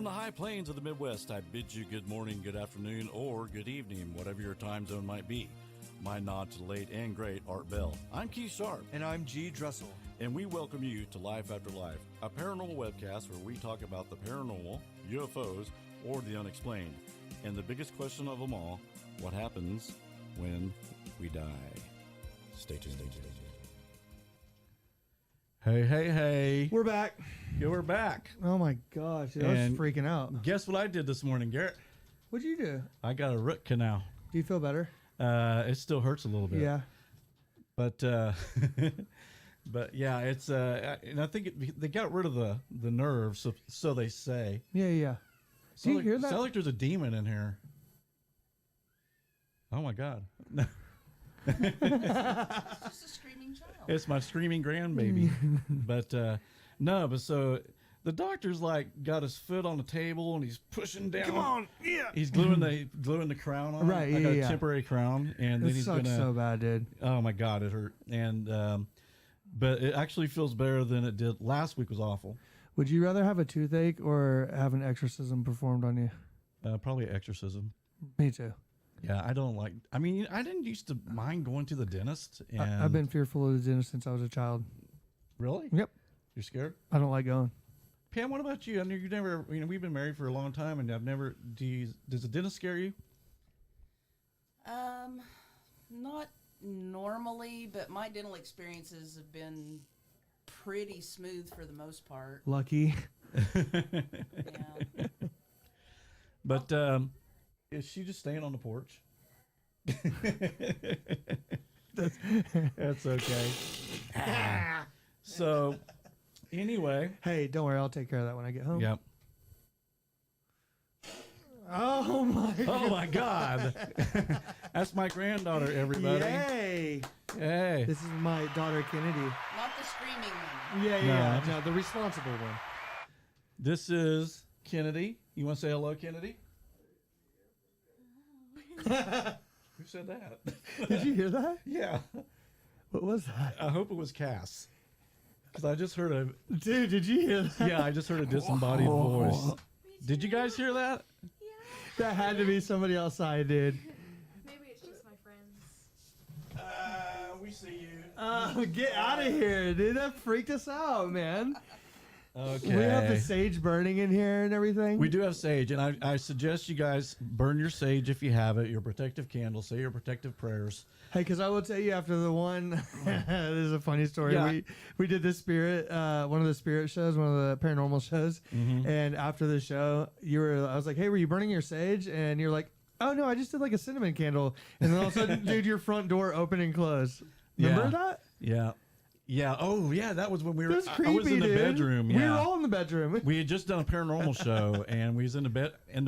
From the high plains of the Midwest, I bid you good morning, good afternoon, or good evening, whatever your time zone might be. My nod to the late and great Art Bell. I'm Keith Sharp. And I'm G. Dressel. And we welcome you to Life After Life, a paranormal webcast where we talk about the paranormal, UFOs, or the unexplained. And the biggest question of them all, what happens when we die? Stay tuned. Hey. We're back. Yeah, we're back. Oh my gosh, I was freaking out. Guess what I did this morning, Garrett? What'd you do? I got a root canal. Do you feel better? It still hurts a little bit. Yeah. But but yeah, it's and I think they got rid of the nerves, so they say. Yeah. Do you hear that? Sounds like there's a demon in here. Oh my God. It's just a screaming child. It's my screaming grandbaby. But but so the doctor's like got his foot on the table and he's pushing down. Come on, yeah. He's gluing the crown on. Right, I got yeah. a temporary crown, and then It he's sucks gonna. so bad, dude. Oh my God, it hurt. And but it actually feels better than it did last week. Was awful. Would you rather have a toothache or have an exorcism performed on you? Probably exorcism. Me too. Yeah, I don't like. I mean, I didn't used to mind going to the dentist. And I've been fearful of the dentist since I was a child. Really? Yep. You're scared? I don't like going. Pam, what about you? I know you never. We've been married for a long time, and I've never. Does the dentist scare you? Not normally, but my dental experiences have been pretty smooth for the most part. Lucky. Yeah. But is she just staying on the porch? That's okay. So, anyway. Hey, don't worry. I'll take care of that when I get home. Yep. Oh my God. That's my granddaughter, everybody. Yay. Hey. This is my daughter, Kennedy. Not the screaming one. Yeah. No, the responsible one. This is Kennedy. You want to say hello, Kennedy? Who said that? Did you hear that? Yeah. What was that? I hope it was Cass. Because I just heard a... Dude, did you hear that? Yeah, I just heard a disembodied voice. Did you guys hear that? Yeah. That had to be somebody outside, dude. Maybe it's just my friends. We see you. Get out of here, dude. That freaked us out, man. Okay. We have the sage burning in here and everything. We do have sage, and I suggest you guys burn your sage if you have it, your protective candle, say your protective prayers. Hey, because I will tell you after the one, this is a funny story. Yeah. We did this spirit, one of the spirit shows, one of the paranormal shows, and after the show, I was like, hey, were you burning your sage? And you're like, oh no, I just did like a cinnamon candle, and then all of a sudden, dude, your front door open and close. Remember that? Yeah. Yeah. Oh, yeah. That was when we were. That's creepy, I was in the dude. bedroom. Yeah. We were all in the bedroom. We had just done a paranormal show, and we was in the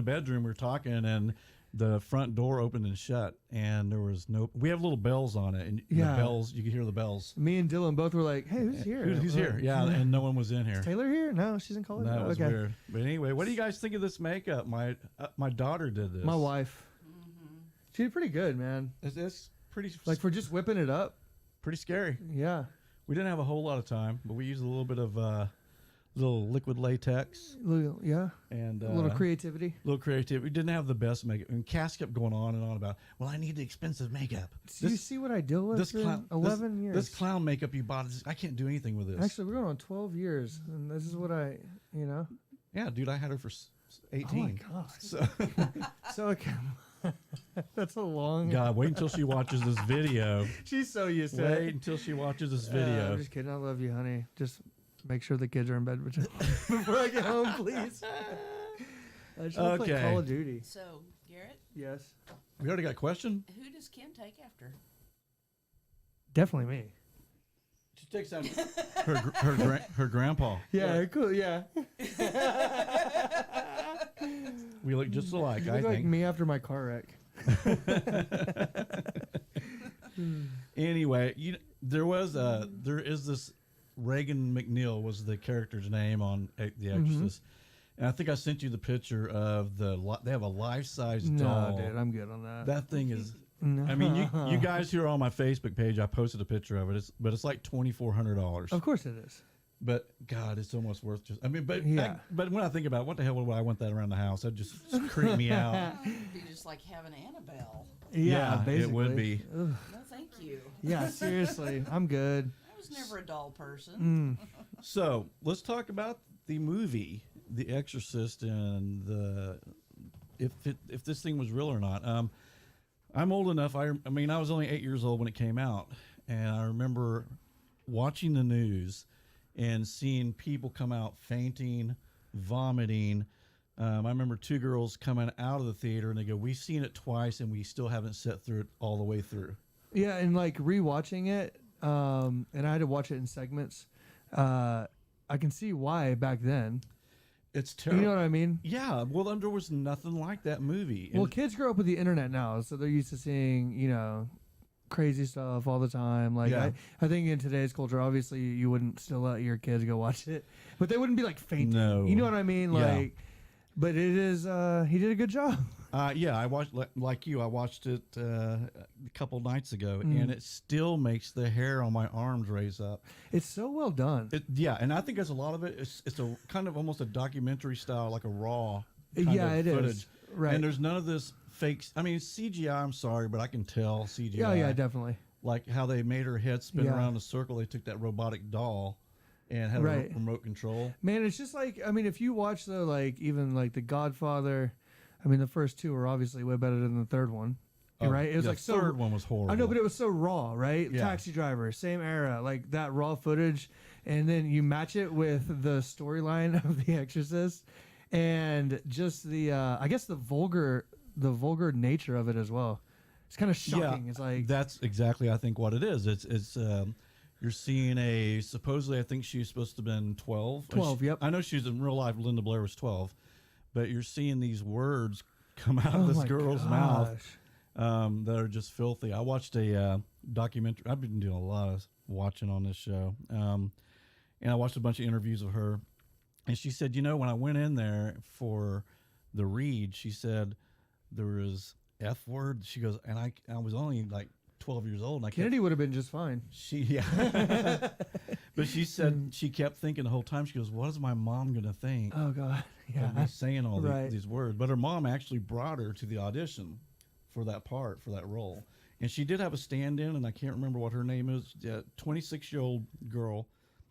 bedroom. We were talking, and the front door opened and shut, and there was no. We have little bells on it, and the bells. You could hear the bells. Me and Dylan both were like, hey, who's here? Who's here? Yeah, and no one was in here. Is Taylor here? No, she's in college. That Oh, was okay. weird. But anyway, what do you guys think of this makeup? My daughter did this. My wife. She did pretty good, man. It's pretty Like for just whipping it up. pretty scary. Yeah. We didn't have a whole lot of time, but we used a little bit of little liquid latex Yeah. and A little creativity. Little creativity. We didn't have the best makeup. And Cass kept going on and on about, well, I need the expensive makeup. Do you see what I deal with? This clown, 11 years. This clown makeup you bought, I can't do anything with this. Actually, we're going on 12 years, and this is what Yeah, dude, I had her for 18. Oh my God. So okay. That's a long. God, wait until she watches this video. She's so used to Wait it. until she watches this video. I'm just kidding. I love you, honey. Just make sure the kids are in bed before I get home, please. I just want to play Call of Duty. So, Garrett, Yes. We already got a question? who does Kim take after? Definitely me. She takes out her grandpa. Yeah, cool. Yeah. We look just alike, You I look like think. me after my car wreck. Anyway, there is this Reagan McNeil was the character's name on The Exorcist, and I think I sent you the picture of they have a life-size doll. No, dude, I'm good on that. That thing is. No. I mean, you guys who are on my Facebook page, I posted a picture of it, but it's like $2,400. Of course it is. But God, it's almost worth just. I mean, but Yeah. but when I think about it, what the hell would I want that around the house? That just creep me out. It'd be just like having Annabelle. Yeah, basically. it would be. Ugh. No, thank you. Yeah, seriously, I'm good. I was never a doll person. So let's talk about the movie, The Exorcist, and if this thing was real or not. I'm old enough. I mean, I was only 8 years old when it came out, and I remember watching the news and seeing people come out fainting, vomiting. I remember 2 girls coming out of the theater, and they go, "We've seen it twice, and we still haven't sat through it all the way through." Yeah, and like rewatching it, and I had to watch it in segments. I can see why back then. It's terrible. You know what I mean? Yeah. Well, there was nothing like that movie. Well, And- kids grow up with the internet now, so they're used to seeing, crazy stuff all the time. Like, Yeah. I think in today's culture, obviously, you wouldn't still let your kids go watch it, but they wouldn't be like fainting. No. You know what I mean? Yeah. Like, but it is. He did a good job. Yeah, I watched like you. I watched it a couple nights ago, Mm. and it still makes the hair on my arms raise up. It's so well done. Yeah, and I think there's a lot of it. It's a kind of almost a documentary style, like a raw kind Yeah, of it is. footage. Right. And there's none of this fakes. I mean, CGI. I'm sorry, but I can tell CGI. Yeah, yeah, definitely. Like how they made her head spin Yeah. around in a circle. They took that robotic doll and had Right. a remote control. Man, it's just like, I mean, if you watch even like The Godfather, I mean, the first 2 are obviously way better than the third one, right? It was the like so. third one was horrible. I know, but it was so raw, right? Yeah. Taxi Driver, same era, like that raw footage, and then you match it with the storyline of The Exorcist, and just the, I guess the vulgar nature of it as well. It's kind of shocking. It's like that's exactly I think what it is. It's you're seeing supposedly I think she's supposed to have been 12. 12, yep. I know she's in real life. Linda Blair was 12, but you're seeing these words come out oh of this my girl's mouth gosh. that are just filthy. I watched a documentary. I've been doing a lot of watching on this show, and I watched a bunch of interviews of her, and she said, when I went in there for the read, she said there was F word. She goes, and I was only like 12 years old, and I kept, Kennedy would have been just fine. but she said she kept thinking the whole time. She goes, "What is my mom gonna think?" Oh God, Of me yeah. saying all Right. these words. But her mom actually brought her to the audition for that part, for that role. And she did have a stand-in, and I can't remember what her name is. 26-year-old girl,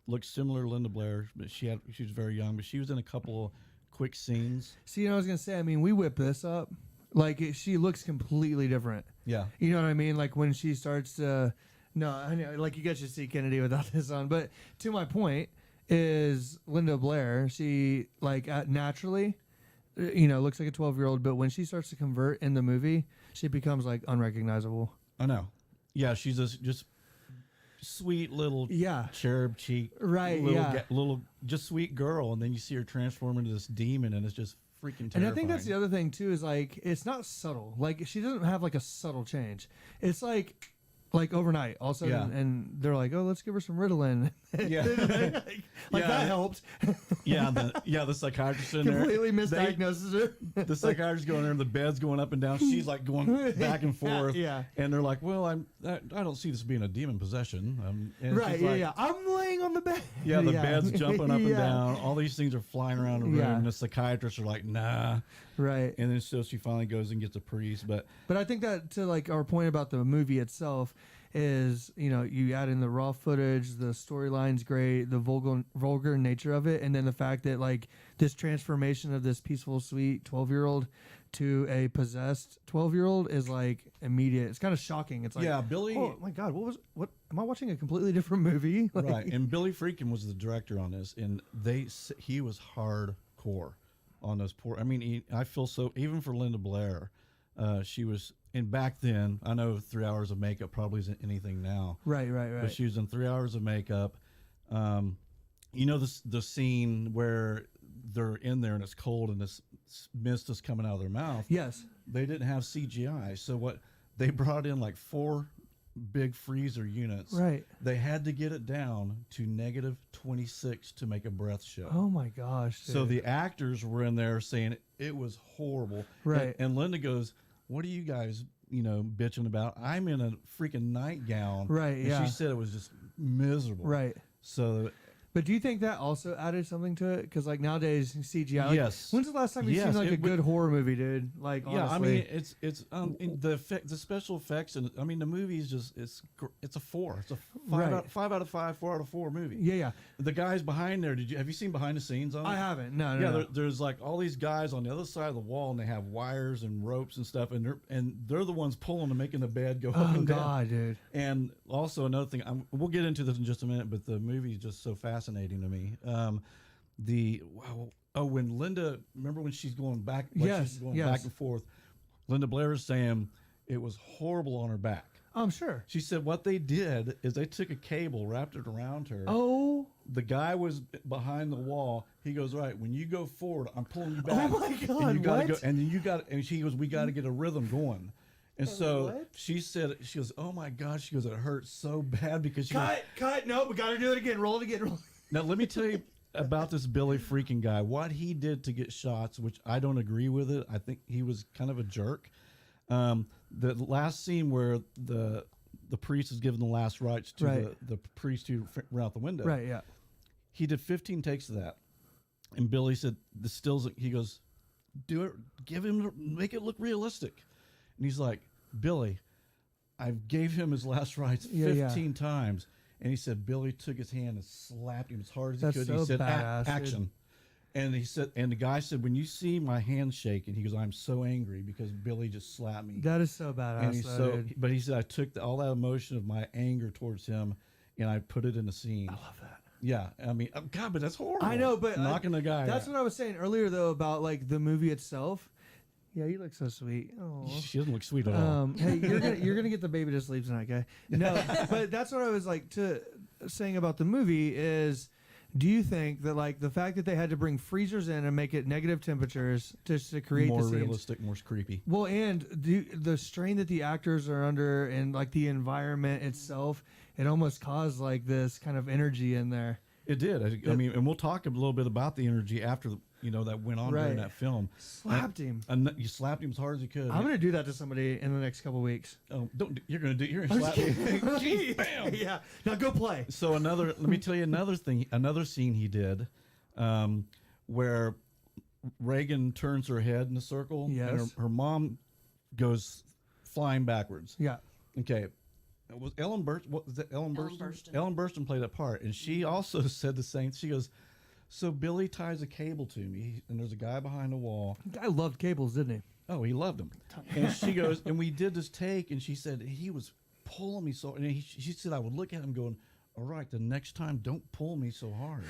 looks similar to Linda Blair, but she was very young. But she was in a couple of quick scenes. See, I was gonna say, I mean, we whip this up, like she looks completely different. Yeah. You know what I mean? Like when she starts to, no, I know, like you get to see Kennedy without this on. But to my point is Linda Blair. She naturally, looks like a 12-year-old. But when she starts to convert in the movie, she becomes like unrecognizable. I know. Yeah, she's just sweet little Yeah. cherub cheek, Right, Little, yeah. little just sweet girl, and then you see her transform into this demon, and it's just freaking terrifying. And I think that's the other thing too is like it's not subtle. Like she doesn't have like a subtle change. It's like overnight, all of a sudden, Yeah. and they're like, "Oh, let's give her some Ritalin." Yeah. like Yeah. that helped. the psychiatrist in there. Completely They- misdiagnoses her. The psychiatrist going there, and the bed's going up and down. She's like going back and forth. Yeah. And they're like, "Well, I don't see this being a demon possession." And Right? she's Yeah, like, yeah. I'm laying on the bed. Yeah, the bed's jumping up and Yeah. down. All these things are flying around the room. Yeah. And the psychiatrists are like, "Nah." Right. And then so she finally goes and gets a priest. But But I think that to like our point about the movie itself is, you add in the raw footage, the storyline's great, the vulgar nature of it, and then the fact that like this transformation of this peaceful, sweet 12-year-old to a possessed 12-year-old is like immediate. It's kind of shocking. It's like, yeah, Billy. oh my God, what am I watching a completely different movie? Like, Right, and Billy Friedkin was the director on this, and he was hardcore on those poor. I mean, I feel so even for Linda Blair, she was. And back then, I know 3 hours of makeup probably isn't anything now. Right. But she was in 3 hours of makeup. The scene where they're in there and it's cold and this mist is coming out of their mouth. Yes. They didn't have CGI, so what they brought in like 4 big freezer units. Right. They had to get it down to -26 to make a breath show. Oh my gosh. So dude. the actors were in there saying it was horrible. Right. And Linda goes, "What are you guys, bitching about? I'm in a freaking nightgown." Right, And yeah. she said it was just miserable. Right. So But do you think that also added something to it? Because like nowadays CGI. Like, Yes. When's the last time you've seen like a good horror movie, dude? Like honestly. Yeah, I mean it's the special effects, and I mean the movie is just it's a 4. It's a 5 out of 5, 4 out of 4 movie. Yeah. The guys behind there, have you seen behind the scenes on it? I haven't. No. Yeah, there's like all these guys on the other side of the wall, and they have wires and ropes and stuff, and they're the ones pulling and making the bed go up and down. Oh God, dude. And also another thing, we'll get into this in just a minute, but the movie is just so fascinating to me. When Linda, remember when she's going back? She's going back and forth. Linda Blair is saying it was horrible on her back. I'm sure. She said what they did is they took a cable, wrapped it around her. Oh. The guy was behind the wall. He goes, right, when you go forward, I'm pulling you back. Oh my God! And you gotta what? go, and then you got, and she goes, we got to get a rhythm going. And so What? she said, she goes, oh my God, she goes, it hurts so bad because she Cut. No, we got to do it again. Roll it again. Now let me tell you about this Billy freaking guy. What he did to get shots, which I don't agree with it. I think he was kind of a jerk. The last scene where the priest is giving the last rites to the priest who ran out the window. Right. Yeah. He did 15 takes of that, and Billy said, "The stills." He goes, "Do it. Make it look realistic." And he's like, "Billy, I gave him his last rites 15 times." And he said Billy took his hand and slapped him as hard as he could. So He said, badass, "Action." dude. And he said, and the guy said, "When you see my hand shaking," he goes, "I'm so angry because Billy just slapped me." That is so badass. And but he said, "I took all that emotion of my anger towards him, and I put it in the scene." I love that. Yeah, I mean, God, but that's horrible. I know, but knocking the guy. That's out. what I was saying earlier, though, about like the movie itself. Yeah, you look so sweet. Oh. She doesn't look sweet at all. Hey, you're gonna get the baby to sleep tonight, guy. No, but that's what I was like saying about the movie is. Do you think that like the fact that they had to bring freezers in and make it negative temperatures just to create more the scenes, realistic, more creepy? Well, and the strain that the actors are under and like the environment itself, it almost caused like this kind of energy in there. It did. I mean, and we'll talk a little bit about the energy after that went on during that film. Slapped him. And you slapped him as hard as you could. I'm gonna do that to somebody in the next couple weeks. Oh, you're gonna slap me. Bam. Yeah. Now go play. So let me tell you another scene he did, where Reagan turns her head in a circle, Yes. and her mom goes flying backwards. Yeah. Okay. Was Ellen Burstyn? What was that? Ellen Burstyn. Ellen Burstyn played that part, and she also said the same. She goes, "So Billy ties a cable to me, and there's a guy behind the wall." Guy loved cables, didn't he? Oh, he loved them. And she goes, and we did this take, and she said he was pulling me so. And she said I would look at him going, "All right, the next time, don't pull me so hard,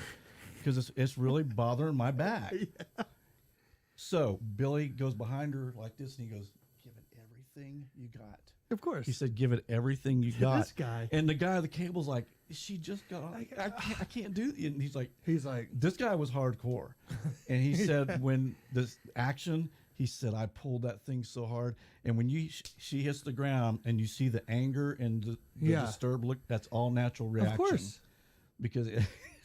because it's really bothering my back." Yeah. So Billy goes behind her like this, and he goes, "Give it everything you got." Of course. He said, "Give it everything you got." This guy. And the guy at the cable's like, "She just got on. I can't do it." And he's like, this guy was hardcore. And he said, when this action, he said, "I pulled that thing so hard." And when she hits the ground and you see the anger and the disturbed look, that's all natural reaction. Of course. Because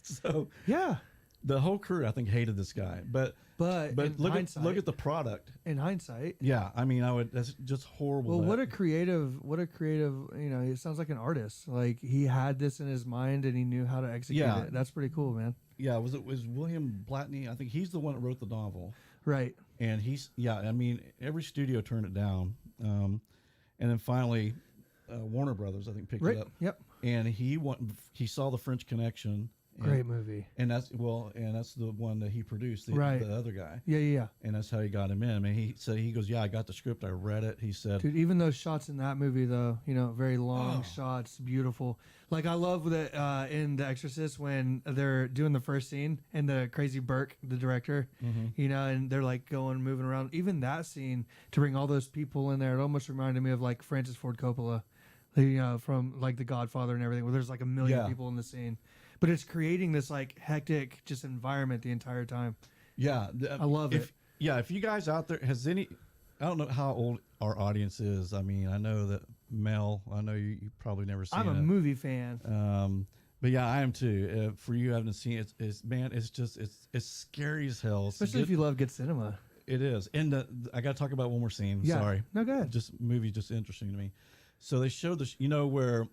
so yeah. The whole crew, I think, hated this guy. But look at the product. In hindsight. Yeah, I mean, that's just horrible. Well, what a creative, it sounds like an artist. Like he had this in his mind and he knew how to execute it. That's pretty cool, man. Yeah, was William Blatney? I think he's the one that wrote the novel. Right. And I mean, every studio turned it down. And then finally, Warner Brothers, I think, picked it up. Yep. And he saw The French Connection. Great movie. And that's the one that he produced, the other guy. Yeah. And that's how he got him in. I mean, he goes, "Yeah, I got the script, I read it." He said, "Dude, even those shots in that movie, though, very long shots, beautiful. Like I love that in The Exorcist when they're doing the first scene and the crazy Burke, the director, and they're like moving around. Even that scene to bring all those people in there, it almost reminded me of like Francis Ford Coppola, from like The Godfather and everything, where there's like a million people in the scene." But it's creating this like hectic just environment the entire time. Yeah, I love it. Yeah, if you guys out there I don't know how old our audience is. I mean, I know that Mel. I know you probably never seen it. I'm a movie fan. But yeah, I am too. For you haven't seen it, it's scary as hell. Especially if you love good cinema. It is. And I got to talk about one more scene. Yeah. Sorry. No, go ahead. Movie just interesting to me. So they showed this, where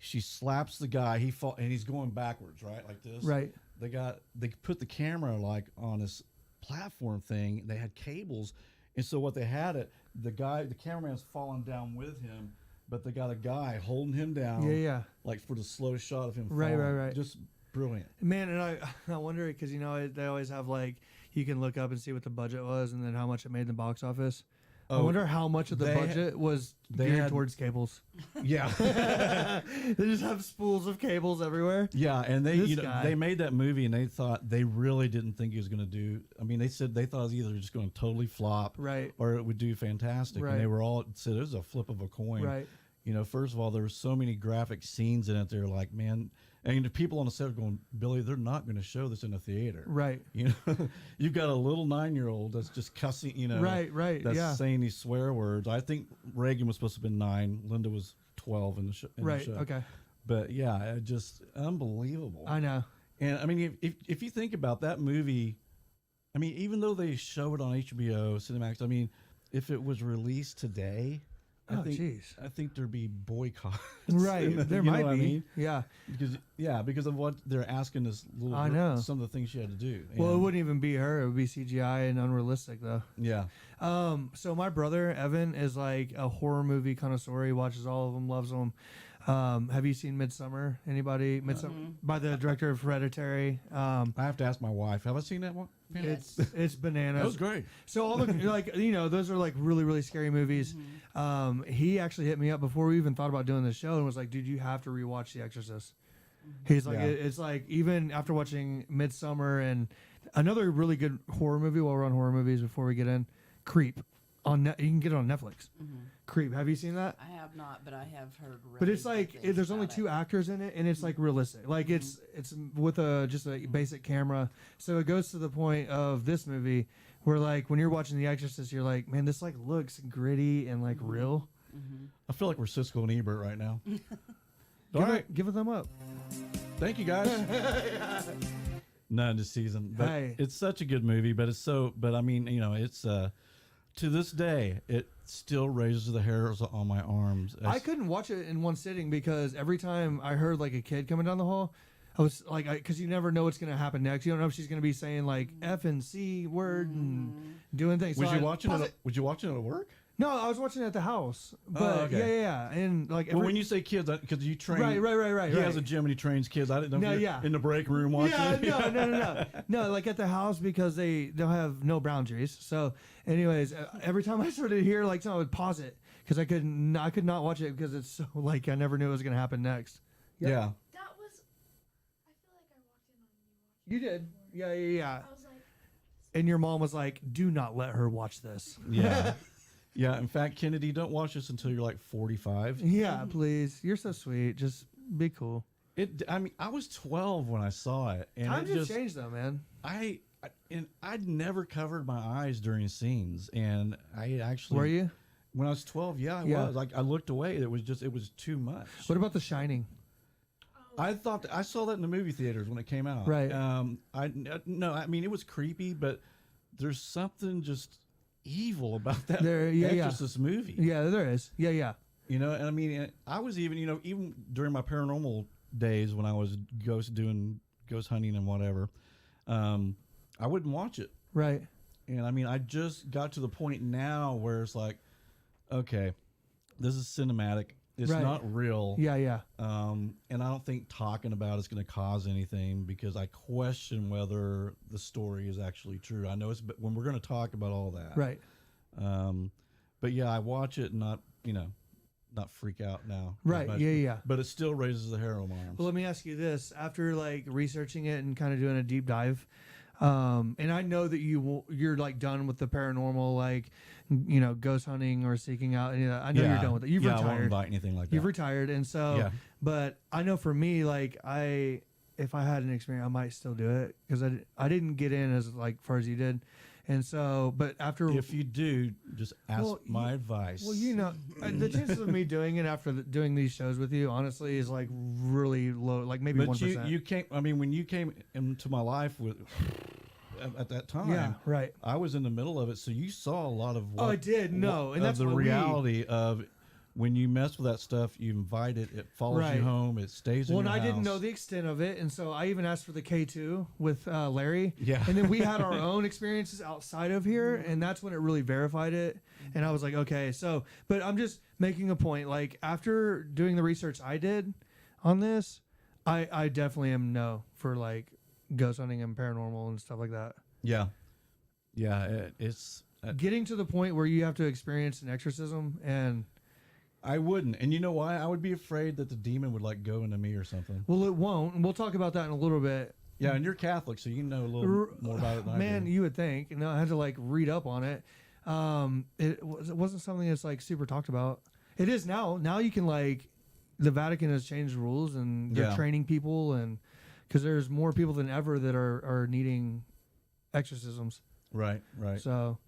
She slaps the guy. He fall and he's going backwards, right, like this. Right. They put the camera like on this platform thing. They had cables, and so what they had the cameraman's falling down with him, but they got a guy holding him down. Yeah. Like for the slow shot of him. Right. falling. Right. Just brilliant. Man, and I wonder because they always have like you can look up and see what the budget was and then how much it made in the box office. I wonder how much of the budget was geared towards cables. Yeah. They just have spools of cables everywhere. Yeah, and they made that movie and they really didn't think he was going to do. I mean, they said they thought it was either just going to totally flop, right, or it would do fantastic. Right. And they were all said it was a flip of a coin. Right. First of all, there were so many graphic scenes in it. They're like, man, and the people on the set are going, Billy, they're not going to show this in a theater. Right. You've got a little 9-year-old that's just cussing. Right. That's saying these swear words. I think Reagan was supposed to have been 9. Linda was 12 in the show. Right. Okay. But yeah, just unbelievable. I know. And I mean, if you think about that movie, I mean, even though they show it on HBO, Cinemax, I mean, if it was released today, I think there'd be boycotts. Right. There might be. I mean? Yeah. Because of what they're asking this little I know. some of the things she had to do. Well, it wouldn't even be her. It would be CGI and unrealistic though. Yeah. So my brother Evan is like a horror movie connoisseur. He watches all of them, loves them. Have you seen Midsummer? Anybody? Midsummer by the director of Hereditary. I have to ask my wife. Have I seen that one? It's bananas. That was great. So all the those are like really, really scary movies. He actually hit me up before we even thought about doing this show and was like, dude, you have to rewatch The Exorcist. He's like, it's like even after watching Midsummer and another really good horror movie while we're on horror movies before we get in, Creep. You can get it on Netflix. Creep. Have you seen that? I have not, but I have heard. Really but it's like there's only 2 actors in it, and it's like realistic. Like it's with just a basic camera, so it goes to the point of this movie where like when you're watching The Exorcist, you're like, man, this like looks gritty and like real. I feel like we're Siskel and Ebert right now. Give a thumb up. Thank you guys. None this season, but it's such a good movie. But I mean, it's. To this day, it still raises the hairs on my arms. I couldn't watch it in one sitting because every time I heard like a kid coming down the hall, I was like, because you never know what's going to happen next. You don't know if she's going to be saying like F and C word and doing things. Was you watching it at work? No, I was watching it at the house. But yeah, and like when you say kids, because you train, right. He has a gym and he trains kids. I didn't know. In the break room watching. No, like at the house because they don't have no boundaries. So, anyways, every time I started to hear like something, I would pause it because I could not watch it because it's so like I never knew what was going to happen next. Yeah. That was. I feel like I walked in on you. You did. Yeah. I was like. And your mom was like, "Do not let her watch this." Yeah. Yeah, in fact, Kennedy, don't watch this until you're like 45. Yeah, please. You're so sweet. Just be cool. I mean, I was 12 when I saw it, and Times have changed, though, man. I'd never covered my eyes during scenes, and I actually were you when I was 12? Yeah, I was. Like I looked away. It was too much. What about The Shining? I thought I saw that in the movie theaters when it came out. Right. I mean, it was creepy, but there's something just evil about that Exorcist movie. Yeah, there is. Yeah. And I mean, I was even, even during my paranormal days when I was ghost hunting and whatever, I wouldn't watch it. Right. And I mean, I just got to the point now where it's like, okay, this is cinematic. It's not real. Yeah. And I don't think talking about it's going to cause anything because I question whether the story is actually true. I know when we're going to talk about all that. Right. But yeah, I watch it and not freak out now. Right. Yeah. But it still raises the hair on my arms. Well, let me ask you this: after like researching it and kind of doing a deep dive, and I know that you're like done with the paranormal, like ghost hunting or seeking out. I know you're done with it. You've retired. I won't invite anything like that. You've retired, and so. But I know for me, like if I had an experience, I might still do it because I didn't get in as like far as you did. And so, but after... If you do, just ask my advice. Well, the chances of me doing it after doing these shows with you, honestly, is like really low, like maybe 1%. But you came, I mean, when you came into my life at that time, I was in the middle of it, so you saw a lot of what... Oh, I did, and that's the reality of when you mess with that stuff, you invite it. It follows Right. you home. It stays in Well, your and I house. didn't know the extent of it, and so I even asked for the K2 with Larry. Yeah. And then we had our own experiences outside of here, and that's when it really verified it. And I was like, okay, so, but I'm just making a point. Like, after doing the research I did on this, I definitely am no for, like, ghost hunting and paranormal and stuff like that. Yeah. Yeah. It's. Getting to the point where you have to experience an exorcism and... I wouldn't. And you know why? I would be afraid that the demon would like go into me or something. Well, it won't. And we'll talk about that in a little bit. Yeah, and you're Catholic, so you know a little more about it than I do. You would think. And I had to like read up on it. It wasn't something that's like super talked about. It is now. Now you can like, the Vatican has changed rules and they're training people, and because there's more people than ever that are needing exorcisms. Right. So,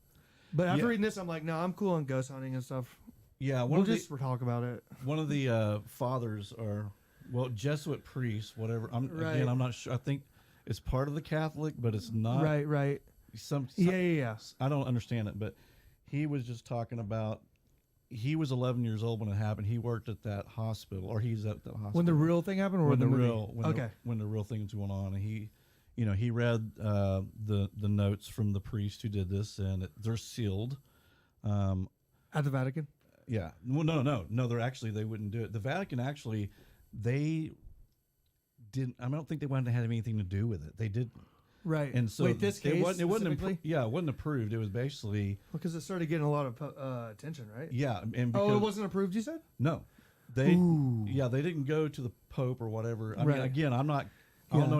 but after reading this, I'm like, no, I'm cool on ghost hunting and stuff. Yeah, We'll just talk about it. one of the fathers are, well, Jesuit priests, whatever. Again, I'm not sure. I think it's part of the Catholic, but it's not. Right. Some Yeah. I don't understand it, but he was just talking about. He was 11 years old when it happened. He worked at that hospital, or he's at the hospital When the real thing happened, or when the movie? when the real thing was going on, and he read the notes from the priest who did this, and they're sealed. At the Vatican. Yeah. Well, no. They wouldn't do it. The Vatican actually, they didn't. I don't think they wanted to have anything to do with it. They did. Right. And so wait, this case it wasn't specifically? it wasn't approved. It was basically Because it started getting a lot of attention, right? yeah. And because, Oh, it wasn't approved. You said? no, they didn't go to the Pope or whatever. I mean, again, I don't know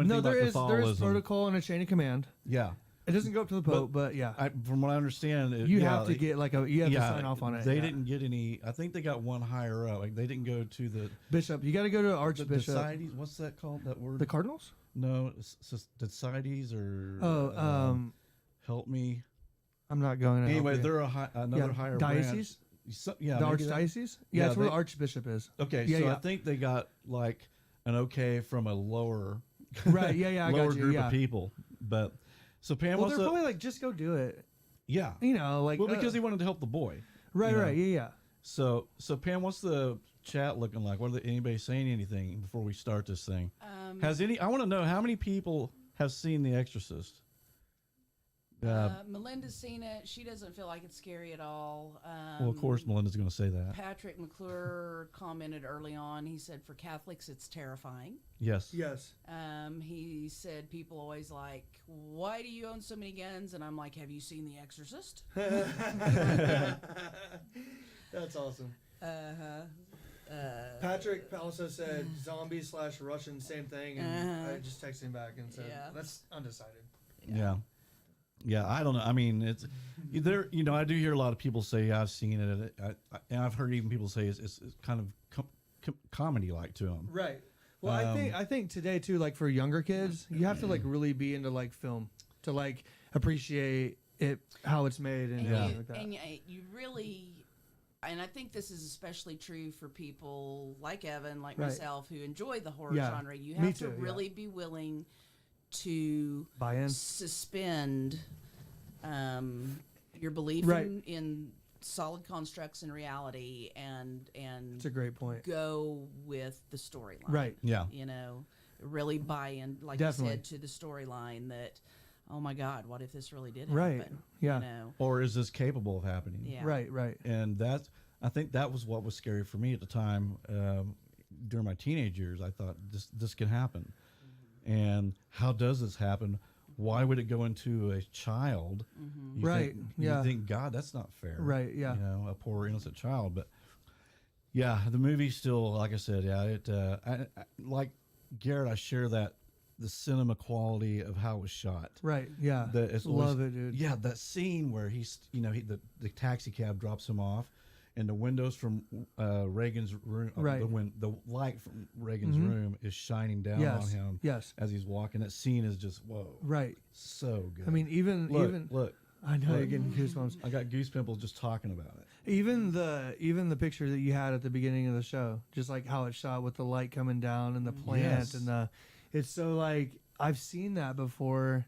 anything about there is Catholicism. protocol and a chain of command. Yeah. It doesn't go up to the Pope, but yeah, From what I understand, you have to get like you have to sign off on it. They didn't get any. I think they got one higher up. Like they didn't go to the bishop. You got to go to the archbishop. Decides, what's that called? That word? The cardinals? No, Decides or help me. I'm not going to. Anyway, they're another higher diocese. Branch. The archdiocese. Yeah, that's where the archbishop is. Okay, so I think they got like an okay from a lower, right? Yeah, I lower got you. group of people. But so Pam, well, they're probably like, just go do it. Yeah, like well, because he wanted to help the boy. Right. Yeah. So Pam, what's the chat looking like? Anybody saying anything before we start this thing? I want to know how many people have seen The Exorcist. Melinda's seen it. She doesn't feel like it's scary at all. Well, of course, Melinda's going to say that. Patrick McClure commented early on. He said, for Catholics, it's terrifying. Yes. He said people always like, why do you own so many guns? And I'm like, have you seen The Exorcist? That's awesome. Patrick also said zombie/Russian, same thing, and I just texted him back and said that's undecided. Yeah, I don't know. I mean, it's there. I do hear a lot of people say I've seen it, and I've heard even people say it's kind of comedy-like to them. Right. Well, I think today too, like for younger kids, you have to like really be into like film to like appreciate it, how it's made, and everything like that. And you really. And I think this is especially true for people like Evan, like myself, who enjoy the horror genre. You have to really be willing to buy in, suspend your belief in solid constructs and reality, and it's a great point. Go with the storyline, right? Yeah, really buy in, like you said, to the storyline that. Oh my God! What if this really did happen? Yeah. Or is this capable of happening? Yeah. Right. And I think that was what was scary for me at the time. During my teenage years, I thought this can happen. Mm-hmm. And how does this happen? Why would it go into a child? Mm-hmm. You think, God, that's not fair. Right. Yeah. A poor innocent child. But yeah, the movie still, like I said, I like Garrett. I share that. The cinema quality of how it was shot. Right, yeah. Love it, dude. Yeah, that scene where he's, the taxi cab drops him off, and the windows from Reagan's room, the light from Reagan's room is shining down on him as he's walking. That scene is just, whoa. Right. So good. I mean, look. I know, you're getting goosebumps. I got goose pimples just talking about it. Even the picture that you had at the beginning of the show, just like how it's shot with the light coming down and the plant and it's so like I've seen that before.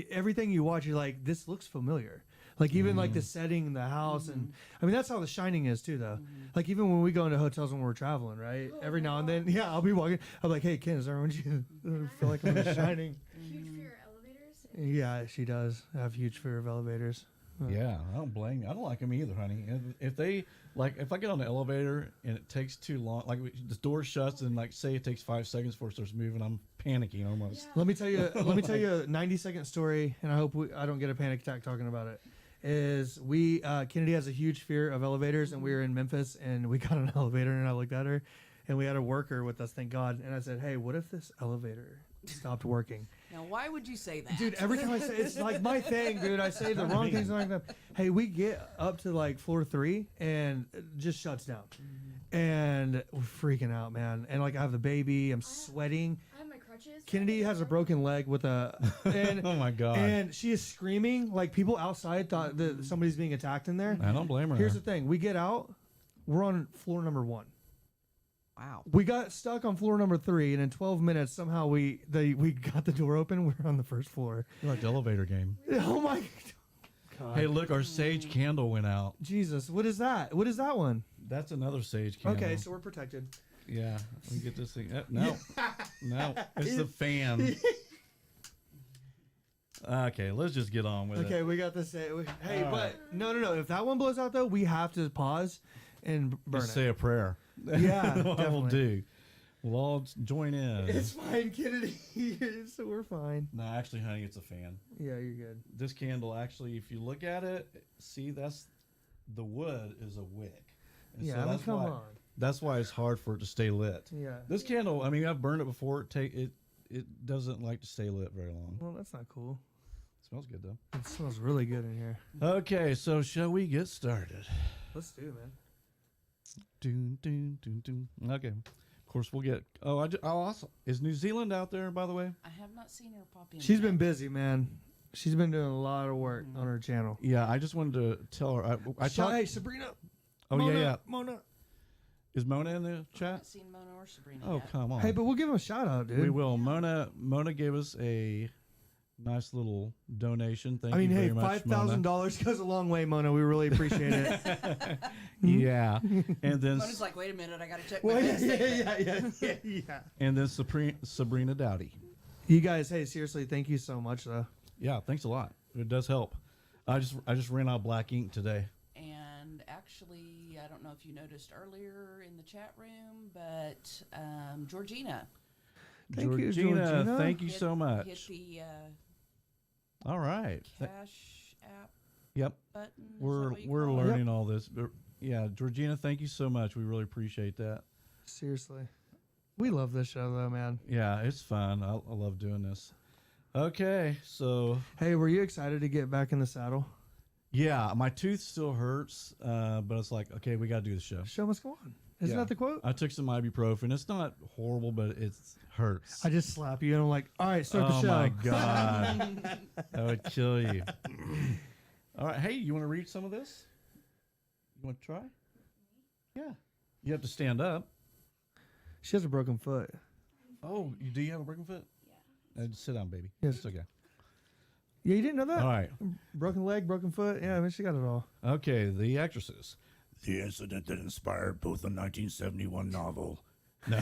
Everything you watch, you're like, this looks familiar. Like even like the setting, the house, and I mean that's how The Shining is too, though. Like even when we go into hotels when we're traveling, right? Every now and then, yeah, I'll be walking. I'm like, hey, Ken, is there anyone you feel like I'm in The Shining? Huge fear of elevators. Yeah, she does have huge fear of elevators. Yeah, I don't blame you. I don't like them either, honey. If they like, if I get on the elevator and it takes too long, like the door shuts and like say it takes 5 seconds before it starts moving, I'm panicking almost. Yeah. Let me tell you. Let me tell you a 90-second story, and I hope I don't get a panic attack talking about it. Is Kennedy has a huge fear of elevators, and we were in Memphis, and we got an elevator, and I looked at her, and we had a worker with us, thank God, and I said, hey, what if this elevator stopped working? Now, why would you say that? Dude, every time I say it's like my thing, dude. I say the wrong things. Like that. Hey, we get up to like floor 3 and it just shuts down, and we're freaking out, man. And like I have the baby, I'm sweating. I have my crutches. Kennedy has a broken leg with a, and Oh my God. and she is screaming like people outside thought that somebody's being attacked in there. I don't blame her. Here's the thing: we get out, we're on floor number 1. Wow. We got stuck on floor number 3, and in 12 minutes, somehow we got the door open. We're on the first floor. You're like the elevator game. Oh my God! Hey, look, our sage candle went out. Jesus, what is that? What is that one? That's another sage candle. Okay, so we're protected. Yeah, let me get this thing. No, no, it's the fan. Okay, let's just get on with it. Okay, we got this. Hey, but no. If that one blows out though, we have to pause and burn Just it. say a prayer. Yeah, That's what we'll definitely. do. We'll all join in. It's fine, Kennedy. So we're fine. No, actually, honey, it's a fan. Yeah, you're good. This candle, actually, if you look at it, see, that's the wood is a wick. And Yeah, so I mean, that's come why, on. That's why it's hard for it to stay lit. Yeah. This candle, I mean, I've burned it before. It doesn't like to stay lit very long. Well, that's not cool. It smells good though. It smells really good in here. Okay, so shall we get started? Let's do it, man. Doon, doon, doon, doon. Okay. Of course, we'll get. Oh, also, is New Zealand out there, by the way? I have not seen her pop in. She's yet. been busy, man. She's been doing a lot of work on her channel. Yeah, I just wanted to tell her. I Shout, talked. hey, Sabrina. Oh Mona, yeah. Mona. Is Mona in the I chat? haven't seen Mona or Sabrina Oh, yet. come on. Hey, but we'll give him a shout out, dude. We will. Mona gave us a nice little donation. Thank I mean, you hey, very much, $5,000 goes a long way, Mona. We really appreciate it. Mona. Yeah, and then Mona's like, wait a minute, I gotta check my Well, bank statement. yeah. and then Sabrina Dowdy. You guys, hey, seriously, thank you so much, though. Yeah, thanks a lot. It does help. I just ran out of black ink today. And actually, I don't know if you noticed earlier in the chat room, but Georgina Thank you, Georgina, Georgina. thank you hit- so much. hit the All right. Cash App Yep. button. Is that We're what you we're call it? learning all this. But yeah, Georgina, thank you so much. We really appreciate that. Seriously. We love this show, though, man. Yeah, it's fun. I love doing this. Okay, so Hey, were you excited to get back in the saddle? yeah, my tooth still hurts, but it's like, okay, we got to do the show. Show must go on. Isn't Yeah. that the quote? I took some ibuprofen. It's not horrible, but it hurts. I just slap you and I'm like, all right, start the Oh show. my god, that would kill you. All right, hey, you want to read some of this? You want to try? Yeah, you have to stand up. She has a broken foot. Oh, do you have a broken foot? Yeah. Just sit down, baby. Yes. It's okay. Yeah, you didn't know that? All right. Broken leg, broken foot. Yeah, I mean, she got it all. Okay, The Exorcist. The incident that inspired both the 1971 novel. No.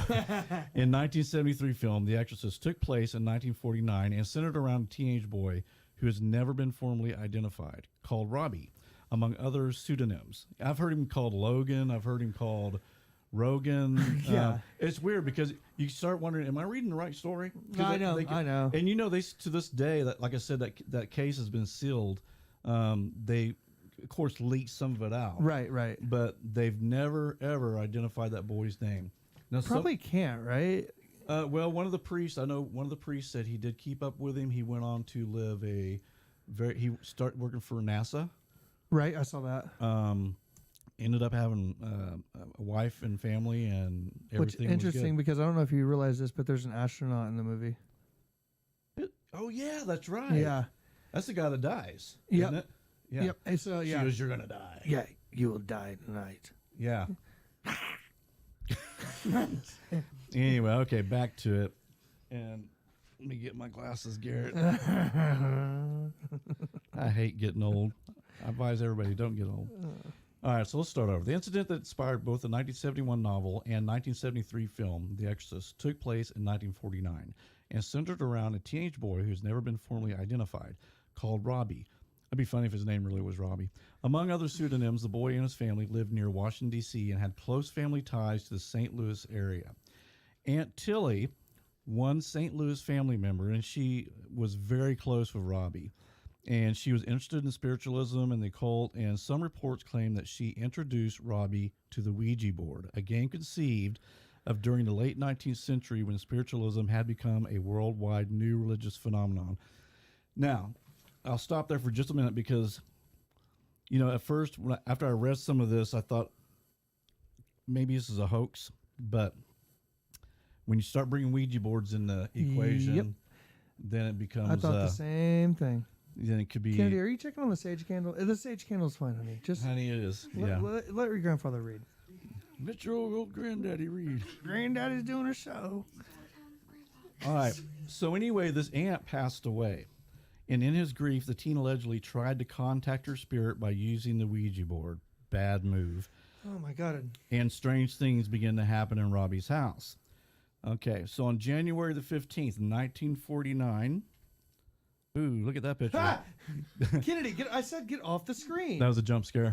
In 1973 film, The Exorcist took place in 1949 and centered around a teenage boy who has never been formally identified, called Robbie, among other pseudonyms. I've heard him called Logan. I've heard him called Rogan. Yeah. It's weird because you start wondering, am I reading the right story? 'Cause I know, I know. And you know, they to this day, that like I said, that case has been sealed. They, of course, leaked some of it out. Right. But they've never, ever identified that boy's name. Now, Probably can't, right? well, one of the priests said he did keep up with him. He went on to live he started working for NASA. Right, I saw that. Ended up having a wife and family, and Which everything interesting was because I don't know if you realize this, but there's an astronaut in the movie. good. Oh yeah, that's right. Yeah. That's the guy that dies. Yep. Isn't it? Yeah. Yep. Hey, so She yeah. goes, "You're gonna die." Yeah, you will die tonight. Yeah. Anyway, okay, back to it. And let me get my glasses, Garrett. I hate getting old. I advise everybody don't get old. All right, so let's start over. The incident that inspired both the 1971 novel and 1973 film, The Exorcist, took place in 1949 and centered around a teenage boy who's never been formally identified, called Robbie. It'd be funny if his name really was Robbie. Among other pseudonyms, the boy and his family lived near Washington, D.C. and had close family ties to the St. Louis area. Aunt Tilly, one St. Louis family member, and she was very close with Robbie. And she was interested in spiritualism and the occult, and some reports claim that she introduced Robbie to the Ouija board, a game conceived of during the late 19th century when spiritualism had become a worldwide new religious phenomenon. Now, I'll stop there for just a minute because, at first, after I read some of this, I thought maybe this is a hoax. But when you start bringing Ouija boards in the equation, then it becomes... I thought the same thing. Then it could be... Kennedy, are you checking on the sage candle? The sage candle's fine, honey. Just honey, it is. Let your grandfather read. Let your old granddaddy read. Granddaddy's doing a show. All right. So anyway, this aunt passed away. And in his grief, the teen allegedly tried to contact her spirit by using the Ouija board. Bad move. Oh, my God. And strange things began to happen in Robbie's house. Okay, so on January the 15th, 1949... Ooh, look at that picture. Ah! Kennedy, I said get off the screen. That was a jump scare.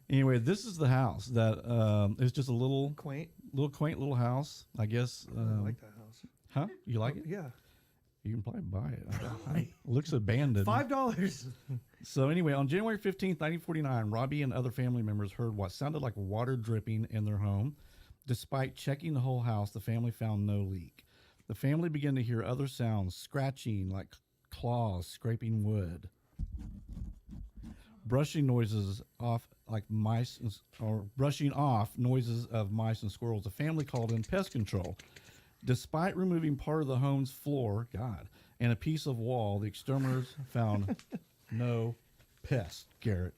Anyway, this is the house that is just a little quaint little house, I guess. I like that house. Huh? You like it? Yeah. You can probably buy it. It looks abandoned. $5. So anyway, on January 15th, 1949, Robbie and other family members heard what sounded like water dripping in their home. Despite checking the whole house, the family found no leak. The family began to hear other sounds, scratching like claws scraping wood, brushing noises off like mice, or brushing off noises of mice and squirrels. The family called in pest control. Despite removing part of the home's floor, and a piece of wall, the exterminators found no pests, Garrett.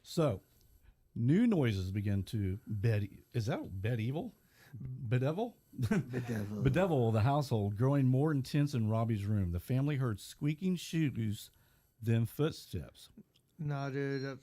So, new noises began to bedevil the household, growing more intense in Robbie's room. The family heard squeaking shoes, then footsteps. No, dude, that's...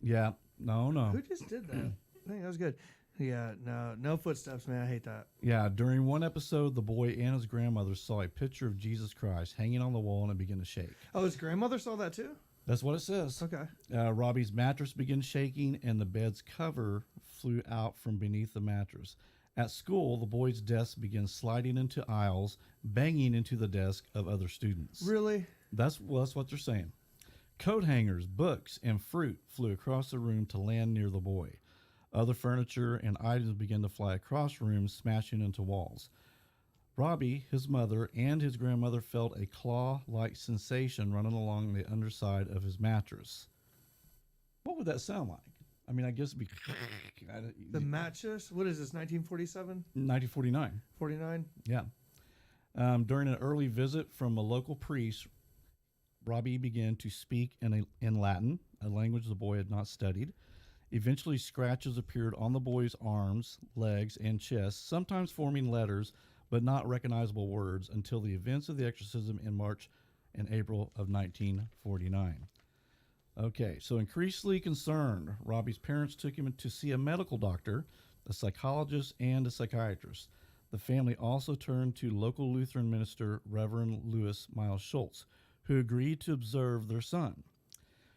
Yeah, no. Who just did that? I think that was good. Yeah, no footsteps, man. I hate that. Yeah, during one episode, the boy and his grandmother saw a picture of Jesus Christ hanging on the wall and it began to shake. Oh, his grandmother saw that too? That's what it says. Okay. Robbie's mattress began shaking and the bed's cover flew out from beneath the mattress. At school, the boy's desk began sliding into aisles, banging into the desk of other students. Really? That's what they're saying. Coat hangers, books, and fruit flew across the room to land near the boy. Other furniture and items began to fly across rooms, smashing into walls. Robbie, his mother, and his grandmother felt a claw-like sensation running along the underside of his mattress. What would that sound like? I mean, I guess it'd be... The mattress? What is this, 1947? 1949. 49? Yeah. During an early visit from a local priest, Robbie began to speak in Latin, a language the boy had not studied. Eventually, scratches appeared on the boy's arms, legs, and chest, sometimes forming letters, but not recognizable words, until the events of the exorcism in March and April of 1949. Okay, so increasingly concerned, Robbie's parents took him to see a medical doctor, a psychologist, and a psychiatrist. The family also turned to local Lutheran minister Reverend Louis Miles Schultz, who agreed to observe their son.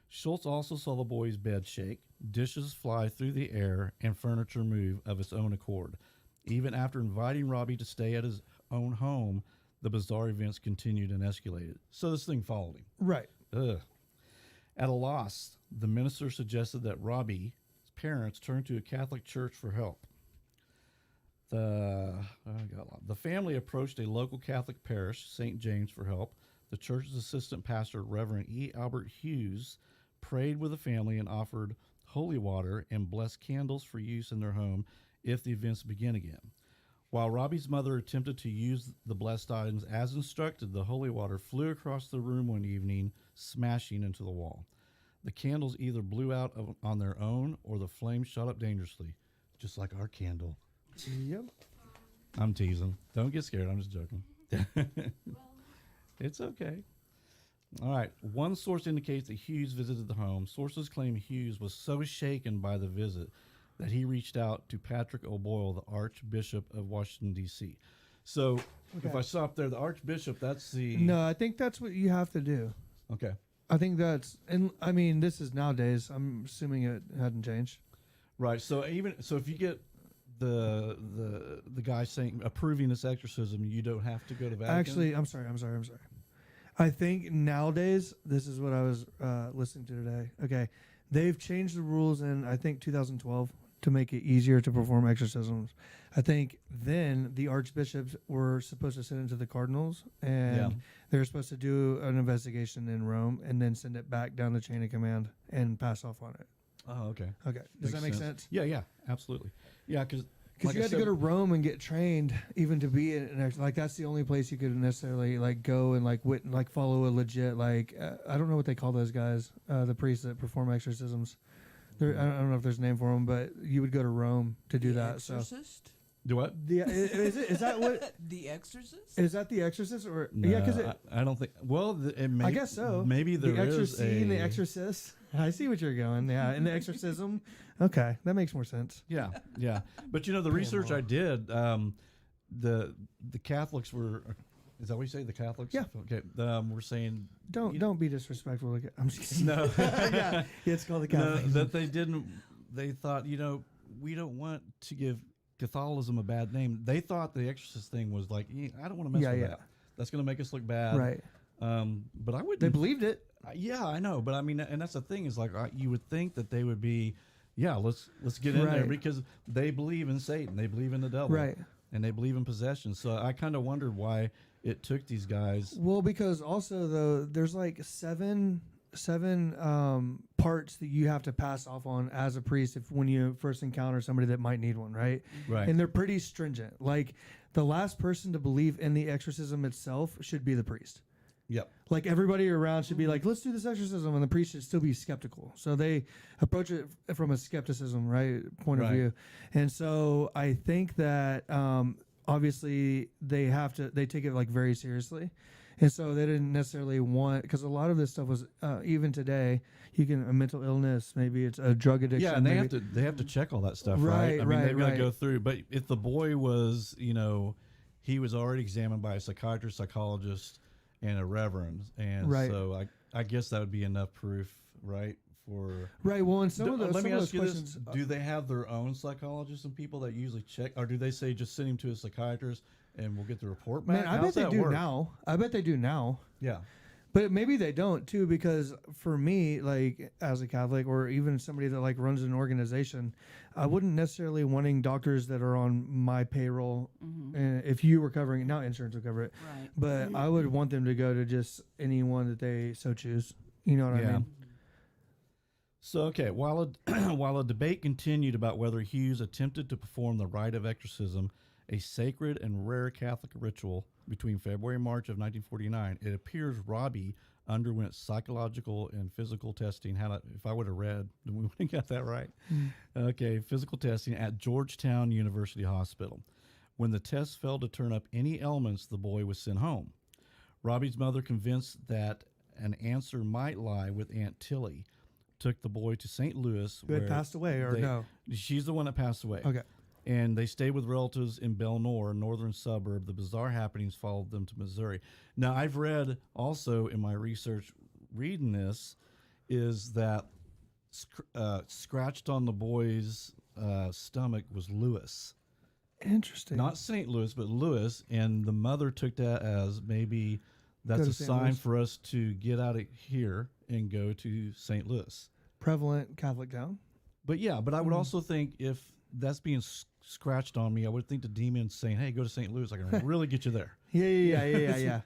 Schultz also saw the boy's bed shake, dishes fly through the air, and furniture move of its own accord. Even after inviting Robbie to stay at his own home, the bizarre events continued and escalated. So this thing followed him. Right. Ugh. At a loss, the minister suggested that Robbie's parents turn to a Catholic church for help. The family approached a local Catholic parish, St. James, for help. The church's assistant pastor, Reverend E. Albert Hughes, prayed with the family and offered holy water and blessed candles for use in their home if the events begin again. While Robbie's mother attempted to use the blessed items as instructed, the holy water flew across the room one evening, smashing into the wall. The candles either blew out on their own or the flames shot up dangerously, just like our candle. Yep. I'm teasing. Don't get scared. I'm just joking. It's okay. All right. One source indicates that Hughes visited the home. Sources claim Hughes was so shaken by the visit that he reached out to Patrick O'Boyle, the Archbishop of Washington, D.C. So if I stop there, the Archbishop, that's the... No, I think that's what you have to do. Okay. I think that's, and I mean, this is nowadays. I'm assuming it hadn't changed. Right. So if you get the guy saying approving this exorcism, you don't have to go to Vatican. Actually, I'm sorry. I think nowadays, this is what I was listening to today. Okay, they've changed the rules in I think 2012 to make it easier to perform exorcisms. I think then the archbishops were supposed to send it to the cardinals, and they were supposed to do an investigation in Rome and then send it back down the chain of command and pass off on it. Oh, okay. Okay, does that make sense? Yeah, absolutely. Yeah, because you had to go to Rome and get trained even to be like that's the only place you could necessarily like go and like follow a legit I don't know what they call those guys, the priests that perform exorcisms. I don't know if there's a name for them, but you would go to Rome to do that. Exorcist? So do what? Is that what The Exorcist? is that the Exorcist or No, yeah? Because I don't think. Well, I guess so. Maybe there the is Exorcist and the Exorcist. I see what you're going. Yeah, and the Exorcism. Okay, that makes more sense. Yeah. But the research I did, the Catholics were. Is that what you say? The Catholics? Yeah. Okay. We're saying. Don't be disrespectful. I'm just kidding. No. Yeah, it's called the Catholics. No, that they didn't. They thought, we don't want to give Catholicism a bad name. They thought the Exorcist thing was like, I don't want to mess with that. That's going to make us look bad. Right. But I wouldn't. They believed it. Yeah, I know. But I mean, and that's the thing is like, you would think that they would be, let's get in there because they believe in Satan. They believe in the devil. Right. And they believe in possession. So I kind of wondered why it took these guys. Well, because also though, there's like seven parts that you have to pass off on as a priest when you first encounter somebody that might need one, right? Right. And they're pretty stringent. Like the last person to believe in the exorcism itself should be the priest. Yep. Like everybody around should be like, let's do this exorcism, and the priest should still be skeptical. So they approach it from a skepticism, point of view. And so I think that obviously they take it like very seriously. And so they didn't necessarily want, because a lot of this stuff was even today, a mental illness, maybe it's a drug addiction. Yeah, and they have to check all that stuff, right? I mean, they've got to go through. But if the boy was, he was already examined by a psychiatrist, psychologist, and a reverend, and so I guess that would be enough proof, right? Well, and some of those this: questions, do they have their own psychologists and people that usually check, or do they say just send him to a psychiatrist and we'll get the report back? Man, I bet they do now. I bet they do now. Yeah. But maybe they don't too, because for me, like as a Catholic or even somebody that like runs an organization, I wouldn't necessarily wanting doctors that are on my payroll. If you were covering it, now insurance will cover it. Right. But I would want them to go to just anyone that they so choose. You know what I mean? So, okay, while a debate continued about whether Hughes attempted to perform the rite of exorcism, a sacred and rare Catholic ritual, between February and March of 1949, it appears Robbie underwent psychological and physical testing. If I would have read, we would have got that right. Okay, physical testing at Georgetown University Hospital. When the test failed to turn up any elements, the boy was sent home. Robbie's mother, convinced that an answer might lie with Aunt Tilly, took the boy to St. Louis. Who had passed away, or no? She's the one that passed away. Okay. And they stayed with relatives in Belnor, a northern suburb. The bizarre happenings followed them to Missouri. Now, I've read also in my research, reading this, is that scratched on the boy's stomach was Louis. Interesting. Not St. Louis, but Louis. And the mother took that as maybe that's a sign for us to get out of here and go to St. Louis. Prevalent Catholic town. But I would also think if that's being scratched on me, I would think the demon's saying, hey, go to St. Louis. I can really get you there. Yeah.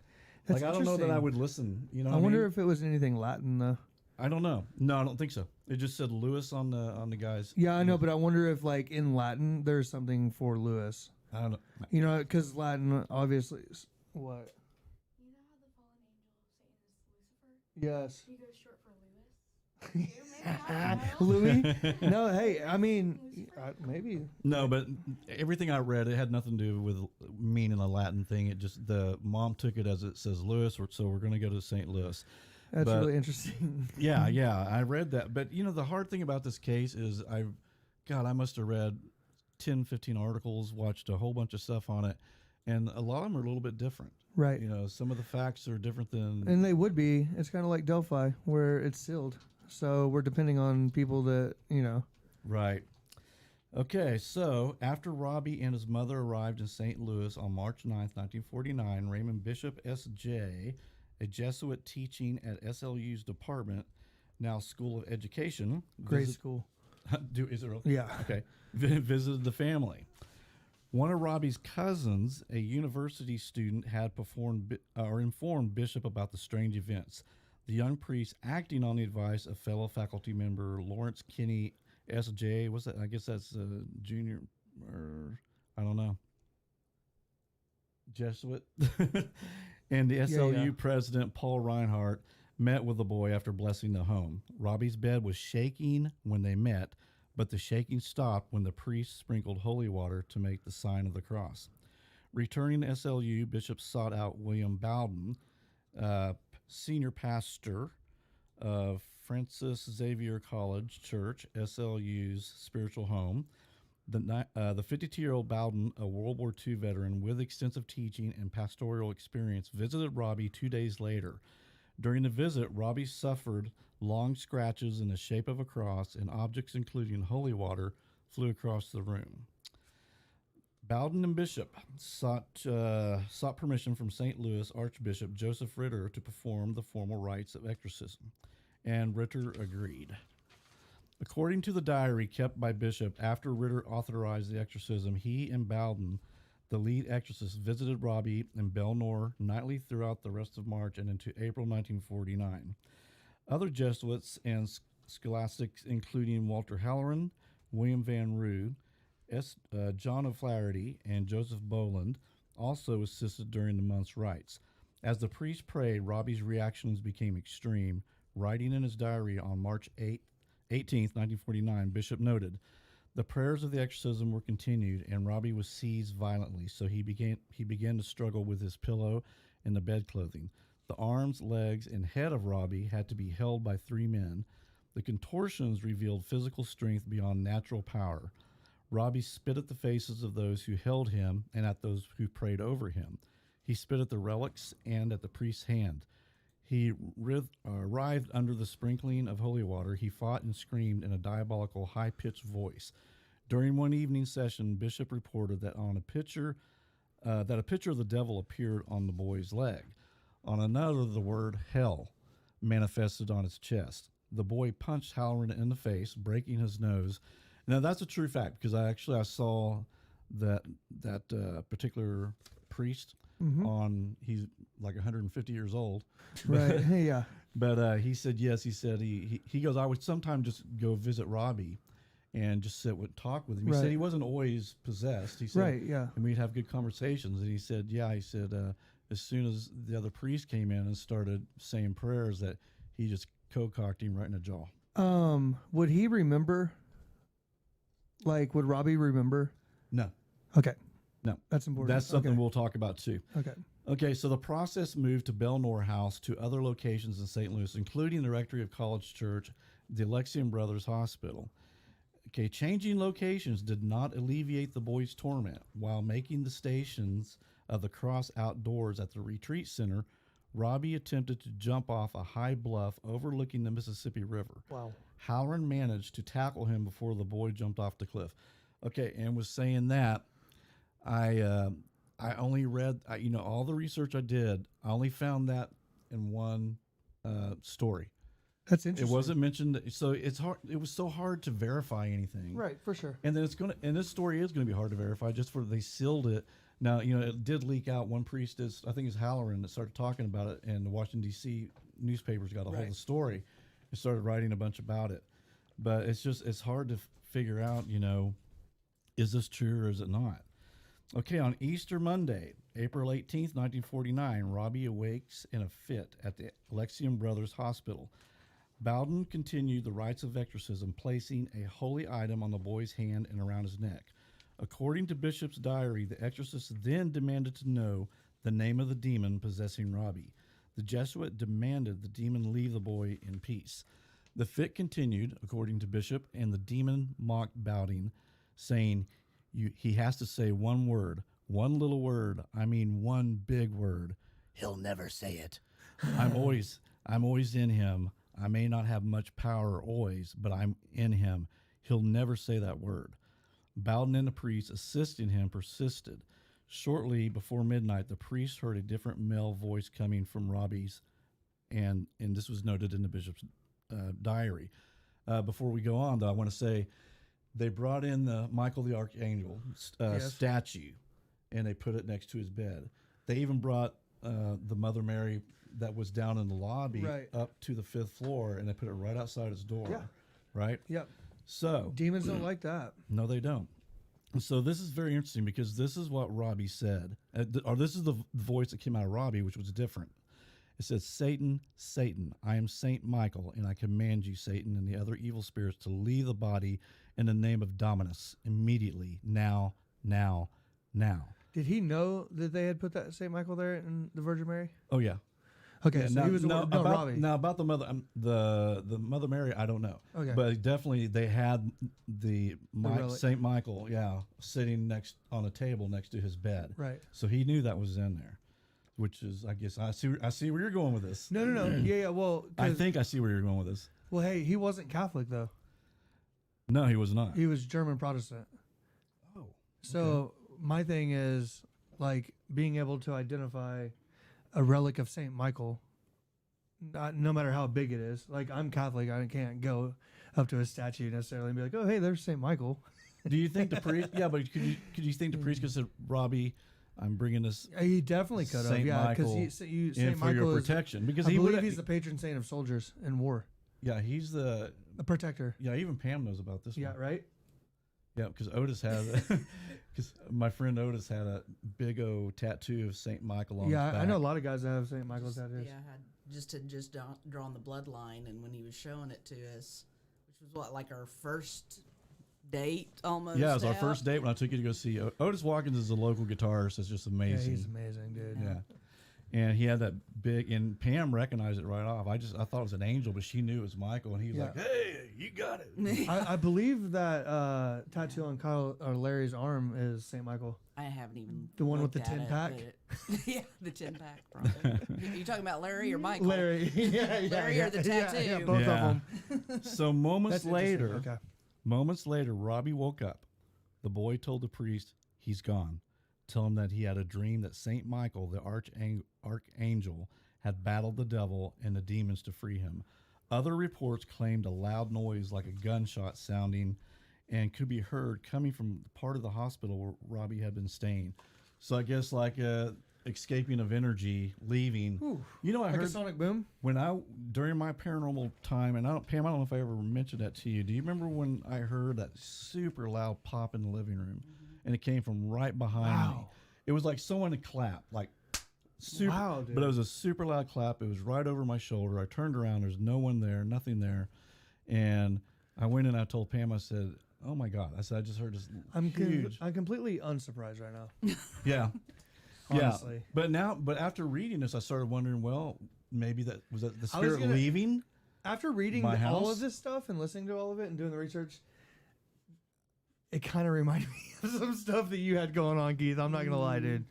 Like, I don't know that I would listen. I wonder if it was anything Latin, though. I don't know. No, I don't think so. It just said Louis on the guys. Yeah, I know, but I wonder if, like, in Latin, there's something for Louis. I don't know. Because Latin, obviously, is what? You know how the fallen angel of Satan is Lucifer? Yes. He goes short for Louis. Louis? No, hey, I mean, maybe. No, but everything I read, it had nothing to do with meaning a Latin thing. It just, the mom took it as it says Louis, so we're going to go to St. Louis. That's really interesting. Yeah, I read that. But, the hard thing about this case is I must have read 10, 15 articles, watched a whole bunch of stuff on it, and a lot of them are a little bit different. Right. Some of the facts are different than... And they would be. It's kind of like Delphi, where it's sealed. So we're depending on people that, Right. Okay, so after Robbie and his mother arrived in St. Louis on March 9th, 1949, Raymond Bishop S.J., a Jesuit teaching at SLU's department, now School of Education. Great school. Is it really? Yeah. Okay. Visited the family. One of Robbie's cousins, a university student, had informed Bishop about the strange events. The young priest, acting on the advice of fellow faculty member Lawrence Kinney S.J., what's that? I guess that's junior, or I don't know, Jesuit, and the SLU president, Paul Reinhardt, met with the boy after blessing the home. Robbie's bed was shaking when they met, but the shaking stopped when the priest sprinkled holy water to make the sign of the cross. Returning to SLU, Bishop sought out William Bowden, senior pastor of Francis Xavier College Church, SLU's spiritual home. The 52-year-old Bowden, a World War II veteran with extensive teaching and pastoral experience, visited Robbie 2 days later. During the visit, Robbie suffered long scratches in the shape of a cross, and objects including holy water flew across the room. Bowden and Bishop sought permission from St. Louis Archbishop Joseph Ritter to perform the formal rites of exorcism, and Ritter agreed. According to the diary kept by Bishop, after Ritter authorized the exorcism, he and Bowden, the lead exorcist, visited Robbie in Belnor nightly throughout the rest of March and into April 1949. Other Jesuits and scholastics, including Walter Halloran, William Van Roo, John O'Flaherty, and Joseph Boland, also assisted during the month's rites. As the priest prayed, Robbie's reactions became extreme. Writing in his diary on March 18th, 1949, Bishop noted, "The prayers of the exorcism were continued, and Robbie was seized violently, so he began to struggle with his pillow and the bed clothing. The arms, legs, and head of Robbie had to be held by 3 men. The contortions revealed physical strength beyond natural power. Robbie spit at the faces of those who held him and at those who prayed over him. He spit at the relics and at the priest's hand. He writhed under the sprinkling of holy water. He fought and screamed in a diabolical, high-pitched voice. During one evening session, Bishop reported that a picture of the devil appeared on the boy's leg. On another, the word hell manifested on his chest. The boy punched Halloran in the face, breaking his nose." Now, that's a true fact, because I saw that particular priest he's like 150 years old. Right, yeah. But he said, yes, he goes, I would sometimes just go visit Robbie and just talk with him. He said he wasn't always possessed. He said, right, yeah. And we'd have good conversations. And he said, as soon as the other priest came in and started saying prayers, that he just co-cocked him right in the jaw. Would he remember? Like, would Robbie remember? No. Okay. No. That's important. That's something we'll talk about too. Okay. Okay, so the process moved to Belnor House to other locations in St. Louis, including the Rectory of College Church, the Alexian Brothers Hospital. Okay, changing locations did not alleviate the boys' torment. While making the stations of the cross outdoors at the retreat center, Robbie attempted to jump off a high bluff overlooking the Mississippi River. Wow. Halloran managed to tackle him before the boy jumped off the cliff. Okay, and was saying that, I only read, all the research I did, I only found that in one story. That's interesting. It wasn't mentioned, so it's hard. It was so hard to verify anything. Right, for sure. And then this story is gonna be hard to verify, just for they sealed it. Now, it did leak out. One priest I think it's Halloran, that started talking about it, and the Washington D.C. newspapers got a hold of the story and started writing a bunch about it. But it's hard to figure out, is this true or is it not? Okay, on Easter Monday, April 18th, 1949, Robbie awakes in a fit at the Alexian Brothers Hospital. Bowden continued the rites of exorcism, placing a holy item on the boy's hand and around his neck. According to Bishop's diary, the exorcist then demanded to know the name of the demon possessing Robbie. The Jesuit demanded the demon leave the boy in peace. The fit continued, according to Bishop, and the demon mocked Bowding, saying, he has to say one word, one little word, I mean one big word. He'll never say it. I'm always in him. I may not have much power always, but I'm in him. He'll never say that word. Bowden and the priest assisting him persisted. Shortly before midnight, the priest heard a different male voice coming from Robbie's, and this was noted in the bishop's diary. Before we go on, though, I want to say they brought in the Michael the Archangel statue, and they put it next to his bed. They even brought the Mother Mary that was down in the lobby up to the 5th floor, and they put it right outside his door. Yeah. Right? Yep. So demons don't like that. No, they don't. So this is very interesting because this is what Robbie said, or this is the voice that came out of Robbie, which was different. It says, Satan, Satan, I am Saint Michael, and I command you, Satan, and the other evil spirits to leave the body in the name of Dominus immediately, now, now, now. Did he know that they had put that Saint Michael there in the Virgin Mary? Oh, yeah. Okay, so he was Robbie. Now about the mother, the Mother Mary, I don't know. Okay, but definitely they had the Saint Michael, sitting next on a table next to his bed. Right. So he knew that was in there, which is, I guess, I see where you're going with this. No. Yeah. Well, I think I see where you're going with this. Well, hey, he wasn't Catholic though. No, he was not. He was German Protestant. Oh. Okay. So my thing is like being able to identify a relic of Saint Michael, no matter how big it is. Like, I'm Catholic, I can't go up to a statue necessarily and be like, "Oh, hey, there's Saint Michael." Do you think the priest? Yeah, but could you think the priest could say, "Robbie, I'm bringing this"? He definitely could have, yeah, because Saint Michael your protection. Because I believe he's the patron saint of soldiers in war. Yeah, he's a protector. Yeah, even Pam knows about this. Yeah, one. right. Yeah, because Otis had, because my friend Otis had a big old tattoo of Saint Michael on his back. I know a lot of guys that have Saint Michael's tattoos. Yeah, I had just drawn the bloodline, and when he was showing it to us, which was like our first date almost. Yeah, it was our first date when I took you to go see Otis Watkins is a local guitarist. That's just amazing. Yeah, he's amazing, dude. Yeah. And he had that big, and Pam recognized it right off. I thought it was an angel, but she knew it was Michael, and he was like, "Hey, you got it." I believe that tattoo on Kyle or Larry's arm is Saint Michael. I haven't even the one with the 10-pack. Yeah, the 10-pack. Probably. You talking about Larry or Michael? Larry, Larry or the tattoo? Yeah, both of them. So moments later, Robbie woke up. The boy told the priest he's gone. Tell him that he had a dream that Saint Michael, the archangel, had battled the devil and the demons to free him. Other reports claimed a loud noise like a gunshot sounding and could be heard coming from part of the hospital where Robbie had been staying. So I guess like escaping of energy, leaving. Ooh, you know, I heard a sonic boom during my paranormal time, and Pam, I don't know if I ever mentioned that to you. Do you remember when I heard that super loud pop in the living room? And it came from right behind me. It was like someone had clapped, like super, wow, dude. But it was a super loud clap. It was right over my shoulder. I turned around. There's no one there, nothing there. And I went in and I told Pam, I said, "Oh my God." I said, "I just heard this I'm huge." I'm completely unsurprised right now. Yeah. Honestly. Yeah. But after reading this, I started wondering, well, maybe that was the spirit leaving? After reading all of this stuff and listening to all of it and doing the research, it kind of reminded me of some stuff that you had going on, Keith. I'm not going to lie, dude.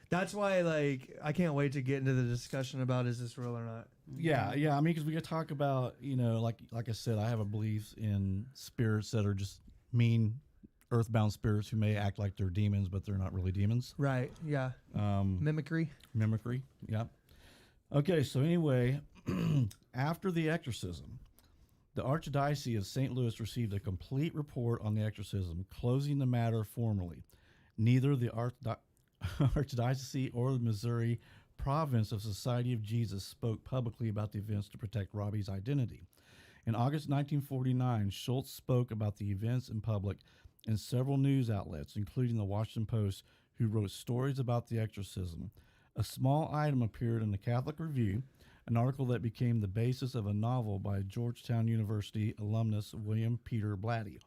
That's why, like, I can't wait to get into the discussion about is this real or not. Yeah. I mean, because we could talk about, you know, like I said, I have a belief in spirits that are just mean, earthbound spirits who may act like they're demons, but they're not really demons. Right, yeah. Mimicry, yeah. Okay, so anyway, after the exorcism, the Archdiocese of St. Louis received a complete report on the exorcism, closing the matter formally. Neither the Archdiocese or the Missouri Province of Society of Jesus spoke publicly about the events to protect Robbie's identity. In August 1949, Schultz spoke about the events in public in several news outlets, including the Washington Post, who wrote stories about the exorcism. A small item appeared in the Catholic Review, an article that became the basis of a novel by Georgetown University alumnus William Peter Blatty.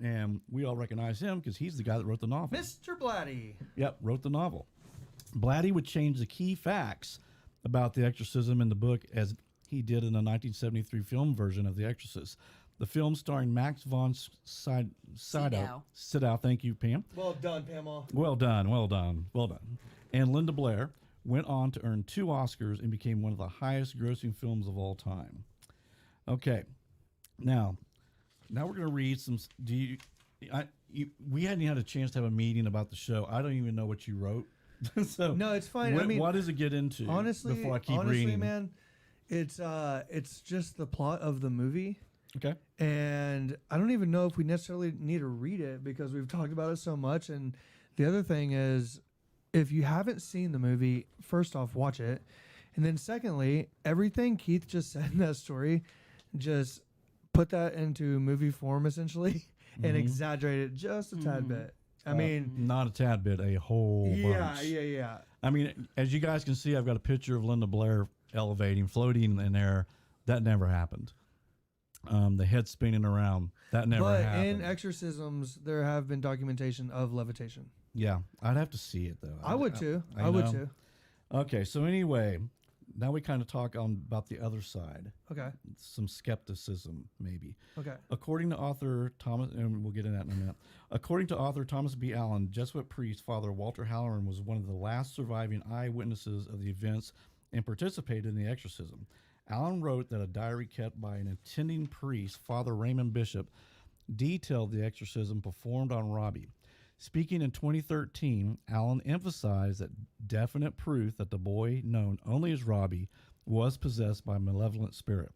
And we all recognize him because he's the guy that wrote the novel. Mr. Blatty. Yep, wrote the novel. Blatty would change the key facts about the exorcism in the book as he did in the 1973 film version of The Exorcist. The film starring Max von Sydow. Thank you, Pam. Well done, Pamela. Well done. And Linda Blair went on to earn 2 Oscars and became one of the highest grossing films of all time. Okay. Now we're going to read some. We hadn't had a chance to have a meeting about the show. I don't even know what you wrote. So no, it's fine. What does it get into? Honestly, before I keep reading, man, it's just the plot of the movie. Okay. And I don't even know if we necessarily need to read it because we've talked about it so much. And the other thing is, if you haven't seen the movie, first off, watch it. And then secondly, everything Keith just said in that story, just put that into movie form essentially and exaggerate it just a tad bit. I mean, not a tad bit, a whole bunch. Yeah. I mean, as you guys can see, I've got a picture of Linda Blair floating in air. That never happened. The head spinning around. That never happened. But in exorcisms, there have been documentation of levitation. Yeah, I'd have to see it though. I would too. I would too. Okay, so anyway, now we kind of talk about the other side. Okay. Some skepticism, maybe. Okay. According to author Thomas, and we'll get into that in a minute. According to author Thomas B. Allen, Jesuit priest Father Walter Halloran was one of the last surviving eyewitnesses of the events and participated in the exorcism. Allen wrote that a diary kept by an attending priest, Father Raymond Bishop, detailed the exorcism performed on Robbie. Speaking in 2013, Allen emphasized that definite proof that the boy, known only as Robbie, was possessed by a malevolent spirit.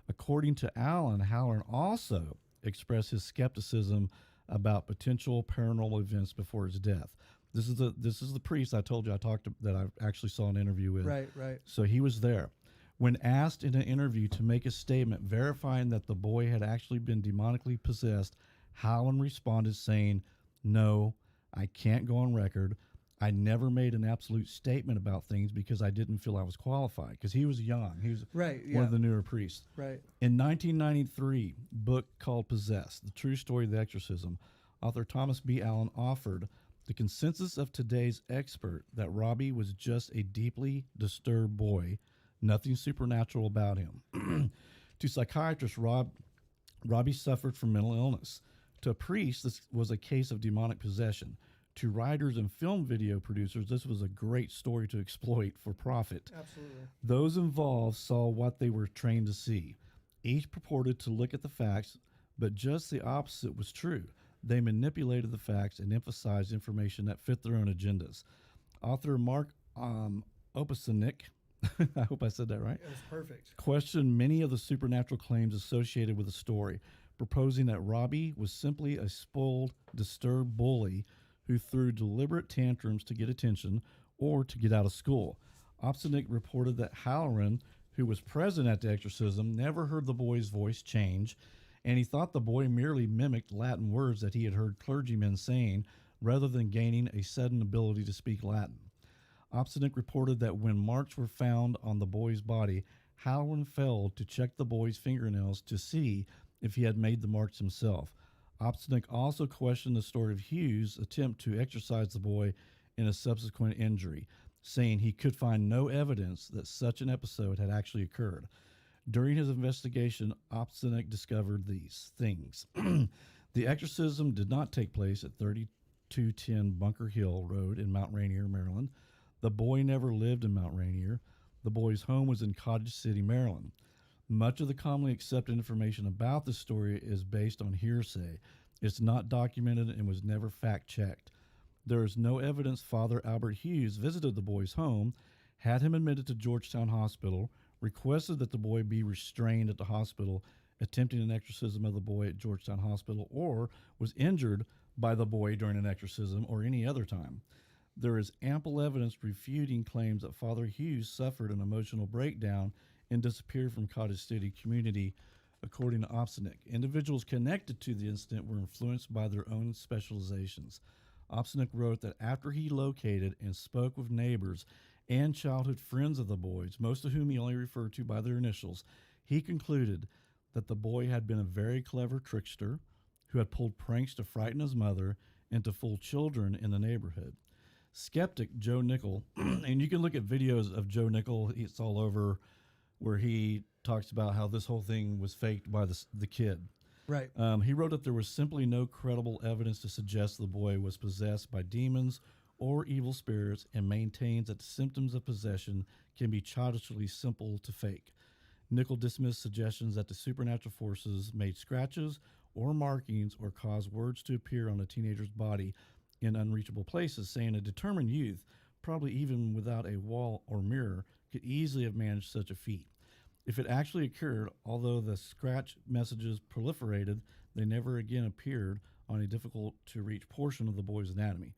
According to Allen, Halloran also expressed his skepticism about potential paranormal events before his death. This is the priest I told you that I actually saw an interview with. Right. So he was there. When asked in an interview to make a statement verifying that the boy had actually been demonically possessed, Halloran responded saying, "No, I can't go on record. I never made an absolute statement about things because I didn't feel I was qualified." Because he was young. He was one of the newer priests. Right. In 1993, book called Possessed, The True Story of the Exorcism, author Thomas B. Allen offered the consensus of today's expert that Robbie was just a deeply disturbed boy, nothing supernatural about him. To psychiatrists, Robbie suffered from mental illness. To a priest, this was a case of demonic possession. To writers and film video producers, this was a great story to exploit for profit. Absolutely. Those involved saw what they were trained to see. Each purported to look at the facts, but just the opposite was true. They manipulated the facts and emphasized information that fit their own agendas. Author Mark Opasnik, I hope I said that right. It was perfect. Questioned many of the supernatural claims associated with the story, proposing that Robbie was simply a spoiled, disturbed bully who threw deliberate tantrums to get attention or to get out of school. Opsinick reported that Halloran, who was present at the exorcism, never heard the boy's voice change, and he thought the boy merely mimicked Latin words that he had heard clergymen saying rather than gaining a sudden ability to speak Latin. Opsinick reported that when marks were found on the boy's body, Halloran failed to check the boy's fingernails to see if he had made the marks himself. Opsinick also questioned the story of Hughes' attempt to exorcise the boy in a subsequent injury, saying he could find no evidence that such an episode had actually occurred. During his investigation, Opsinick discovered these things. The exorcism did not take place at 3210 Bunker Hill Road in Mount Rainier, Maryland. The boy never lived in Mount Rainier. The boy's home was in Cottage City, Maryland. Much of the commonly accepted information about this story is based on hearsay. It's not documented and was never fact-checked. There is no evidence Father Albert Hughes visited the boy's home, had him admitted to Georgetown Hospital, requested that the boy be restrained at the hospital, attempting an exorcism of the boy at Georgetown Hospital, or was injured by the boy during an exorcism or any other time. There is ample evidence refuting claims that Father Hughes suffered an emotional breakdown and disappeared from Cottage City community, according to Opsinick. Individuals connected to the incident were influenced by their own specializations. Opsinick wrote that after he located and spoke with neighbors and childhood friends of the boys, most of whom he only referred to by their initials, he concluded that the boy had been a very clever trickster who had pulled pranks to frighten his mother and to fool children in the neighborhood. skeptic Joe Nickel, and you can look at videos of Joe Nickel. It's all over, where he talks about how this whole thing was faked by the kid. Right. He wrote that there was simply no credible evidence to suggest the boy was possessed by demons or evil spirits, and maintains that the symptoms of possession can be childishly simple to fake. Nickel dismissed suggestions that the supernatural forces made scratches or markings or caused words to appear on a teenager's body in unreachable places, saying a determined youth, probably even without a wall or mirror, could easily have managed such a feat. If it actually occurred, although the scratch messages proliferated, they never again appeared on a difficult-to-reach portion of the boy's anatomy.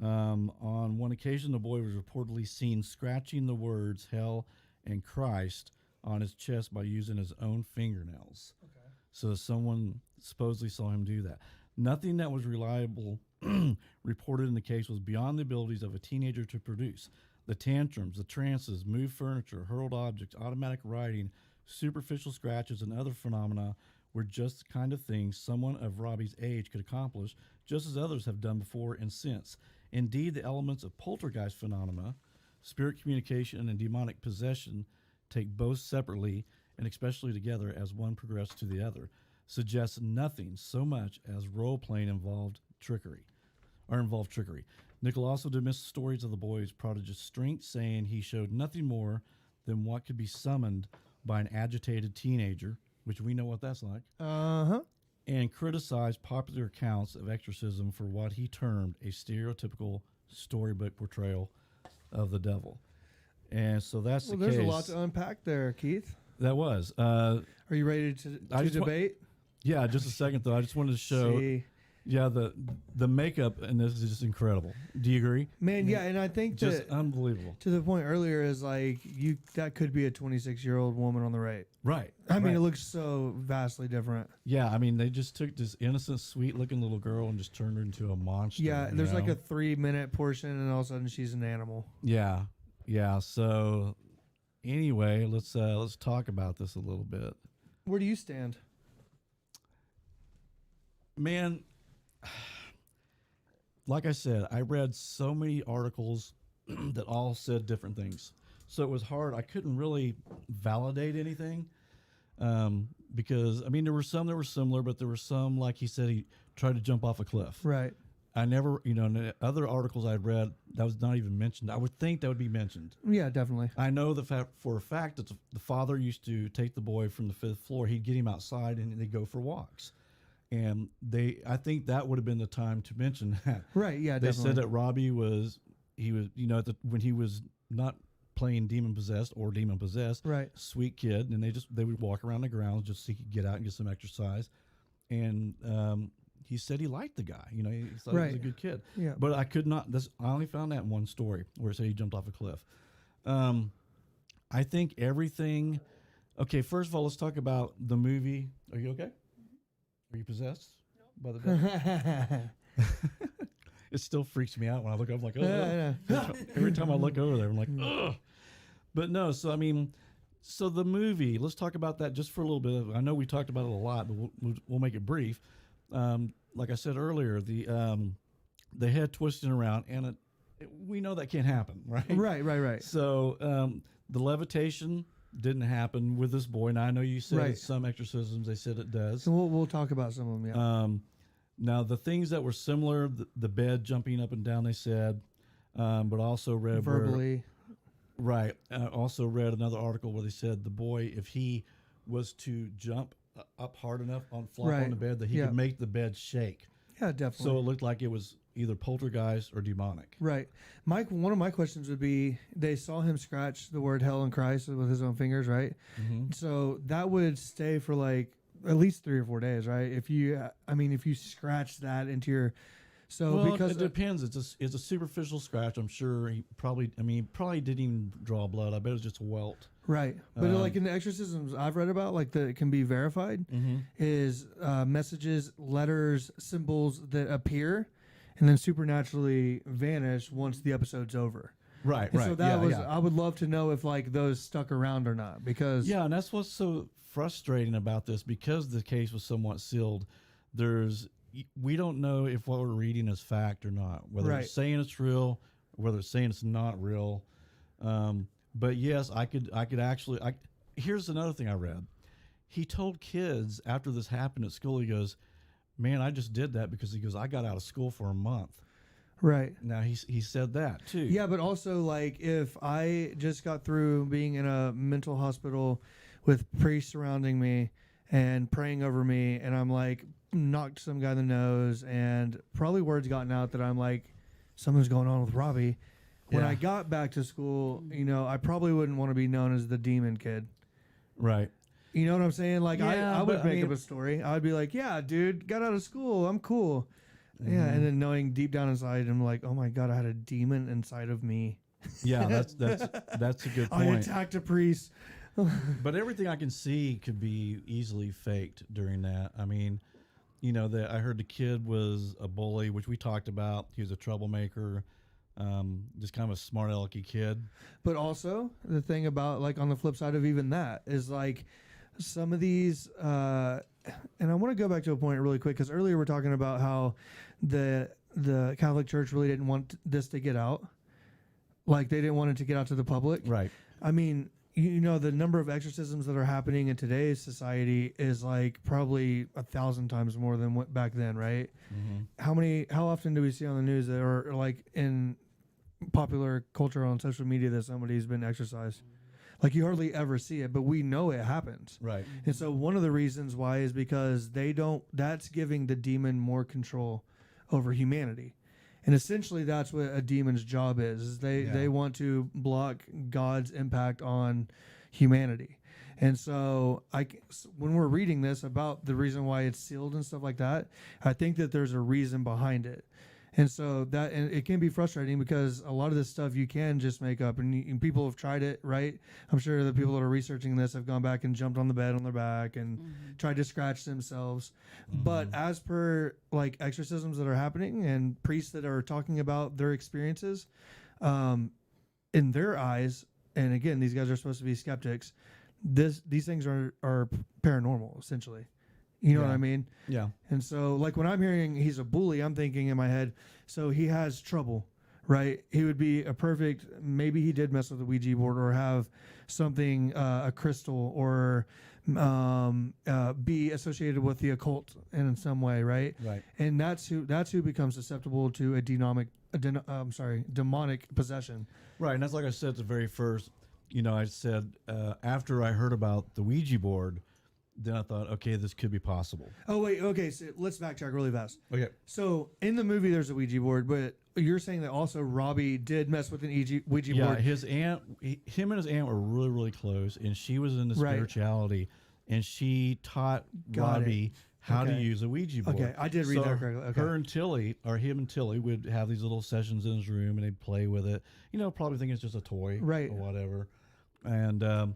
On one occasion, the boy was reportedly seen scratching the words hell and Christ on his chest by using his own fingernails. Okay. So someone supposedly saw him do that. Nothing that was reliable reported in the case was beyond the abilities of a teenager to produce. The tantrums, the trances, moved furniture, hurled objects, automatic writing, superficial scratches, and other phenomena were just the kind of things someone of Robbie's age could accomplish, just as others have done before and since. Indeed, the elements of poltergeist phenomena, spirit communication, and demonic possession take both separately and especially together as one progressed to the other, suggests nothing so much as role-playing involved trickery. Nickel also dismissed stories of the boy's prodigious strength, saying he showed nothing more than what could be summoned by an agitated teenager, which we know what that's like, and criticized popular accounts of exorcism for what he termed a stereotypical storybook portrayal of the devil. And so that's the case. There's a lot to unpack there, Keith. That was. Are you ready to debate? Yeah, just a second, though. I just wanted to show... Yeah, the makeup in this is just incredible. Do you agree? Man, yeah, and I think just unbelievable. To the point earlier is like that could be a 26-year-old woman on the right. Right. I mean, it looks so vastly different. Yeah, I mean, they just took this innocent, sweet-looking little girl and just turned her into a monster. Yeah, there's like a 3-minute portion, and all of a sudden she's an animal. Yeah, yeah. So anyway, let's talk about this a little bit. Where do you stand? Man, like I said, I read so many articles that all said different things. So it was hard. I couldn't really validate anything because, I mean, there were some that were similar, but there were some, like he said, he tried to jump off a cliff. Right. I never, in the other articles I'd read, that was not even mentioned. I would think that would be mentioned. Yeah, definitely. I know for a fact that the father used to take the boy from the 5th floor. He'd get him outside and they'd go for walks. And I think that would have been the time to mention that. Right, yeah, they definitely. said that Robbie was when he was not playing demon possessed, right, sweet kid, and they would walk around the grounds just so he could get out and get some exercise. And he said he liked the guy. He thought he was a good kid. Yeah. But I could not. I only found that in one story where it said he jumped off a cliff. I think everything. Okay, first of all, let's talk about the movie. Are you okay? Are you possessed by the devil? It still freaks me out when I look up. I'm like, oh. Every time I look over there, I'm like, ugh. But no, so the movie. Let's talk about that just for a little bit. I know we talked about it a lot, but we'll make it brief. Like I said earlier, the head twisting around, and we know that can't happen, right? Right. So the levitation didn't happen with this boy. Now I know you said some exorcisms they said it does. So we'll talk about some of them. Yeah. Now the things that were similar, the bed jumping up and down, they said, but also read verbally. Also read another article where they said the boy, if he was to jump up hard enough on the bed, that he could make the bed shake. Yeah, definitely. So it looked like it was either poltergeist or demonic. Right. One of my questions would be, they saw him scratch the word hell and Christ with his own fingers, right? Mm-hmm. So that would stay for like at least 3 or 4 days, right? If you scratch that into your... because it depends. It's a superficial scratch. I'm sure he probably didn't even draw blood. I bet it was just a welt. Right. But like in the exorcisms I've read about, like that can be verified, is messages, letters, symbols that appear and then supernaturally vanish once the episode's over. Right. So I would love to know if like those stuck around or not, because and that's what's so frustrating about this, because the case was somewhat sealed. We don't know if what we're reading is fact or not, whether it's saying it's real whether it's saying it's not real. But yes, I could actually. Here's another thing I read. He told kids after this happened at school, he goes, "Man, I just did that because," he goes, "I got out of school for a month." Right. Now he said that too. Yeah, but also like if I just got through being in a mental hospital with priests surrounding me and praying over me, and I'm like knocked some guy in the nose, and probably words gotten out that I'm like, something's going on with Robbie. When I got back to school, I probably wouldn't want to be known as the demon kid. Right. You know what I'm saying? Like Yeah, I would make up a story. I would be like, yeah, dude, got out of school. I'm cool. Mm-hmm. Yeah. And then knowing deep down inside, I'm like, oh my God, I had a demon inside of me. Yeah, that's a good point. I attacked a priest. But everything I can see could be easily faked during that. I mean, I heard the kid was a bully, which we talked about. He was a troublemaker, just kind of a smart alecky kid. But also the thing about, like, on the flip side of even that is like some of these, and I want to go back to a point really quick, because earlier we're talking about how the Catholic Church really didn't want this to get out. Like, they didn't want it to get out to the public. Right. I mean, the number of exorcisms that are happening in today's society is like probably 1,000 times more than what back then, right? Mm-hmm. How often do we see on the news that, or like in popular culture on social media, that somebody's been exorcised? Like, you hardly ever see it, but we know it happens. Right. And so one of the reasons why is because that's giving the demon more control over humanity. And essentially that's what a demon's job is they want to block God's impact on humanity. And so when we're reading this about the reason why it's sealed and stuff like that, I think that there's a reason behind it. And so and it can be frustrating because a lot of this stuff you can just make up, and people have tried it, right? I'm sure the people that are researching this have gone back and jumped on the bed on their back and tried to scratch themselves. But as per like exorcisms that are happening and priests that are talking about their experiences, in their eyes, and again, these guys are supposed to be skeptics, these things are paranormal, essentially. You know what I mean? Yeah. And so, like, when I'm hearing he's a bully, I'm thinking in my head, so he has trouble, right? He would be maybe he did mess with the Ouija board or have something, a crystal, or be associated with the occult in some way, right? Right. And that's who becomes susceptible to a demonic possession. Right. And that's like I said at the very first, I said after I heard about the Ouija board, then I thought, okay, this could be possible. Oh, wait. Okay. So let's backtrack really fast. Okay. So in the movie, there's a Ouija board, but you're saying that also Robbie did mess with an Ouija board. Yeah. His aunt, him and his aunt were really, really close, and she was into spirituality, and she taught Robbie how to use a Ouija board. Okay. I did read that correctly. Okay. Her and Tilly, or him and Tilly, would have these little sessions in his room, and they'd play with it. Probably think it's just a toy, right, or whatever. And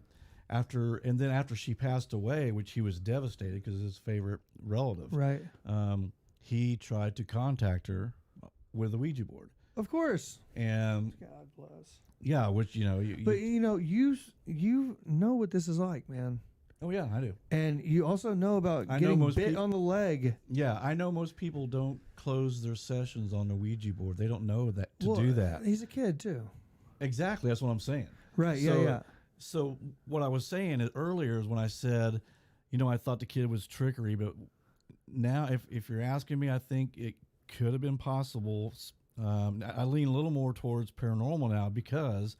after she passed away, which he was devastated because his favorite relative, right? He tried to contact her with a Ouija board. Of course. And God bless. Yeah, which you know what this is like, man. Oh yeah, I do. And you also know about getting bit on the leg. Yeah, I know most people don't close their sessions on the Ouija board. They don't know that to do that. He's a kid too. Exactly, that's what I'm saying. Right. Yeah. So what I was saying earlier is when I said, I thought the kid was trickery, but now if you're asking me, I think it could have been possible. I lean a little more towards paranormal now because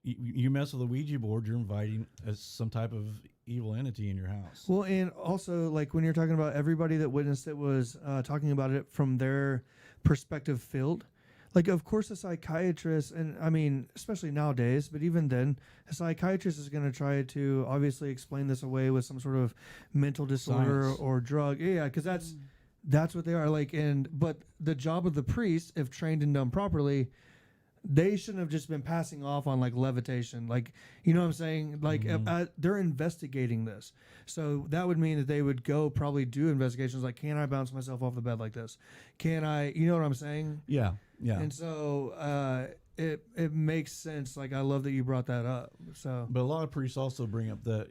you mess with a Ouija board, you're inviting some type of evil entity in your house. Well, and also like when you're talking about everybody that witnessed it was talking about it from their perspective field. Like, of course, a psychiatrist, and I mean, especially nowadays, but even then, a psychiatrist is going to try to obviously explain this away with some sort of mental disorder or drug. Yeah, because that's what they are. Like, but the job of the priest, if trained and done properly, they shouldn't have just been passing off on like levitation. Like, you know what I'm saying? Like, they're investigating this. So that would mean that they would go probably do investigations like, can I bounce myself off the bed like this? Can I, you know what I'm saying? Yeah. Yeah. And so it makes sense. Like, I love that you brought that up. So, but a lot of priests also bring up that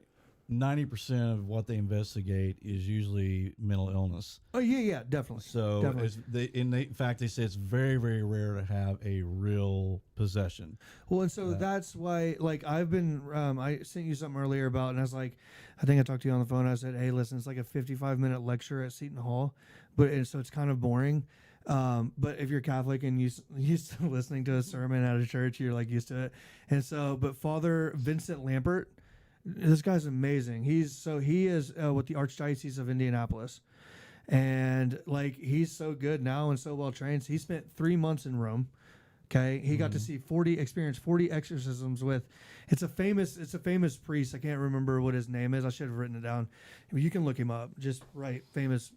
90% of what they investigate is usually mental illness. Oh yeah, definitely. So definitely. In fact, they say it's very, very rare to have a real possession. Well, and so that's why, like, I've been, I sent you something earlier about, and I was like, I think I talked to you on the phone. I said, hey, listen, it's like a 55-minute lecture at Seton Hall, so it's kind of boring. But if you're Catholic and used to listening to a sermon at a church, you're like used to it. And so, but Father Vincent Lampert, this guy's amazing. He is with the Archdiocese of Indianapolis, and like he's so good now and so well trained. So he spent 3 months in Rome. Okay, he got to see experience 40 exorcisms with. It's a famous priest. I can't remember what his name is. I should have written it down. You can look him up. Just write famous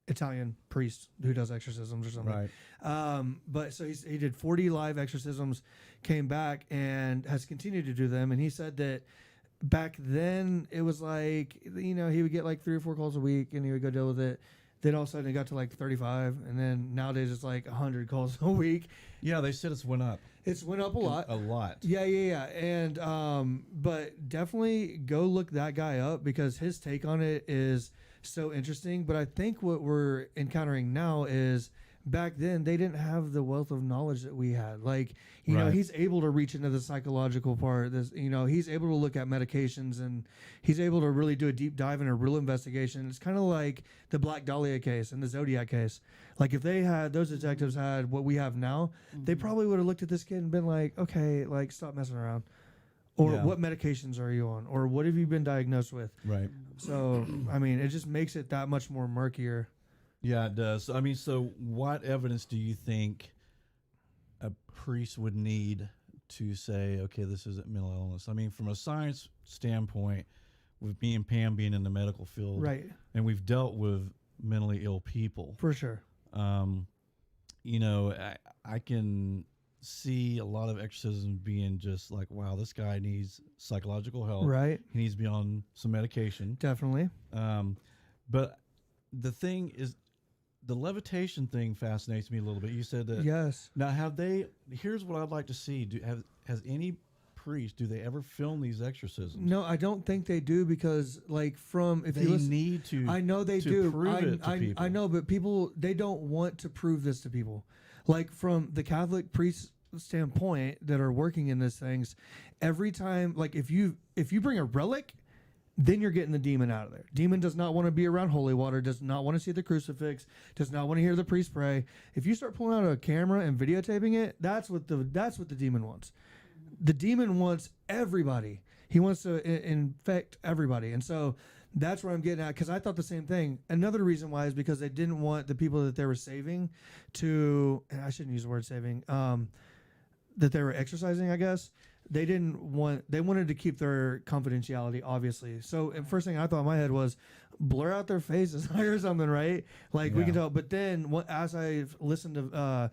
Italian priest who does exorcisms or something. Right. But so he did 40 live exorcisms, came back and has continued to do them. And he said that back then it was like, he would get like 3 or 4 calls a week and he would go deal with it. Then all of a sudden it got to like 35, and then nowadays it's like 100 calls a week. Yeah, they said it's went up. It's went up a lot. A lot. Yeah. And but definitely go look that guy up because his take on it is so interesting. But I think what we're encountering now is back then they didn't have the wealth of knowledge that we had. Like, you know, he's able to reach into the psychological part. He's able to look at medications, and he's able to really do a deep dive in a real investigation. It's kind of like the Black Dahlia case and the Zodiac case. Like, if those detectives had what we have now, they probably would have looked at this kid and been like, okay, like, stop messing around. Or what medications are you on? Or what have you been diagnosed with? Right. So, I mean, it just makes it that much more murkier. Yeah, it does. I mean, so what evidence do you think a priest would need to say, okay, this isn't mental illness? I mean, from a science standpoint, with me and Pam being in the medical field, right, and we've dealt with mentally ill people. For sure. I can see a lot of exorcisms being just like, wow, this guy needs psychological help. Right. He needs to be on some medication. Definitely. But the thing is, the levitation thing fascinates me a little bit. You said that. Yes. Now, here's what I'd like to see. Has any priest, do they ever film these exorcisms? No, I don't think they do because, like, they need to. I know they do. Prove it to people. I know, but people, they don't want to prove this to people. Like, from the Catholic priest standpoint that are working in these things, every time, like, if you bring a relic, then you're getting the demon out of there. Demon does not want to be around holy water, does not want to see the crucifix, does not want to hear the priest pray. If you start pulling out a camera and videotaping it, that's what the demon wants. The demon wants everybody. He wants to infect everybody. And so that's where I'm getting at, because I thought the same thing. Another reason why is because they didn't want the people that they were saving to, and I shouldn't use the word saving, that they were exercising, I guess. They wanted to keep their confidentiality, obviously. So the first thing I thought in my head was blur out their faces or something, right? Like, we can tell. But then as I listened to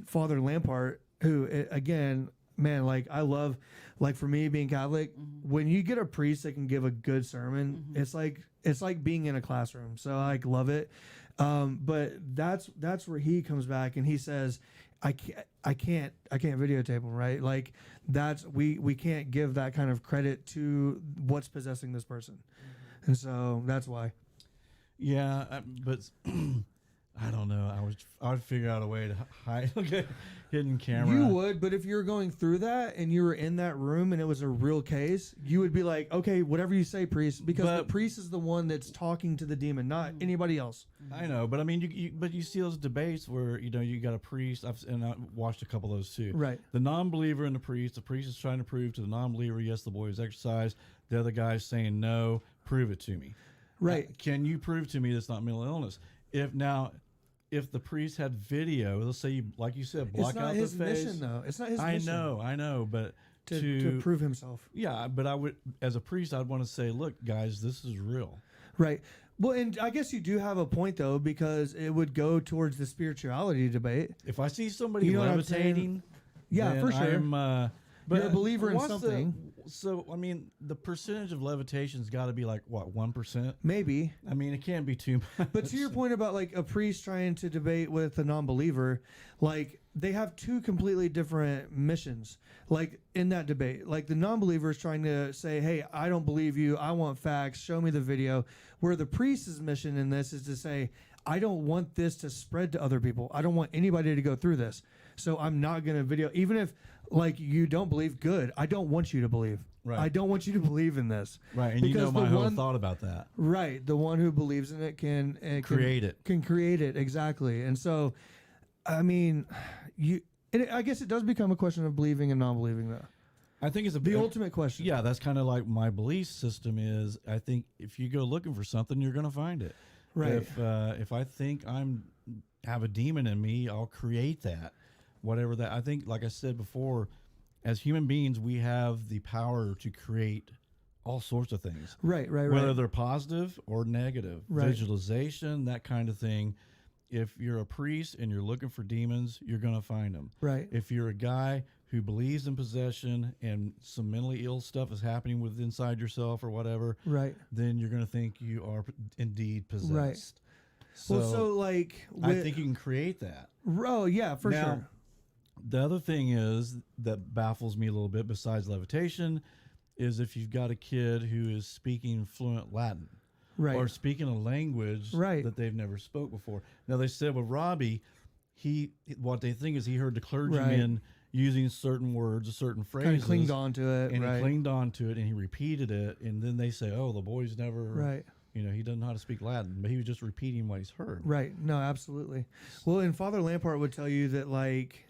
Father Lampart, who, again, man, like, I love, like, for me being Catholic, when you get a priest that can give a good sermon, it's like being in a classroom. So I love it. But that's where he comes back and he says, I can't videotape them, right? Like, we can't give that kind of credit to what's possessing this person. And so that's why. Yeah, but I don't know. I would figure out a way to hide hidden camera. You would, but if you're going through that and you were in that room and it was a real case, you would be like, okay, whatever you say, priest, because the priest is the one that's talking to the demon, not anybody else. I know, but I mean, you see those debates where you got a priest, and I watched a couple of those too. Right. The non-believer and the priest. The priest is trying to prove to the non-believer, yes, the boy is exercised. The other guy's saying, no, prove it to me. Right. Can you prove to me that's not mental illness? If the priest had video, let's say like you said, block out the face. It's not his mission, though. It's not his mission. I know, but to prove himself. Yeah, but I would, as a priest, I'd want to say, look, guys, this is real. Right. Well, and I guess you do have a point, though, because it would go towards the spirituality debate. If I see somebody levitating, yeah, for sure. but you're a believer in something. So, I mean, the percentage of levitation's got to be like, what, 1%? Maybe. I mean, it can't be too much. But to your point about like a priest trying to debate with a non-believer, like they have two completely different missions. Like in that debate, like the non-believer is trying to say, hey, I don't believe you. I want facts. Show me the video. Where the priest's mission in this is to say, I don't want this to spread to other people. I don't want anybody to go through this. So I'm not going to video, even if like you don't believe, good. I don't want you to believe. Right. I don't want you to believe in this. Right. And because you know my whole thought about that. Right. The one who believes in it can create it. Can create it. Exactly. And so, I mean, I guess it does become a question of believing and non-believing though. I think it's the ultimate question. Yeah. That's kind of like my belief system is, I think if you go looking for something, you're going to find it. Right. If I think have a demon in me, I'll create that. Whatever that, I think, like I said before, as human beings, we have the power to create all sorts of things. Right. Whether they're positive or negative. Right. Visualization, that kind of thing. If you're a priest and you're looking for demons, you're going to find them. Right. If you're a guy who believes in possession and some mentally ill stuff is happening with inside yourself or whatever, right, then you're going to think you are indeed possessed. Right. So, so like, I think you can create that. Oh, yeah, for sure. The other thing is that baffles me a little bit besides levitation is if you've got a kid who is speaking fluent Latin, right, or speaking a language that they've never spoke before. Now they said with Robbie, what they think is he heard the clergyman using certain words, certain phrases, kind of clinged on to it, and he clinged on to it and he repeated it, and then they say, oh, the boy's never you know, he doesn't know how to speak Latin, but he was just repeating what he's heard. Right. No, absolutely. Well, and Father Lampart would tell you that like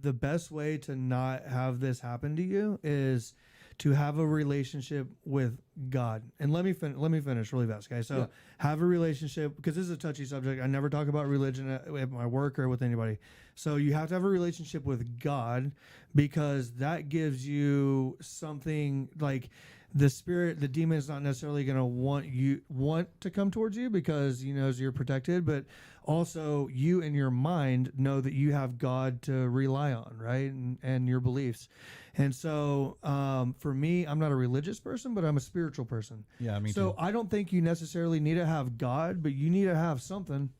the best way to not have this happen to you is to have a relationship with God. And let me finish really fast, guys. So have a relationship, because this is a touchy subject. I never talk about religion at my work or with anybody. So you have to have a relationship with God, because that gives you something like the spirit, the demon is not necessarily going to want to come towards you because he knows you're protected, but also you in your mind know that you have God to rely on, right? And your beliefs. And so for me, I'm not a religious person, but I'm a spiritual person. Yeah, me too. So I don't think you necessarily need to have God, but you need to have something.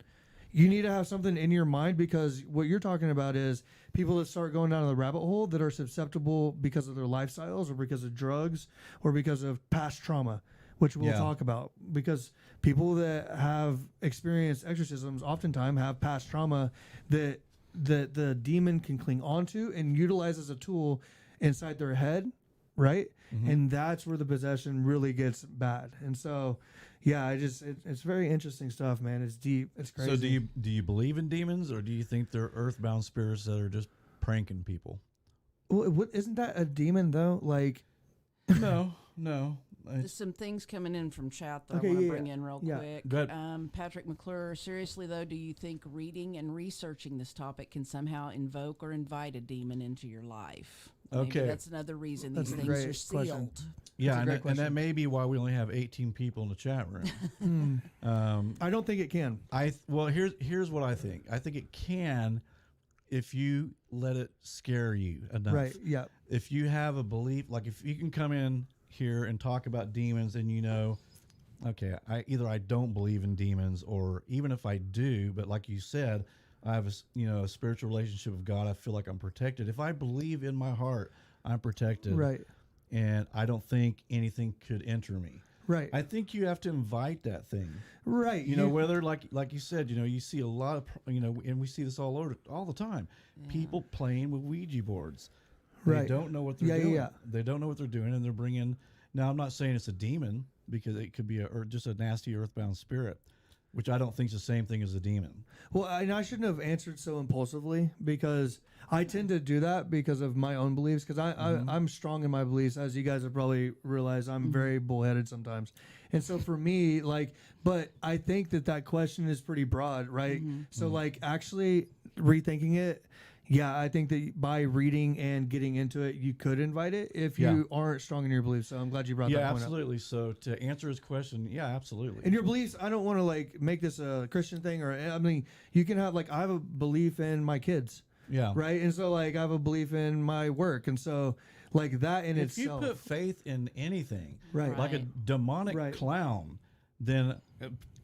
You need to have something in your mind, because what you're talking about is people that start going down the rabbit hole that are susceptible because of their lifestyles or because of drugs or because of past trauma, which we'll talk about. Because people that have experienced exorcisms oftentimes have past trauma that the demon can cling onto and utilize as a tool inside their head, right? Mm-hmm. And that's where the possession really gets bad. And so, yeah, it's very interesting stuff, man. It's deep. It's crazy. So do you believe in demons, or do you think they're earthbound spirits that are just pranking people? Well, isn't that a demon though? Like, no. There's some things coming in from chat that I want to bring in real quick. Go ahead. Patrick McClure, seriously though, do you think reading and researching this topic can somehow invoke or invite a demon into your life? Maybe that's another reason these things are sealed. Question. Yeah, and that may be why we only have 18 people in the chat room. I don't think it can. Here's what I think. I think it can if you let it scare you enough. Right, yeah. If you have a belief, like if you can come in here and talk about demons and you know, okay, I don't believe in demons, or even if I do, but like you said, I have a spiritual relationship with God, I feel like I'm protected. If I believe in my heart I'm protected. Right. And I don't think anything could enter me. Right. I think you have to invite that thing. Right. You know, whether like you said, you see a lot of, and we see this all the time. Yeah. People playing with Ouija boards. They don't know what they're doing. Yeah. They don't know what they're doing, and they're bringing. Now, I'm not saying it's a demon, because it could be just a nasty earthbound spirit, which I don't think is the same thing as a demon. Well, I shouldn't have answered so impulsively, because I tend to do that because of my own beliefs, because I'm strong in my beliefs. As you guys have probably realized, I'm very bullheaded sometimes. And so for me, but I think that question is pretty broad, right? Mm-hmm. So actually rethinking it, yeah, I think that by reading and getting into it, you could invite it if you aren't strong in your beliefs. So I'm glad you brought that point up. Yeah, absolutely. So to answer his question, yeah, absolutely. And your beliefs, I don't want to make this a Christian thing, or I mean, you can have I have a belief in my kids. Yeah. Right. And so I have a belief in my work. And so Like that in if itself. you put faith in anything, Right. like a demonic Right. clown, then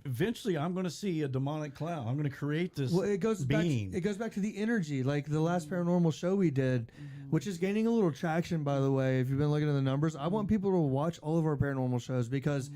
eventually I'm going to see a demonic clown. I'm going to create this Well, it goes being. back. It goes back to the energy, like the last paranormal show we did, which is gaining a little traction. By the way, if you've been looking at the numbers, I want people to watch all of our paranormal shows because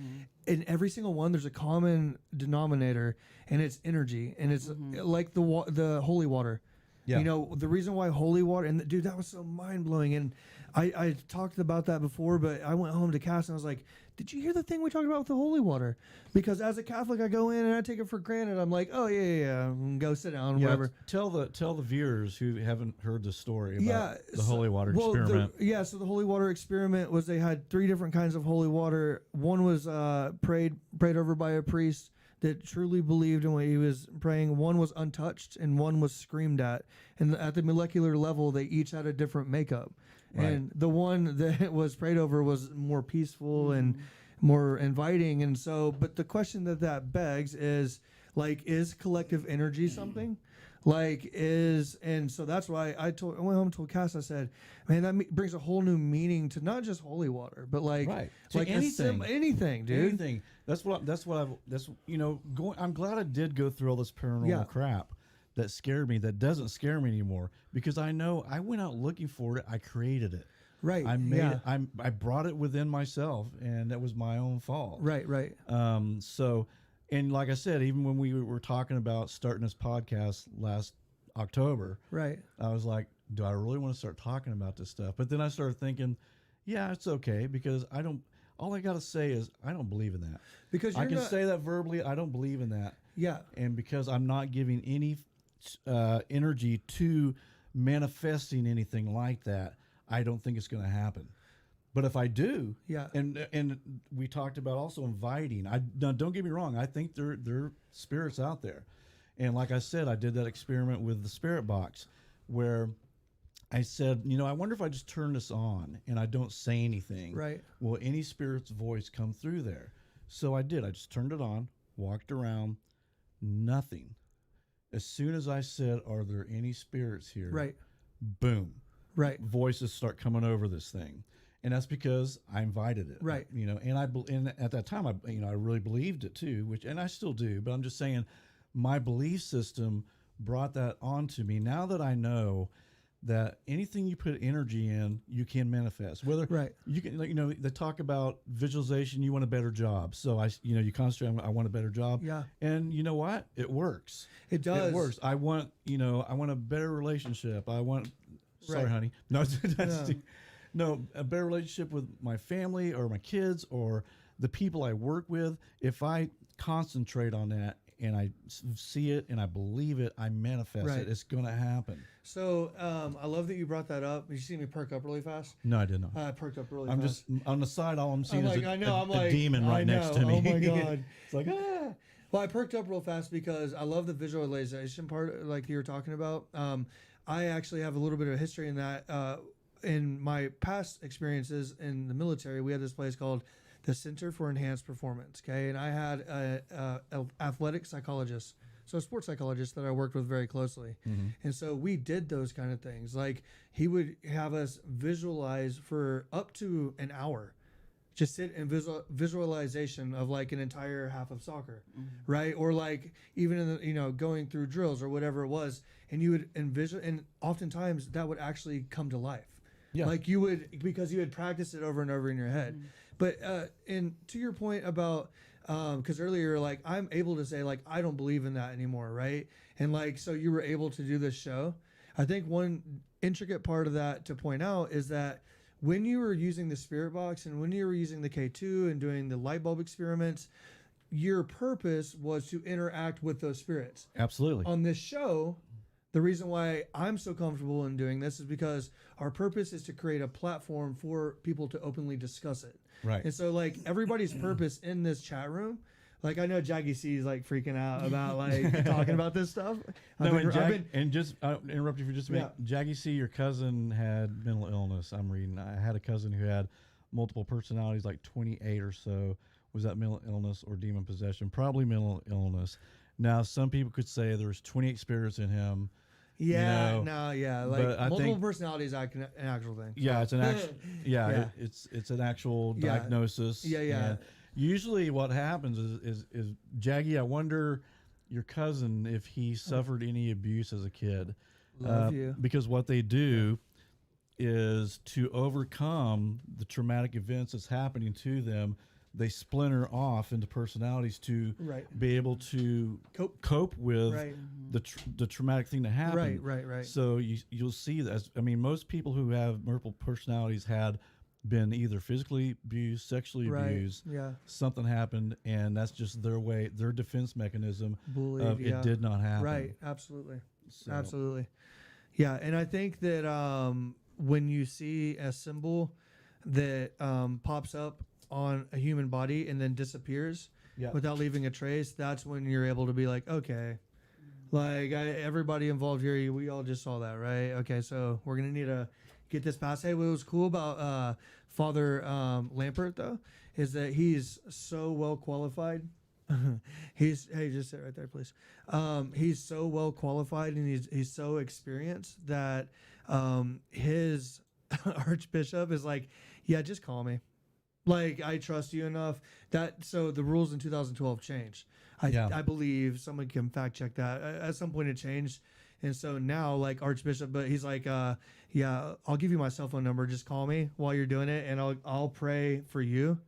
in every single one, there's a common denominator, and it's energy, and it's like the holy water. Yeah. You know, the reason why holy water, and dude, that was so mind blowing. And I talked about that before, but I went home to Cass and I was like, did you hear the thing we talked about with the holy water? Because as a Catholic, I go in and I take it for granted. I'm like, oh yeah, go sit down, whatever. Tell the viewers who haven't heard the story about the holy water Well, experiment. So the holy water experiment was they had 3 different kinds of holy water. One was prayed over by a priest that truly believed in what he was praying. One was untouched, and one was screamed at. And at the molecular level, they each had a different makeup. Right. And the one that was prayed over was more peaceful and more inviting. And so, but the question that begs is, like, is collective energy something? And so that's why I went home and told Cass, I said, man, that brings a whole new meaning to not just holy water, but like, To like anything. anything, dude. Anything. I'm glad I did go through all this paranormal crap that scared me, that doesn't scare me anymore, because I know I went out looking for it. I created it. Right. I made it. I brought it within myself, and that was my own fault. Right. So, and like I said, even when we were talking about starting this podcast last October, right, I was like, do I really want to start talking about this stuff? But then I started thinking, yeah, it's okay, because all I got to say is I don't believe in that. Because I can say that verbally, I don't believe in that. Yeah. And because I'm not giving any energy to manifesting anything like that, I don't think it's going to happen. But if I do, and we talked about also inviting. Now, don't get me wrong. I think there are spirits out there, and like I said, I did that experiment with the spirit box, where I said, I wonder if I just turn this on and I don't say anything. Right. Will any spirit's voice come through there? So I did. I just turned it on, walked around, nothing. As soon as I said, "Are there any spirits here?" Right. Boom. Right. Voices start coming over this thing. And that's because I invited it, right? And at that time, I really believed it too, and I still do. But I'm just saying, my belief system brought that onto me. Now that I know that anything you put energy in, you can manifest. Whether you can, they talk about visualization. You want a better job, so you concentrate on, I want a better job. Yeah. And you know what? It works. It does. It works. I want a better relationship. I want. Sorry, honey. No, No, a better relationship with my family or my kids or the people I work with. If I concentrate on that and I see it and I believe it, I manifest it. It's going to happen. So I love that you brought that up. Did you see me perk up really fast? No, I did not. I perked up really fast. I'm just on the side. All I'm seeing is a demon right next to me. Oh my God. It's like, ah. Well, I perked up real fast because I love the visualization part, like you were talking about. I actually have a little bit of history in that. In my past experiences in the military, we had this place called the Center for Enhanced Performance. Okay, and I had a athletic psychologist, so a sports psychologist that I worked with very closely, and so we did those kind of things. Like he would have us visualize for up to an hour, just sit in visualization of like an entire half of soccer, right? Or like even in the, going through drills or whatever it was, and you would envision, and oftentimes that would actually come to life. Yeah. Like you would, because you had practiced it over and over in your head. But and to your point about, because earlier, like I'm able to say like I don't believe in that anymore, right? And like so you were able to do this show. I think one intricate part of that to point out is that when you were using the spirit box and when you were using the K2 and doing the light bulb experiments, your purpose was to interact with those spirits. Absolutely. On this show, the reason why I'm so comfortable in doing this is because our purpose is to create a platform for people to openly discuss it. Right. And so like everybody's purpose in this chat room, like I know Jaggy C is like freaking out about like talking about this stuff. I'll interrupt you for just a minute. Yeah. Jaggy C, your cousin had mental illness. I'm reading. I had a cousin who had multiple personalities, like 28 or so. Was that mental illness or demon possession? Probably mental illness. Now, some people could say there's 28 spirits in him. Yeah, you know? no, yeah, like But I multiple think- personalities, an actual thing. Yeah, it's an actual. Yeah, Yeah. It's an actual Yeah. diagnosis. Yeah, yeah. And usually, what happens is Jaggy. I wonder your cousin if he suffered any abuse as a kid. Love you. Because what they do is to overcome the traumatic events that's happening to them. They splinter off into personalities to Right. be able to cope with Right. the traumatic thing that happened. Right. So you'll see that. I mean, most people who have multiple personalities had been either physically abused, sexually abused. Yeah. Something happened, and that's just their way, their defense mechanism Bullied, of yeah. it did not happen. Right. Absolutely. So- Absolutely. Yeah, and I think that when you see a symbol that pops up on a human body and then disappears Yeah. without leaving a trace, that's when you're able to be like, okay, like everybody involved here, we all just saw that, right? Okay, so we're gonna need to get this past. Hey, what was cool about Father Lampert though is that he's so well qualified. Hey, just sit right there, please. He's so well qualified and he's so experienced that his archbishop is like, yeah, just call me. Like, I trust you enough that, so the rules in 2012 changed. I believe someone can fact check that. At some point it changed. And so now, like, Archbishop, but he's like, yeah, I'll give you my cell phone number. Just call me while you're doing it, and I'll pray for you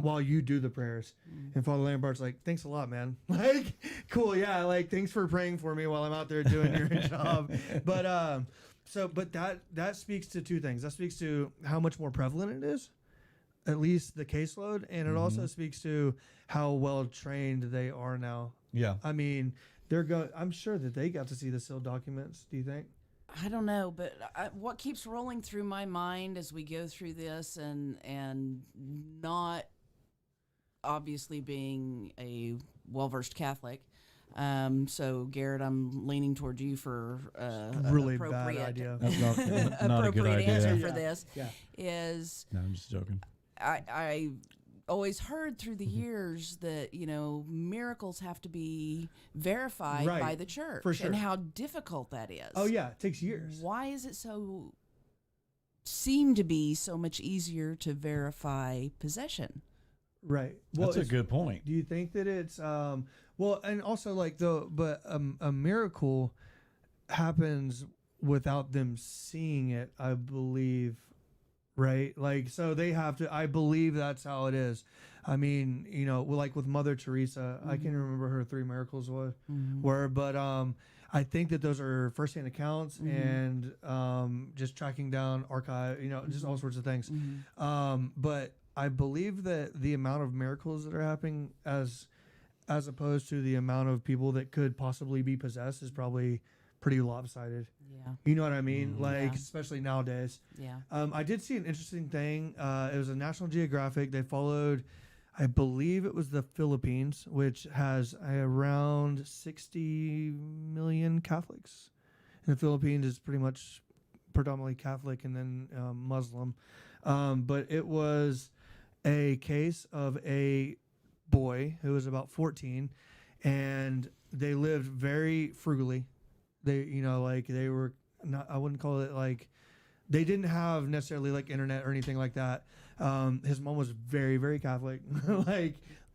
while you do the prayers. And Father Lambert's like, thanks a lot, man. Like, cool, yeah, like, thanks for praying for me while I'm out there doing your job. But but that speaks to two things. That speaks to how much more prevalent it is, at least the caseload, and it also speaks to how well trained they are now. Yeah. I mean, I'm sure that they got to see the sealed documents. Do you think? I don't know, but what keeps rolling through my mind as we go through this, and not obviously being a well-versed Catholic. So Garrett, I'm leaning toward you for Really bad appropriate idea. That's not a good appropriate answer idea. for this. Yeah. Is No, I'm just joking. I always heard through the years that, you know, miracles have to be verified Right. by the church. For sure. And how difficult that is. Oh yeah, it takes years. Why is it seem to be so much easier to verify possession? Right. That's a good point. Do you think that it's well, and also like a miracle happens without them seeing it, I believe. Right? Like, so they have to, I believe that's how it is. I mean, you know, like with Mother Teresa, I can't remember her 3 miracles were, but I think that those are firsthand accounts and just tracking down archive, you know, just all sorts of things. But I believe that the amount of miracles that are happening as opposed to the amount of people that could possibly be possessed is probably pretty lopsided. Yeah. You know what I mean? Like, Yeah. especially nowadays. Yeah. I did see an interesting thing. It was a National Geographic. They followed, I believe it was the Philippines, which has around 60 million Catholics. And the Philippines is pretty much predominantly Catholic and then Muslim. But it was a case of a boy who was about 14, and they lived very frugally. They, you know, like they were not, I wouldn't call it like, they didn't have necessarily like internet or anything like that. His mom was very, very Catholic,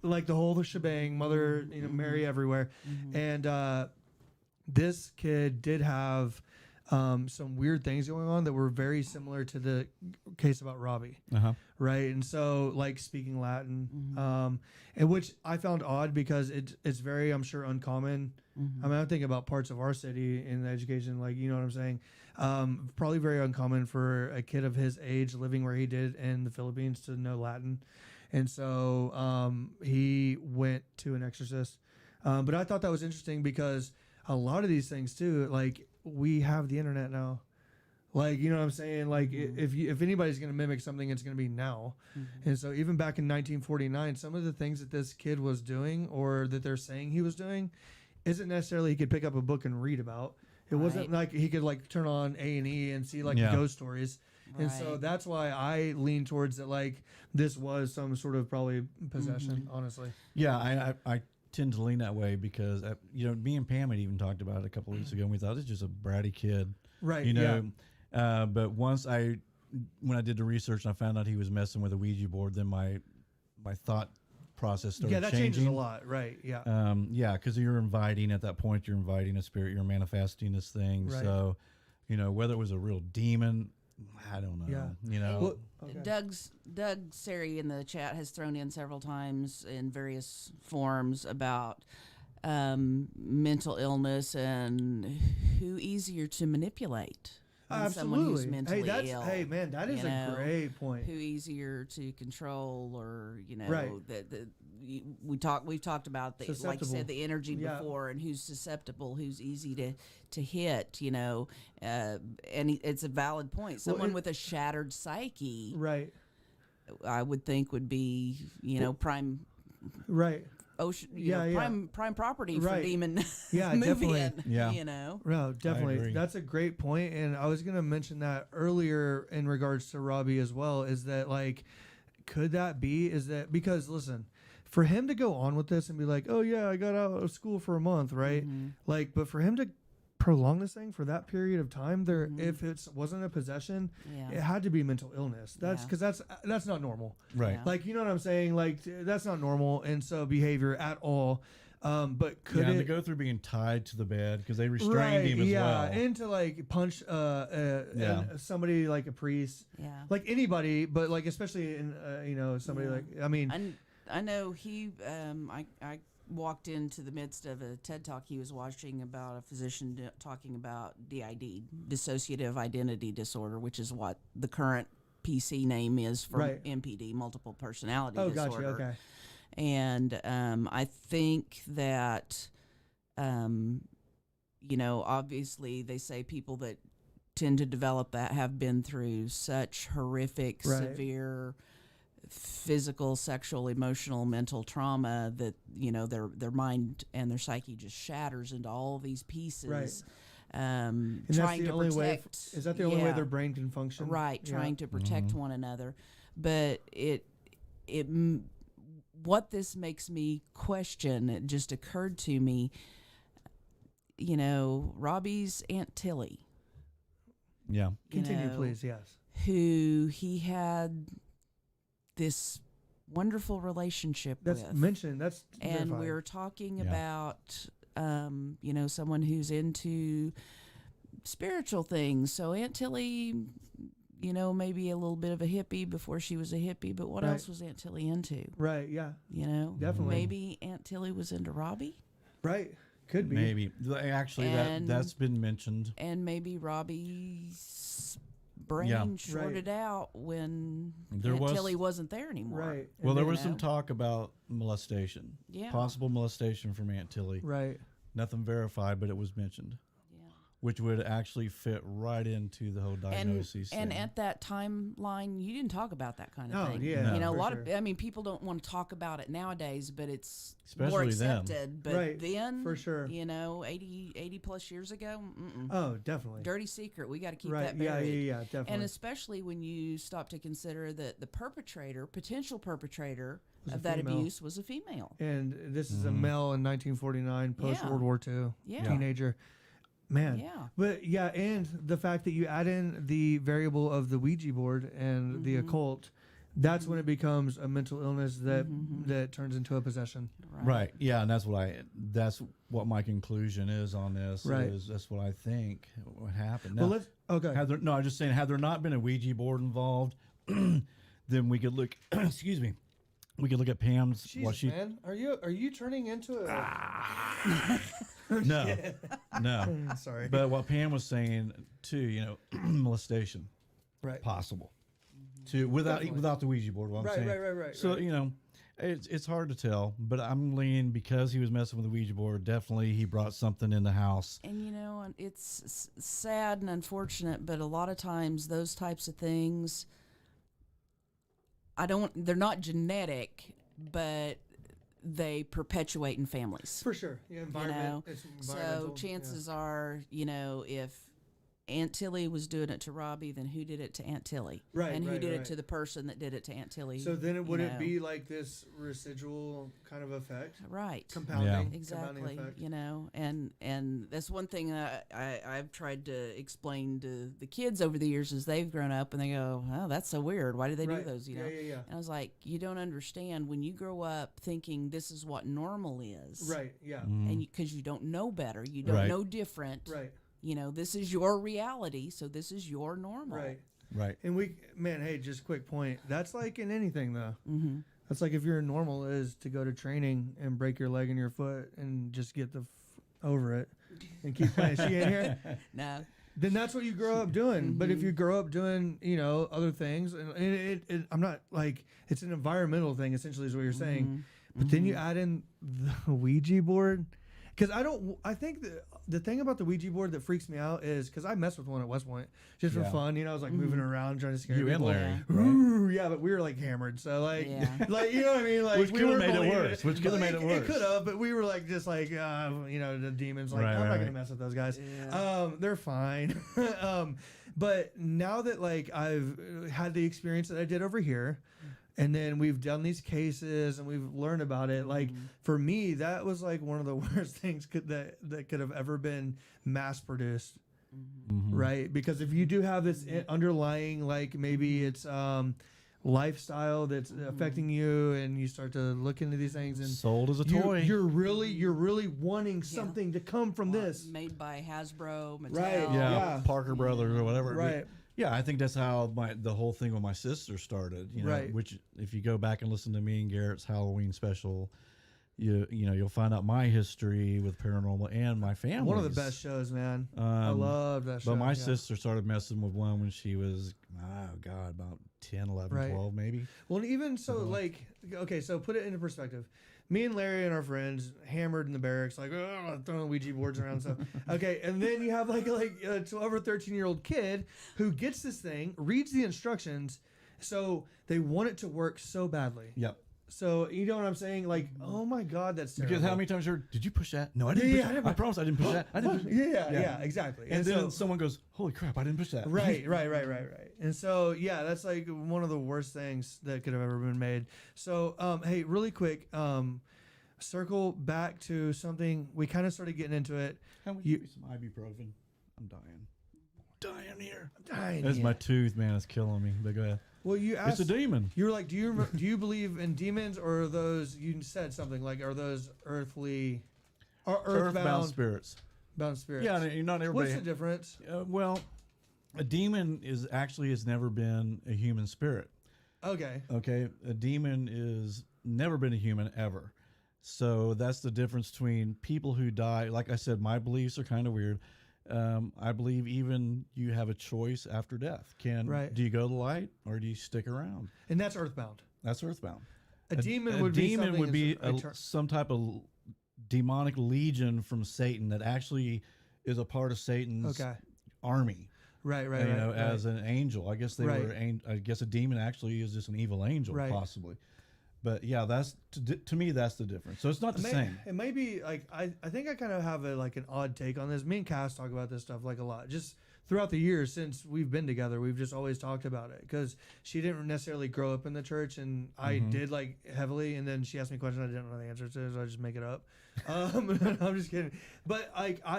like the whole shebang, Mother, you know, Mary everywhere. And this kid did have some weird things going on that were very similar to the case about Robbie. Right. And so, like, speaking Latin, and which I found odd because it's very, I'm sure, uncommon. I mean, I'm thinking about parts of our city in education, like, you know what I'm saying? Probably very uncommon for a kid of his age living where he did in the Philippines to know Latin. And so he went to an exorcist. But I thought that was interesting because a lot of these things, too, like, we have the internet now. Like, you know what I'm saying? Like, if anybody's going to mimic something, it's going to be now. And so even back in 1949, some of the things that this kid was doing or that they're saying he was doing isn't necessarily he could pick up a book and read about. It wasn't like he could, like, turn on A&E and see, like, ghost stories. And so that's why I lean towards that, like, this was some sort of probably possession, honestly. Yeah, I tend to lean that way because me and Pam had even talked about it a couple of weeks ago, and we thought it's just a bratty kid, Right. you know. But when I did the research and I found out he was messing with a Ouija board, then my thought process started Yeah, that changing. changes a lot. Right. Yeah. Because you're inviting at that point, you're inviting a spirit, you're manifesting this thing. Right. So, whether it was a real demon, I don't know. Yeah. Well, okay. Doug Sari in the chat has thrown in several times in various forms about mental illness and who easier to manipulate than someone who's Absolutely. mentally ill. Hey, man, that is a great point. Who easier to control, or Right. we've talked about like you Susceptible. said, the energy Yeah. before, and who's susceptible, who's easy to hit, and it's a valid point. Someone with a shattered psyche, Right. I would think would be prime Right. ocean, Yeah. prime property for Right. demon Yeah, moving. definitely. Yeah. No, definitely. agree. That's a great point. And I was going to mention that earlier in regards to Robbie as well, is that like, could that be, because listen, for him to go on with this and be like, oh yeah, I got out of school for a month. Right. Mm-hmm. Like, but for him to prolong this thing for that period of time there, if it wasn't a possession, Yeah. it had to be mental illness. That's because that's not normal. Right. Yeah. Like, you know what I'm saying? Like, that's not normal. And so behavior at all. But could and it to go through being tied to the bed because they restrained him as well. and to like punch and somebody like a priest, Yeah. like anybody, but like especially in somebody like I know he. I walked into the midst of a TED talk he was watching about a physician talking about DID, dissociative identity disorder, which is what the current PC name is for MPD, multiple personality disorder. Gotcha, okay. And I think that, obviously they say people that tend to develop that have been through such horrific, severe physical, sexual, emotional, mental trauma that their mind and their psyche just shatters into all these pieces. Right. Trying that's the to only protect. Is that the only way their brain can function? Right, Yeah. trying to protect one another. But what this makes me question, it just occurred to me, Robbie's Aunt Tilly. Yeah. Continue, please. Yes. Who he had this wonderful relationship That's with. mentioned. That's and verified. we're talking about someone who's into spiritual things. So Aunt Tilly, maybe a little bit of a hippie before she was a hippie, but what else was Aunt Tilly into? Right. Yeah. Definitely. Maybe Aunt Tilly was into Robbie. Right. Could be. Maybe. Actually, that's been mentioned. And maybe Robbie's brain shorted out when Aunt Tilly wasn't there anymore. Right. Well, there was some talk about molestation. Yeah. Possible molestation from Aunt Tilly. Right. Nothing verified, but it was mentioned. Yeah. Which would actually fit right into the whole diagnosis. And thing. at that timeline, you didn't talk about that kind of thing. Yeah. A for lot sure. of people don't want to talk about it nowadays, but it's Especially more them. accepted. But Right, then, for sure. 80 plus years ago, Oh, definitely. dirty secret. We got to keep Right. that Yeah. buried. Yeah. Definitely. And especially when you stop to consider that the potential perpetrator Was a of that female. abuse was a female. And this is a male in 1949, post World War II, Yeah. teenager. Man. Yeah. But yeah, and the fact that you add in the variable of the Ouija board and the occult, that's when it becomes a mental illness that turns into a possession. Right. Yeah, and that's what my conclusion is on this. Right. That's what I think what happened. Well, Now, let's. Okay. I'm just saying, had there not been a Ouija board involved, then we could look. Excuse me. We could look at Pam's. Jesus, man, are you turning into a? No. Sorry. But what Pam was saying too, molestation, Right. possible, without the Ouija board. What I'm saying. Right. So it's hard to tell, but I'm leaning because he was messing with the Ouija board. Definitely, he brought something in the house. And it's sad and unfortunate, but a lot of times those types of things, they're not genetic, but they perpetuate in families. For sure. Yeah, environment. It's environmental. So chances are, if Aunt Tilly was doing it to Robbie, then who did it to Aunt Tilly? Right, and who right, did right. it to the person that did it to Aunt Tilly? So then would you it know? be like this residual kind of effect? Right. Compounding. Yeah. Exactly. Compounding effect. You know, and that's one thing that I've tried to explain to the kids over the years as they've grown up, and they go, "Oh, that's so weird. Why do they Right. do those?" You know. Yeah. And I was like, "You don't understand. When you grow up thinking this is what normal is, Right. Yeah. and because you don't know better, you don't Right. know different. Right. You know, this is your reality, so this is your normal. Right. Right. And hey, just quick point. That's like in anything though. Mm-hmm. That's like if your normal is to go to training and break your leg and your foot and just get over it and keep playing. She ain't here. No. Then that's what you grow up doing. But if you grow up doing, other things, and I'm not like it's an environmental thing. Essentially, is what you're saying. But then you add in the Ouija board. Because I think the thing about the Ouija board that freaks me out is because I messed with one at West Point just for Yeah. fun. I was like moving around trying to scare You and people. Larry, right? Ooh, yeah, but we were like hammered, so like, Yeah. like you know what I mean, like Which we could have weren't made it believing worse. Which could have made it worse. It could have, but we were like just like the demons. Like Right, I'm right, not gonna right. mess with those guys. Yeah. They're fine. But now that like I've had the experience that I did over here. And then we've done these cases and we've learned about it. Like for me, that was like one of the worst things that could have ever been mass produced, right? Because if you do have this underlying, like maybe it's lifestyle that's affecting you, and you start to look into these things, and Sold as a toy. you're really wanting something to come from this, Made by Hasbro, Mattel. Right, yeah, yeah. Parker Brothers or whatever. right? Yeah, I think that's how the whole thing with my sister started. You know, Right. which if you go back and listen to me and Garrett's Halloween special, you'll find out my history with paranormal and my family. One of the best shows, man. I love that show. But my yeah. sister started messing with one when she was, about 10, 11, Right. 12 maybe. Well, and even so, like, okay, so put it into perspective. Me and Larry and our friends hammered in the barracks, like, throwing Ouija boards around and stuff. Okay, and then you have like a 12 or 13-year-old kid who gets this thing, reads the instructions, so they want it to work so badly. Yep. So you know what I'm saying? Like, oh my God, that's terrible. Because how many times did you push that? No, I didn't. Yeah, push I that. didn't- I promise I didn't push that. I didn't. Push Yeah, exactly. And then so, someone goes, "Holy crap! I didn't push that." right. And so, yeah, that's like one of the worst things that could have ever been made. So, hey, really quick, circle back to something. We kind of started getting into it. How would you give me some ibuprofen? I'm dying. Dying here. Dying That's here. my tooth, man. It's killing me. But go ahead. Well, you It's asked. a demon. You were like, do you believe in demons, or are those? You said something like, are those earthly, or Earthbound spirits. bound spirits? Yeah, not everybody. What's the difference? Well, a demon has never been a human spirit. Okay. Okay, a demon is never been a human ever. So that's the difference between people who die. Like I said, my beliefs are kind of weird. I believe even you have a choice after death. Right. Do you go to the light or do you stick around? And that's earthbound. That's earthbound. A demon would be something would be that's some type of demonic legion from Satan that actually is a part of Satan's Okay. army. Right. As an angel. I guess they Right. were. I guess a demon actually is just an evil angel, Right. possibly. But yeah, that's to me that's the difference. So it's not the same. It might be like I think I kind of have an odd take on this. Me and Cass talk about this stuff like a lot. Just throughout the years since we've been together, we've just always talked about it because she didn't necessarily grow up in the church, and I did like heavily. And then she asked me questions I didn't know the answer to, so I just make it up. I'm just kidding. But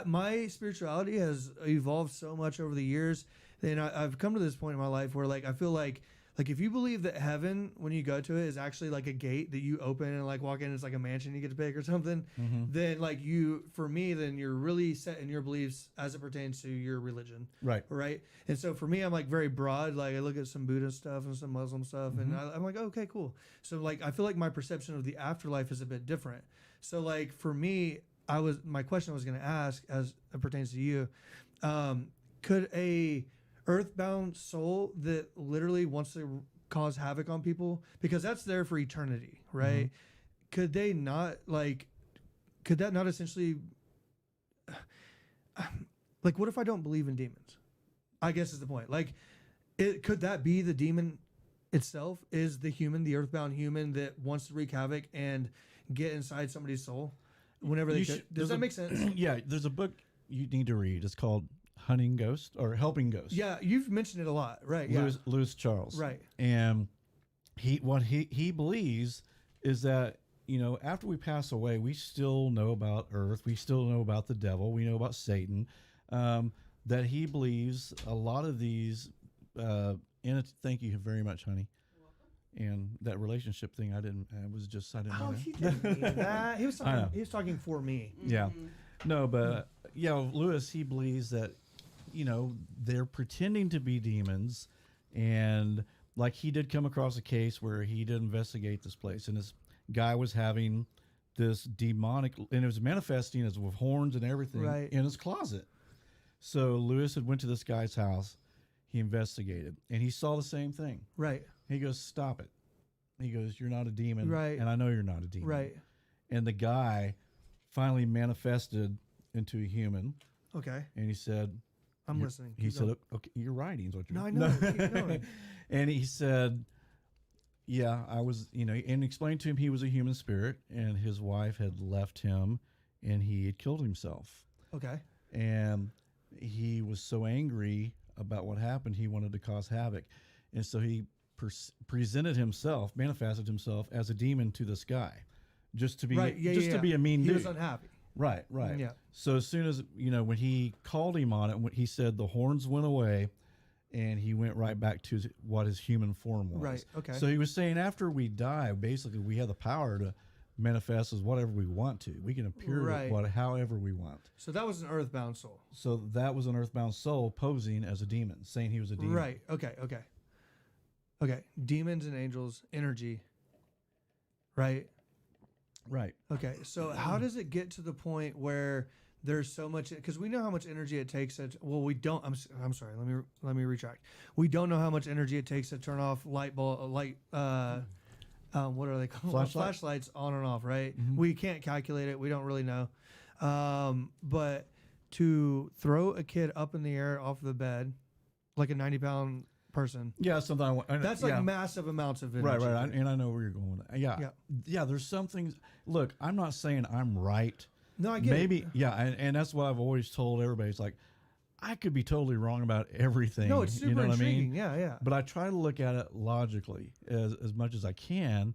my spirituality has evolved so much over the years, and I've come to this point in my life where I feel like if you believe that heaven, when you go to it, is actually like a gate that you open and walk in, it's like a mansion you get to pick or something, then then you're really set in your beliefs as it pertains to your religion. Right. Right. And so for me, I'm very broad. Like I look at some Buddhist stuff and some Muslim stuff, and I'm like, okay, cool. So I feel like my perception of the afterlife is a bit different. So for me, my question I was going to ask as it pertains to you, could a earthbound soul that literally wants to cause havoc on people, because that's there for eternity, right? Could they not could that not essentially what if I don't believe in demons? I guess is the point. Could that be the demon itself? Is the human, the earthbound human that wants to wreak havoc and get inside somebody's soul whenever they could? Does that make sense? Yeah, there's a book you need to read. It's called hunting ghost or helping ghost. Yeah, you've mentioned it a lot, right? Yeah, Louis Charles. right. And he believes is that, you know, after we pass away, we still know about Earth. We still know about the devil. We know about Satan. That he believes a lot of these. Thank you very much, honey. And that relationship thing, I didn't Oh, know he didn't mean that. He was talking for me. yeah. No, but Lewis, he believes that, you know, they're pretending to be demons, and like he did come across a case where he did investigate this place, and this guy was having this demonic, and it was manifesting as with horns and everything in his closet. So Lewis had went to this guy's house, he investigated, and he saw the same thing. Right. He goes, "Stop it." He goes, "You're not a demon, right? And I know you're not a demon, right?" And the guy finally manifested into a human. Okay. And he said, I'm listening. He said, "Okay, you're writing is what you're." No, I know. Keep going. And he said, "Yeah, I was, you know," and explained to him he was a human spirit, and his wife had left him, and he had killed himself. Okay. And he was so angry about what happened, he wanted to cause havoc, and so he presented himself, manifested himself as a demon to this guy, just to be, to be a mean dude. He was unhappy. Right. Yeah. So as soon as, you know, when he called him on it, he said the horns went away, and he went right back to what his human form was. Right. Okay. So he was saying after we die, basically we have the power to manifest as whatever we want to. We can appear however we want. So that was an earthbound soul. So that was an earthbound soul posing as a demon, saying he was a demon. Right. Okay. Demons and angels, energy. Right. Right. Okay. So how does it get to the point where there's so much? Because we know how much energy it takes. We don't. I'm sorry. Let me retract. We don't know how much energy it takes to turn off what are they called? Flashlights on and off. Right. Mm-hmm. We can't calculate it. We don't really know. But to throw a kid up in the air off the bed, like a 90-pound person. Yeah, something. That's like massive amounts of energy. Right. And I know where you're going with that. Yeah. There's some things. Look, I'm not saying I'm right. No, I get Maybe. it. Yeah, and that's what I've always told everybody. It's like I could be totally wrong about everything. No, it's super you know intriguing. What I mean? Yeah. But I try to look at it logically as much as I can,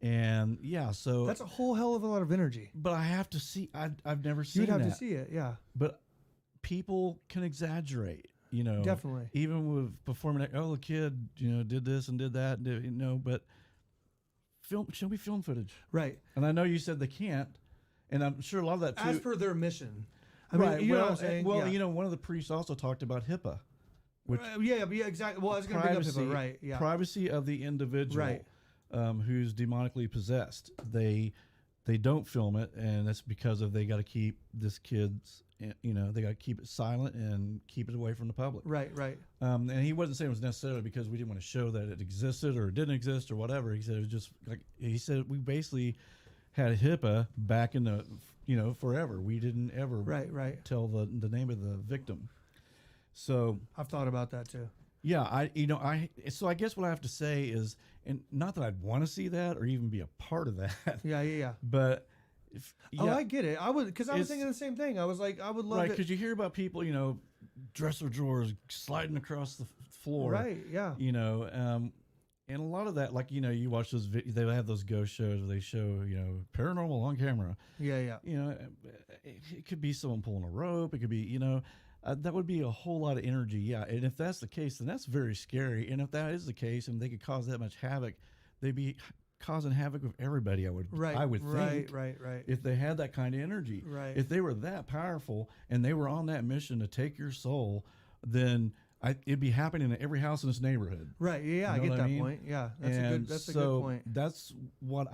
and so that's a whole hell of a lot of energy. But I have to see. I've never seen. You'd have to see it. Yeah. But people can exaggerate. You know, definitely. Even with performing, the kid, did this and did that, but show me film footage. Right. And I know you said they can't, and I'm sure a lot of that too. As per their mission. I mean, you know what I'm saying? Well, one of the priests also talked about HIPAA. Which yeah, exactly. Well, I was going to bring up HIPAA, right. Yeah. Privacy of the individual, right. Who's demonically possessed. They don't film it, and that's because they got to keep this kid's, they got to keep it silent and keep it away from the public. Right. And he wasn't saying it was necessarily because we didn't want to show that it existed or it didn't exist or whatever. He said it was just we basically had HIPAA back in the, forever. We didn't ever tell the name of the victim. So I've thought about that too. Yeah, so I guess what I have to say is, and not that I'd want to see that or even be a part of that. Yeah. But I get it. I would, because I was thinking the same thing. I was like, I would love it. Right, because you hear about people, dresser drawers sliding across the floor. Right. Yeah. And a lot of that, like, you watch those they have those ghost shows where they show, paranormal on camera. Yeah. It could be someone pulling a rope. It could be, that would be a whole lot of energy. Yeah. And if that's the case, then that's very scary. And if that is the case and they could cause that much havoc, they'd be causing havoc with everybody, I would think. Right. If they had that kind of energy. Right. If they were that powerful and they were on that mission to take your soul, then it'd be happening in every house in this neighborhood. Right. Yeah, I get that point. Yeah. That's a good point. That's what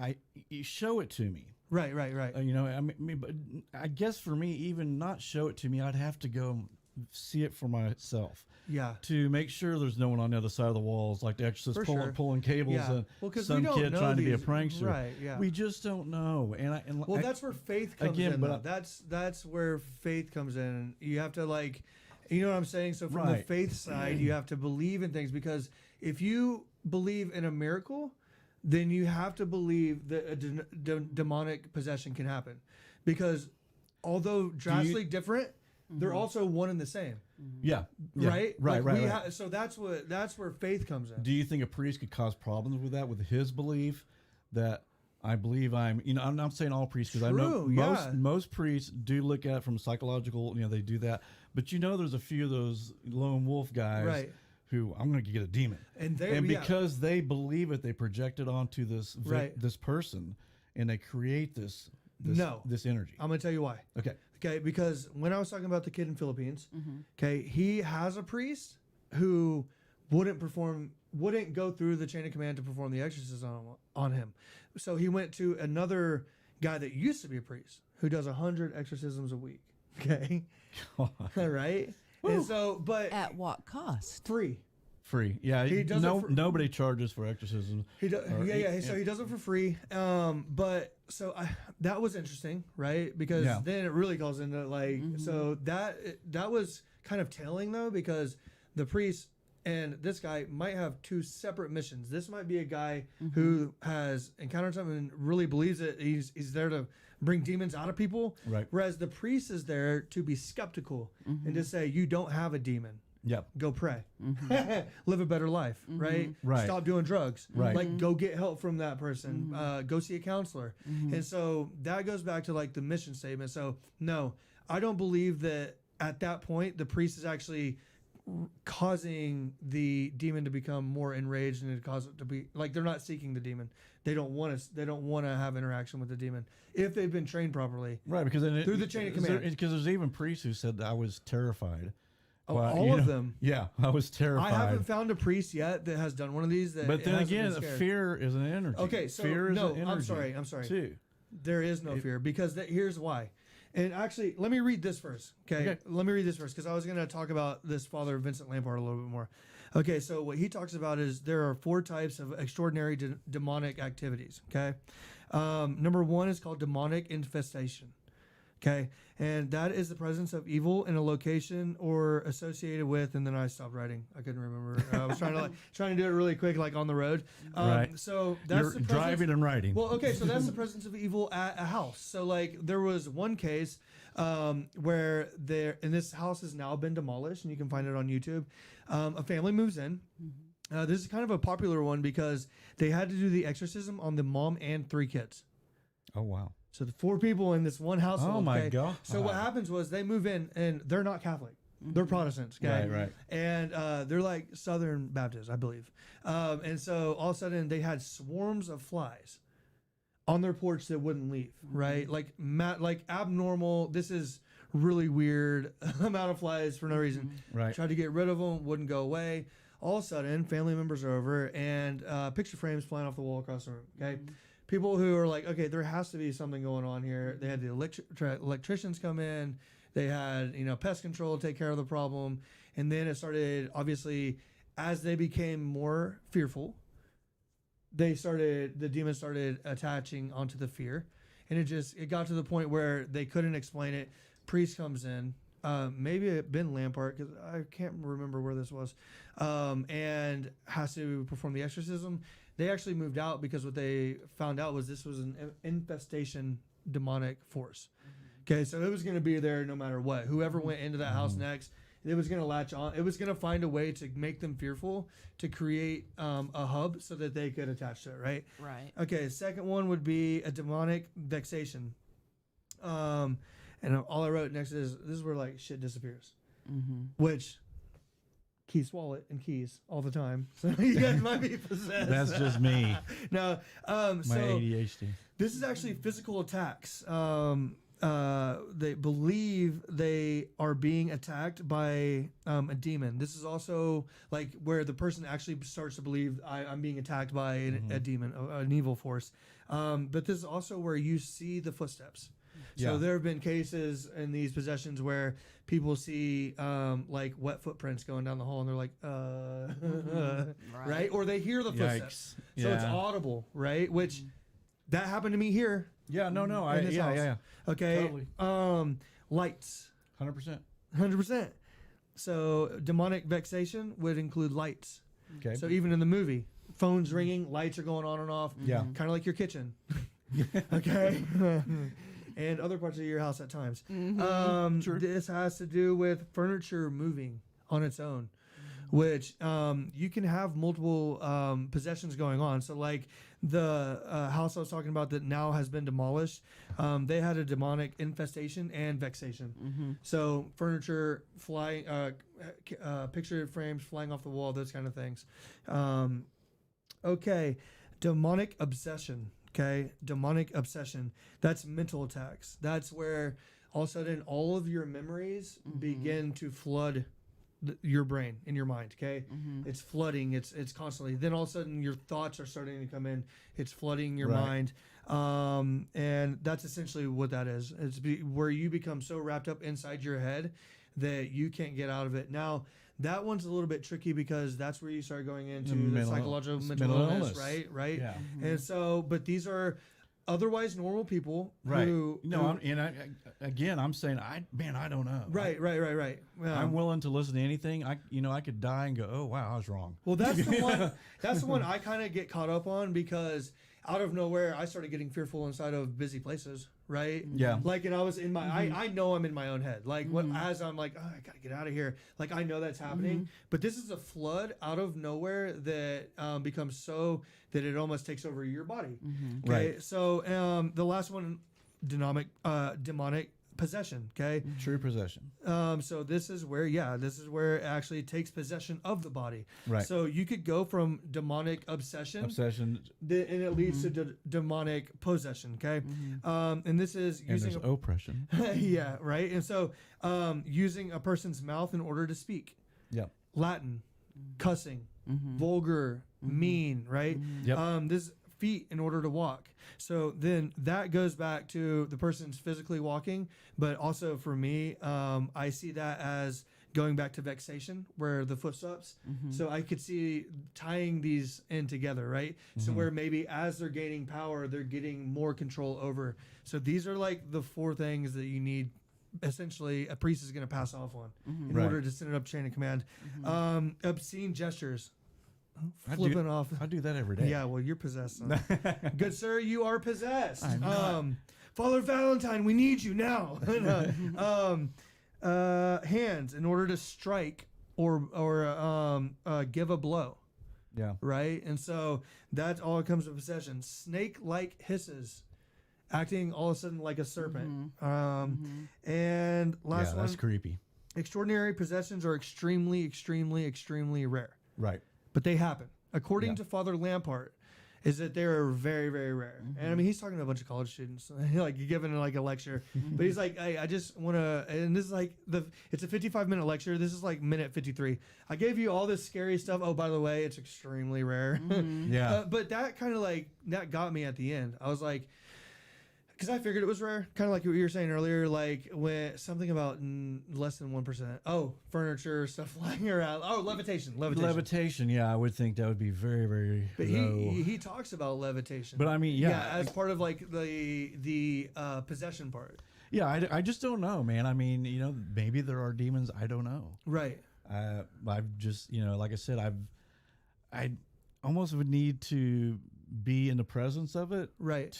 you show it to me. Right. But I guess for me, even not show it to me, I'd have to go see it for myself. Yeah. To make sure there's no one on the other side of the walls, like the Exorcist pulling cables and some kid trying to be a prankster. Right. Yeah. We just don't know. That's where faith comes in. But that's where faith comes in. You have to you know what I'm saying? So from the faith side, you have to believe in things, because if you believe in a miracle, then you have to believe that a demonic possession can happen, because although drastically different, they're also one and the same. Yeah. Right? Right. Like, Right. So that's where faith comes in. Do you think a priest could cause problems with that, with his belief that I believe I'm not saying all priests, because I know most priests do look at it from psychological, they do that. But there's a few of those lone wolf guys who I'm going to get a demon. And because they believe it, they project it onto this person, and they create this energy. I'm going to tell you why. Okay, because when I was talking about the kid in Philippines, he has a priest who wouldn't go through the chain of command to perform the exorcism on him. So he went to another guy that used to be a priest who does 100 exorcisms a week. Okay. Right? And so, but at what cost? Free. Yeah, he does nobody charges for exorcism. He does, so he does it for free. But so that was interesting, right? Because then it really goes into so that was kind of telling though, because the priest and this guy might have two separate missions. This might be a guy who has encountered something and really believes it. He's there to bring demons out of people. Right. Whereas the priest is there to be skeptical and to say, you don't have a demon. Yep. Go pray. Live a better life, right? Stop doing drugs. Right. Like, go get help from that person. Go see a counselor. And so that goes back to like the mission statement. So no, I don't believe that at that point the priest is actually causing the demon to become more enraged and to cause it to be like they're not seeking the demon. They don't want to have interaction with the demon if they've been trained properly. Right, because then through the chain of command. Because there's even priests who said I was terrified. Oh, all of them. Yeah, I was terrified. I haven't found a priest yet that has done one of these. But then again, fear is an energy. Okay, so fear is an energy. I'm sorry. Too. There is no fear because here's why. And actually, let me read this verse. Okay. Let me read this verse because I was going to talk about this Father Vincent Lampard a little bit more. Okay, so what he talks about is there are 4 types of extraordinary demonic activities. Okay, number 1 is called demonic infestation. Okay, and that is the presence of evil in a location or associated with. And then I stopped writing. I couldn't remember. I was trying to do it really quick, like on the road. Right. So that's You're driving and writing. Well, okay, so that's the presence of evil at a house. So like there was one case where and this house has now been demolished, and you can find it on YouTube. A family moves in. This is kind of a popular one because they had to do the exorcism on the mom and 3 kids. Oh wow. So the 4 people in this one household. Oh my God. So what happens was they move in and they're not Catholic. They're Protestants. Okay? Right. And they're like Southern Baptists, I believe. And so all of a sudden they had swarms of flies on their porch that wouldn't leave. Right. Like abnormal. This is really weird amount of flies for no reason. Right. Tried to get rid of them. Wouldn't go away. All of a sudden family members are over and picture frames flying off the wall across the room. Okay. People who are like, okay, there has to be something going on here. They had the electricians come in. They had, pest control take care of the problem. And then it started, obviously, as they became more fearful, the demons started attaching onto the fear. And it got to the point where they couldn't explain it. Priest comes in, maybe it been Lampard, because I can't remember where this was, and has to perform the exorcism. They actually moved out because what they found out was this was an infestation demonic force. Okay, so it was going to be there no matter what. Whoever went into that house next, it was going to latch on. It was going to find a way to make them fearful, to create a hub so that they could attach to it, right? Right. Okay, second one would be a demonic vexation. And all I wrote next is, this is where like shit disappears. Which... Keith's wallet and keys all the time. So you guys might be possessed. That's just me. No. My ADHD. This is actually physical attacks. They believe they are being attacked by a demon. This is also like where the person actually starts to believe I'm being attacked by a demon, an evil force. But this is also where you see the footsteps. So there have been cases in these possessions where people see like wet footprints going down the hall and they're like, right? Or they hear the footsteps. Yikes. So it's audible, right? Which that happened to me here. Yeah, no. Yeah. Okay. Totally. Lights. 100%. 100%. So demonic vexation would include lights. Okay. So even in the movie, phones ringing, lights are going on and off. Yeah. Kind of like your kitchen. Okay. and other parts of your house at times. Sure. This has to do with furniture moving on its own, which you can have multiple possessions going on. So like the house I was talking about that now has been demolished, they had a demonic infestation and vexation. So furniture flying, picture frames flying off the wall, those kind of things. Okay, demonic obsession. Okay, demonic obsession. That's mental attacks. That's where all of a sudden all of your memories begin to flood your brain and your mind. Okay, it's flooding. It's constantly. Then all of a sudden your thoughts are starting to come in. It's flooding your mind, and that's essentially what that is. It's where you become so wrapped up inside your head that you can't get out of it. Now that one's a little bit tricky because that's where you start going into the psychological mental illness, right? Right. Yeah. And so, but these are otherwise normal people Right. who I'm saying I don't know. Right. I'm willing to listen to anything. I could die and go, oh wow, I was wrong. Well, that's the one. That's the one I kind of get caught up on because out of nowhere I started getting fearful inside of busy places. Right. Yeah. Like, and I was in my. I know I'm in my own head. Like, what as I'm like, oh, I gotta get out of here. Like, I know that's happening, but this is a flood out of nowhere that becomes so that it almost takes over your body. Okay. Right. So the last one, demonic possession. Okay. True possession. So this is where it actually takes possession of the body. Right. So you could go from demonic obsession, and it leads to demonic possession. Okay. And this is And using there's oppression. yeah, right. And so using a person's mouth in order to speak. Yeah. Latin, cussing, vulgar, mean, right? Yep. This feet in order to walk. So then that goes back to the person's physically walking, but also for me, I see that as going back to vexation where the foot stops. So I could see tying these in together, right? So where maybe as they're gaining power, they're getting more control over. So these are like the 4 things that you need. Essentially, a priest is going to pass off on in order to send it up chain of command. Obscene gestures. Flipping off. I do that every day. Yeah, well, you're possessed. Son. Good sir, you are possessed. I'm not. Father Valentine, we need you now. Hands in order to strike or give a blow. Yeah. Right, and so that all comes with possession. Snake-like hisses, acting all of a sudden like a serpent. And last one, that's creepy. extraordinary possessions are extremely, extremely, extremely rare. Right. But they happen. According to Father Lampart, is that they're very, very rare. And I mean, he's talking to a bunch of college students, like giving like a lecture. But he's like, hey, I just want to, and this is like it's a 55-minute lecture. This is like minute 53. I gave you all this scary stuff. Oh, by the way, it's extremely rare. Yeah. But that kind of like, that got me at the end. I was like, because I figured it was rare, kind of like what you were saying earlier, like when something about less than 1%. Oh, furniture, stuff flying around. Oh, levitation. Levitation, yeah, I would think that would be very, very But low. he talks about levitation. But I mean, as part of like the possession part. Yeah, I just don't know, man. I mean, maybe there are demons. I don't know. Right. I've just, like I said, I almost would need to be in the presence of it. Right.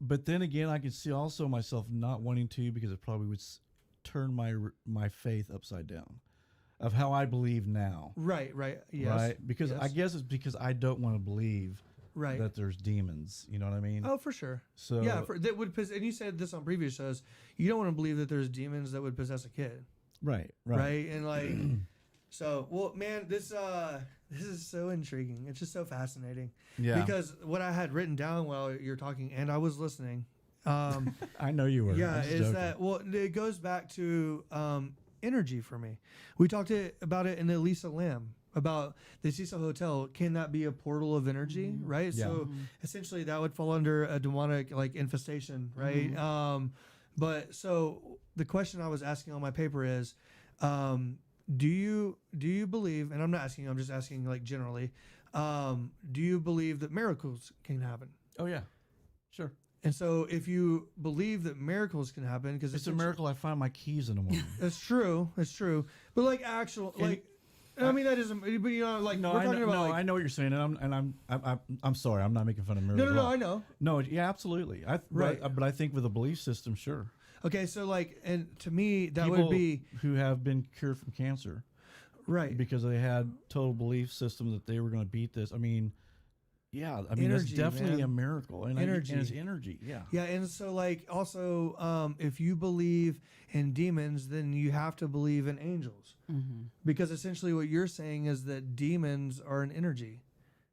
But then again, I could see also myself not wanting to because it probably would turn my faith upside down of how I believe now. Right. Yes. Right. Because I guess it's because I don't want to believe that there's demons. You know what I mean? Oh, for sure. So yeah, that would and you said this on previous shows. You don't want to believe that there's demons that would possess a kid. Right. And like, so well, man, this is so intriguing. It's just so fascinating. Yeah. Because what I had written down while you're talking, and I was listening. I know you were. Yeah, is joking. That it goes back to energy for me. We talked about it in the Elisa Lamb about the Cecil Hotel. Can that be a portal of energy? Right. Yeah. So essentially, that would fall under a demonic like infestation, right? But so the question I was asking on my paper is. Do you believe, and I'm not asking, I'm just asking like generally, do you believe that miracles can happen? Oh yeah, sure. And so if you believe that miracles can happen, because it's a miracle I find my keys in the morning. It's true. But like actual, I mean, that isn't. But like No, we're talking about. Like, I know what you're saying, and I'm sorry, I'm not making fun of miracles. no, I know. No, yeah, absolutely. Right. But I think with a belief system, sure. Okay, so like, and to me, that People would be who have been cured from cancer, right. because they had total belief system that they were going to beat this. I mean, yeah, I mean, it's Energy, definitely man. a miracle, and Energy. and it's energy. Yeah. Yeah, and so like also, if you believe in demons, then you have to believe in angels, because essentially what you're saying is that demons are an energy,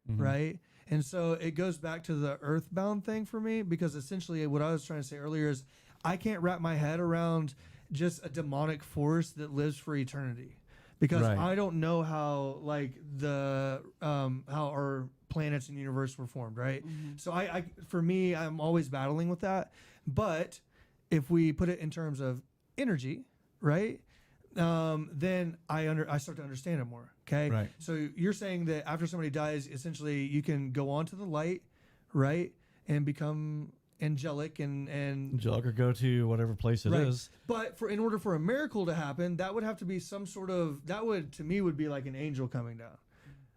right? And so it goes back to the earthbound thing for me, because essentially what I was trying to say earlier is I can't wrap my head around just a demonic force that lives for eternity, because Right. I don't know how like the how our planets and universe were formed, right? So I for me, I'm always battling with that. But if we put it in terms of energy, right? Then I start to understand it more. Okay. Right. So you're saying that after somebody dies, essentially you can go on to the light, right? And become angelic and Angelic, or go to whatever place it is. Right. But in order for a miracle to happen, that would have to be some sort of, that would to me would be like an angel coming down.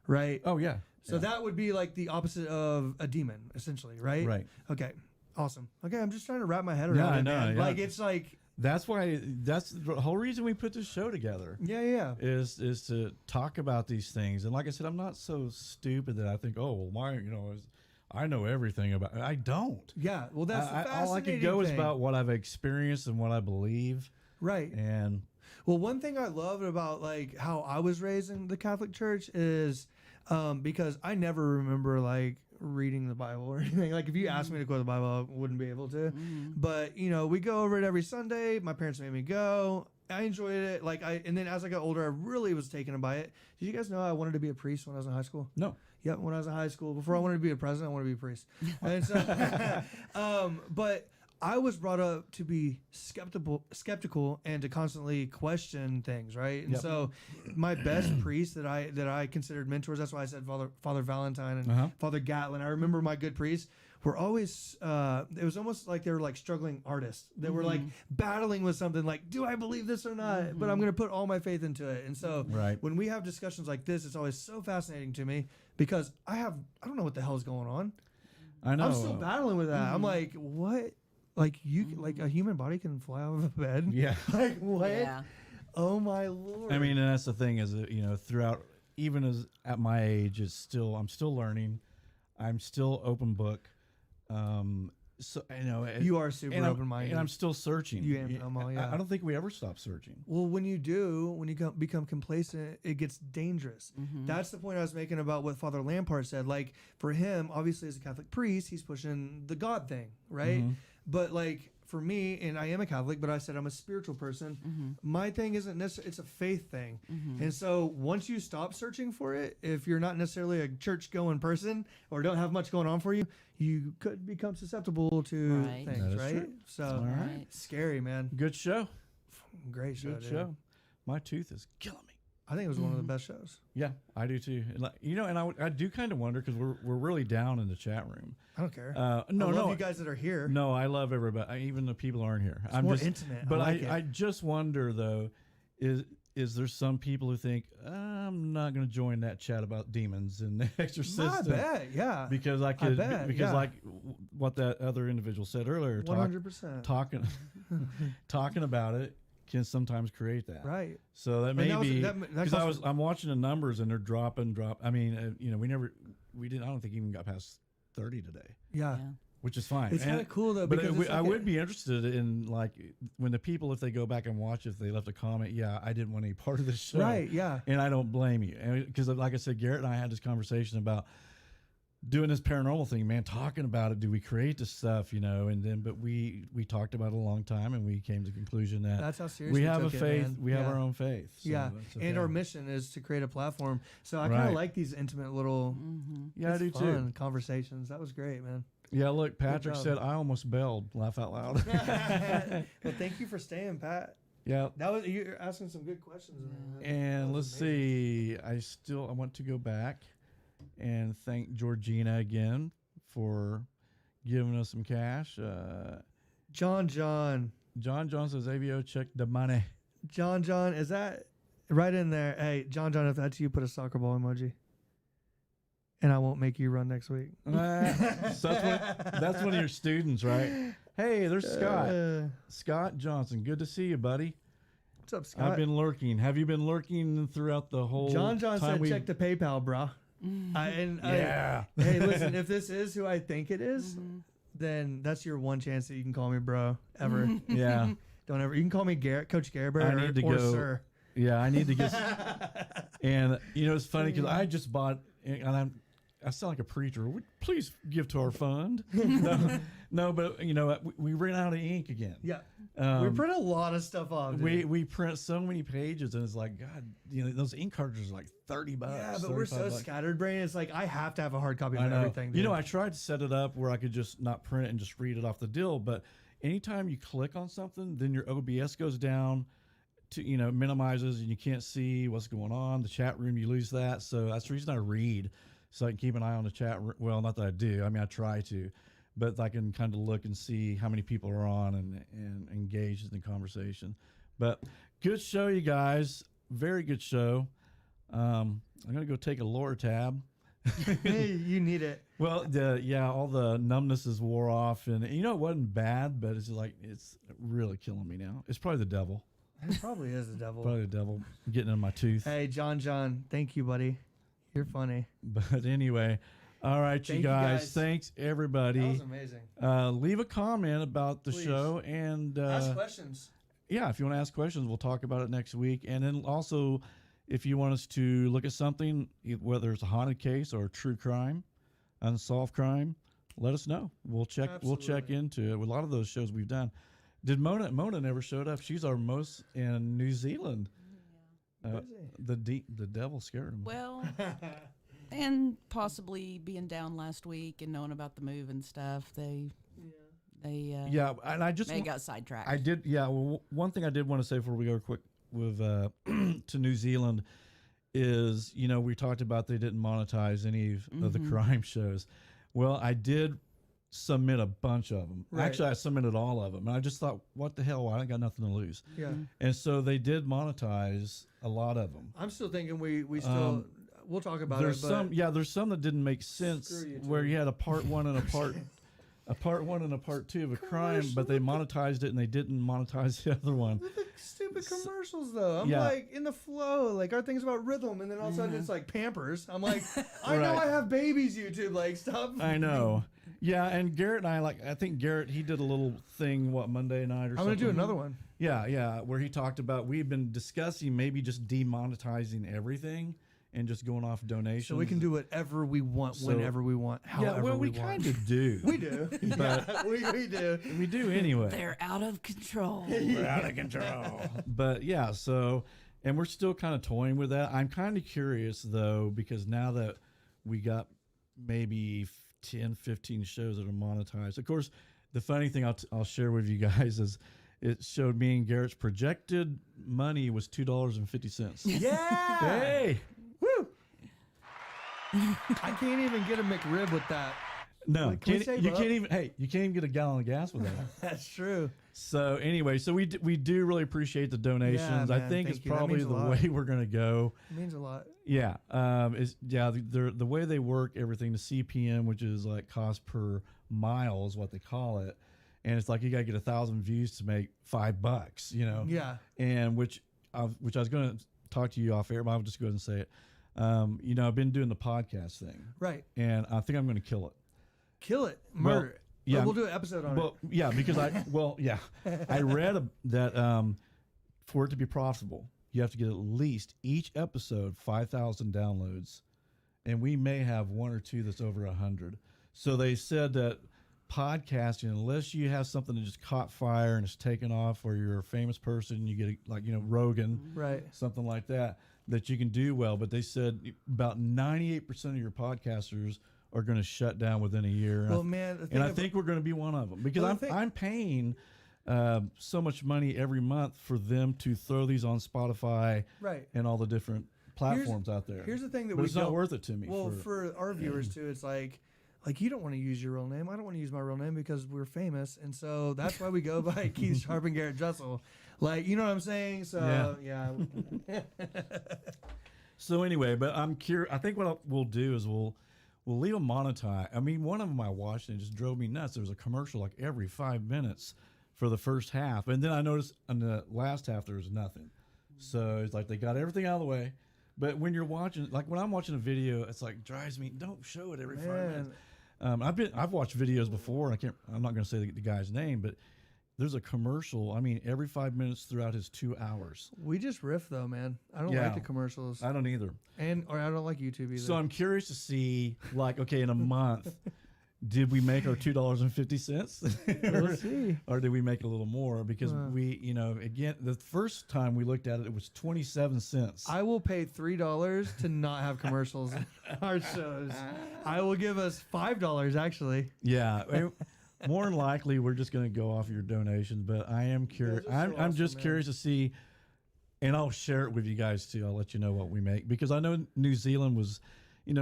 Right? Oh yeah. So that would be like the opposite of a demon, essentially, right? Right. Okay. Awesome. Okay, I'm just trying to wrap my head around I it, know, man. yeah. Like it's like That's the whole reason we put this show together. yeah. Is to talk about these things. And like I said, I'm not so stupid that I think, oh well, I know everything about it. I don't. Yeah. Well, that's the fascinating all I can go thing. is about what I've experienced and what I believe. Right. And Well, one thing I love about like how I was raised in the Catholic Church is because I never remember like reading the Bible or anything. Like if you asked me to quote the Bible, I wouldn't be able to. But we go over it every Sunday. My parents made me go. I enjoyed it. And then as I got older, I really was taken by it. Did you guys know I wanted to be a priest when I was in high school? no. Yep, when I was in high school. Before I wanted to be a president, I wanted to be a priest. And so, but I was brought up to be skeptical and to constantly question things, right? And Yep. so, my best priest that I considered mentors. That's why I said Father Valentine and Father Gatlin. I remember my good priests were always. It was almost like they were like struggling artists. They were like battling with something. Like, do I believe this or not? But I'm going to put all my faith into it. And so, Right. when we have discussions like this, it's always so fascinating to me because I don't know what the hell is going on. I know. I'm still battling with that. I'm like, what? Like like a human body can fly out of a bed? Yeah. Like what? Yeah. Oh my Lord. I mean, and that's the thing is, throughout, even as at my age, I'm still learning. I'm still open book. So you are super open-minded. and I'm still searching. You am, Tomo, yeah. I don't think we ever stop searching. Well, when you become complacent, it gets dangerous. That's the point I was making about what Father Lampard said. Like for him, obviously as a Catholic priest, he's pushing the God thing, right? But like for me, and I am a Catholic, but I said I'm a spiritual person. My thing isn't necessarily, it's a faith thing. And so once you stop searching for it, if you're not necessarily a church-going person or don't have much going on for you, you could become susceptible to Right. things, That is right? true. So All right. scary, man. Good show. Great show, Good dude. show. My tooth is killing me. I think it was one of the best shows. Yeah, I do too. And I do kind of wonder because we're really down in the chat room. I don't care. No, I love no, you guys that are here. No, I love everybody, even the people who aren't here. It's more intimate. But I like it. I just wonder though, is there some people who think I'm not going to join that chat about demons and exorcism? I bet, yeah. Because like what that other individual said earlier, 100%. talking about it can sometimes create that. Right. So that may be that because I'm watching the numbers and they're dropping. I mean, we didn't. I don't think even got past 30 today, Yeah. which is fine. It's kind of cool though. But Because it's I like would be interested in like when the people, if they go back and watch, if they left a comment, yeah, I didn't want any part of this show. Right, yeah. And I don't blame you. Because like I said, Garrett and I had this conversation about doing this paranormal thing, man, talking about it. Do we create this stuff, but we talked about it a long time and we came to the conclusion that that's how serious we have a took faith. It, man. We have our own faith. So yeah. that's okay. And our mission is to create a platform. So I kind Right. of like these intimate little Yeah, I do fun too. conversations. That was great, man. Yeah, look, Patrick job. said I almost bailed. Laugh out loud. Well, thank you for staying, Pat. Yeah. You're asking some good questions. Man. And That was let's amazing. see. I want to go back and thank Georgina again for giving us some cash. John John says, AVO, check the money. John, is that Right in there. Hey, John, if that's you, put a soccer ball emoji. And I won't make you run next week. So that's one of your students, right? Hey, there's Scott. Scott Johnson. Good to see you, buddy. What's up, Scott? I've been lurking. Have you been lurking throughout the whole John time said check the PayPal, brah. Yeah. Hey, listen, if this is who I think it is, then that's your one chance that you can call me bro ever. Yeah. Don't ever. You can call me Garrett, Coach Garrett, I need to or go. sir. Yeah, I need to get. And it's funny because I just bought, and I sound like a preacher. Please give to our fund. No, but we ran out of ink again. Yeah, we print a lot of stuff off. Dude. We print so many pages, and it's like, God, those ink cartridges are like $30. Yeah, but we're so scattered brain. It's like I have to have a hard copy of I know. everything. Dude. I tried to set it up where I could just not print it and just read it off the deal. But anytime you click on something, then your OBS goes down. To minimizes, and you can't see what's going on. The chat room, you lose that. So that's the reason I read, so I can keep an eye on the chat room. Well, not that I do. I mean, I try to, but I can kind of look and see how many people are on and engaged in the conversation. But good show, you guys. Very good show. I'm gonna go take a lower tab. Hey, you need it. Well, all the numbnesses wore off, and it wasn't bad, but it's really killing me now. It's probably the devil. It probably is the devil. Probably the devil getting in my tooth. Hey, John, thank you, buddy. You're funny. But anyway, all right, you guys. Thanks, everybody. That was amazing. Leave a comment about the Please. show and Ask questions. Yeah, if you want to ask questions, we'll talk about it next week. And then also, if you want us to look at something, whether it's a haunted case or a true crime, unsolved crime, let us know. We'll check. Absolutely. We'll check into it. With a lot of those shows we've done. Did Mona never showed up? She's our most in New Zealand. The devil scared him. Well, and possibly being down last week and knowing about the move and stuff, they and I just got sidetracked. I did. Yeah. Well, one thing I did want to say before we go quick with to New Zealand is we talked about they didn't monetize any of the crime shows. Well, I did submit a bunch of them. Right. Actually, I submitted all of them, and I just thought, what the hell? I got nothing to lose. Yeah. And so they did monetize a lot of them. I'm still thinking we still we'll talk about There's it. But there's some that didn't make sense where you had a part one and a part a part two of a crime, but they monetized it and they didn't monetize the other one. the stupid commercials though. I'm like in the flow, like our thing's about rhythm, and then all of a sudden it's like Pampers. I'm like, I know I have babies, YouTube, like stop. I know. Yeah, and Garrett and I think Garrett, he did a little thing, Monday night or something. I'm going to do another one. Yeah, where he talked about, we've been discussing maybe just demonetizing everything and just going off donations. So we can do whatever we want, whenever we want, however we want. We kind of do. We do. But we do. We do anyway. They're out of control. We're out of control. But yeah, so, and we're still kind of toying with that. I'm kind of curious, though, because now that we got maybe 10, 15 shows that are monetized. Of course, the funny thing I'll share with you guys is it showed me and Garrett's projected money was $2.50. Yeah. Hey. Woo. I can't even get a McRib with that. No, Like, you can't even get a gallon of gas with that. That's true. So anyway, we do really appreciate the donations. Yeah, I man, think thank it's you. That probably means a the lot. way we're gonna go. It means a lot. Yeah, the way they work everything, the CPM, which is like cost per mile, is what they call it, and it's like you gotta get 1,000 views to make $5, Yeah. and which I was gonna talk to you off air, but I'll just go ahead and say it. I've been doing the podcast thing, Right. and I think I'm gonna kill it. Kill it. Murder. Yeah, we'll do an episode on it. Yeah, because I read that for it to be profitable, you have to get at least each episode 5,000 downloads, and we may have one or two that's over 100. So they said that podcasting, unless you have something that just caught fire and it's taken off, or you're a famous person, you get Rogan, Right. something like that you can do well. But they said about 98% of your podcasters are going to shut down within a year. Well, man, I think we're going to be one of them, because I'm paying so much money every month for them to throw these on Spotify, right, and all the different platforms out there. Here's the thing that it's not worth it to me. Well, for our viewers too, it's like like, you don't want to use your real name. I don't want to use my real name because we're famous. And so that's why we go by Keith Sharp and Garrett Dressel. Like, you know what I'm saying? So, yeah. So anyway, but I'm curious. I think what we'll do is we'll leave a monetize. I mean, one of them I watched and it just drove me nuts. There was a commercial like every 5 minutes for the first half. And then I noticed in the last half there was nothing. So it's like they got everything out of the way. But when you're watching, like when I'm watching a video, it's like drives me. Don't show it every 5 minutes. I've watched videos before, and I'm not going to say the guy's name, but there's a commercial. I mean, every 5 minutes throughout his 2 hours. We just riff though, man. I don't like the commercials, I don't either, or I don't like YouTube either. So I'm curious to see, like, okay, in a month, did we make our $2.50? We'll see. Or did we make it a little more? Because we, again, the first time we looked at it, it was 27 cents. I will pay $3 to not have commercials in our shows. I will give us $5 actually. Yeah. More than likely, we're just going to go off your donations, but I am curious. I'm just curious to see, and I'll share it with you guys too. I'll let you know what we make, because I know New Zealand was,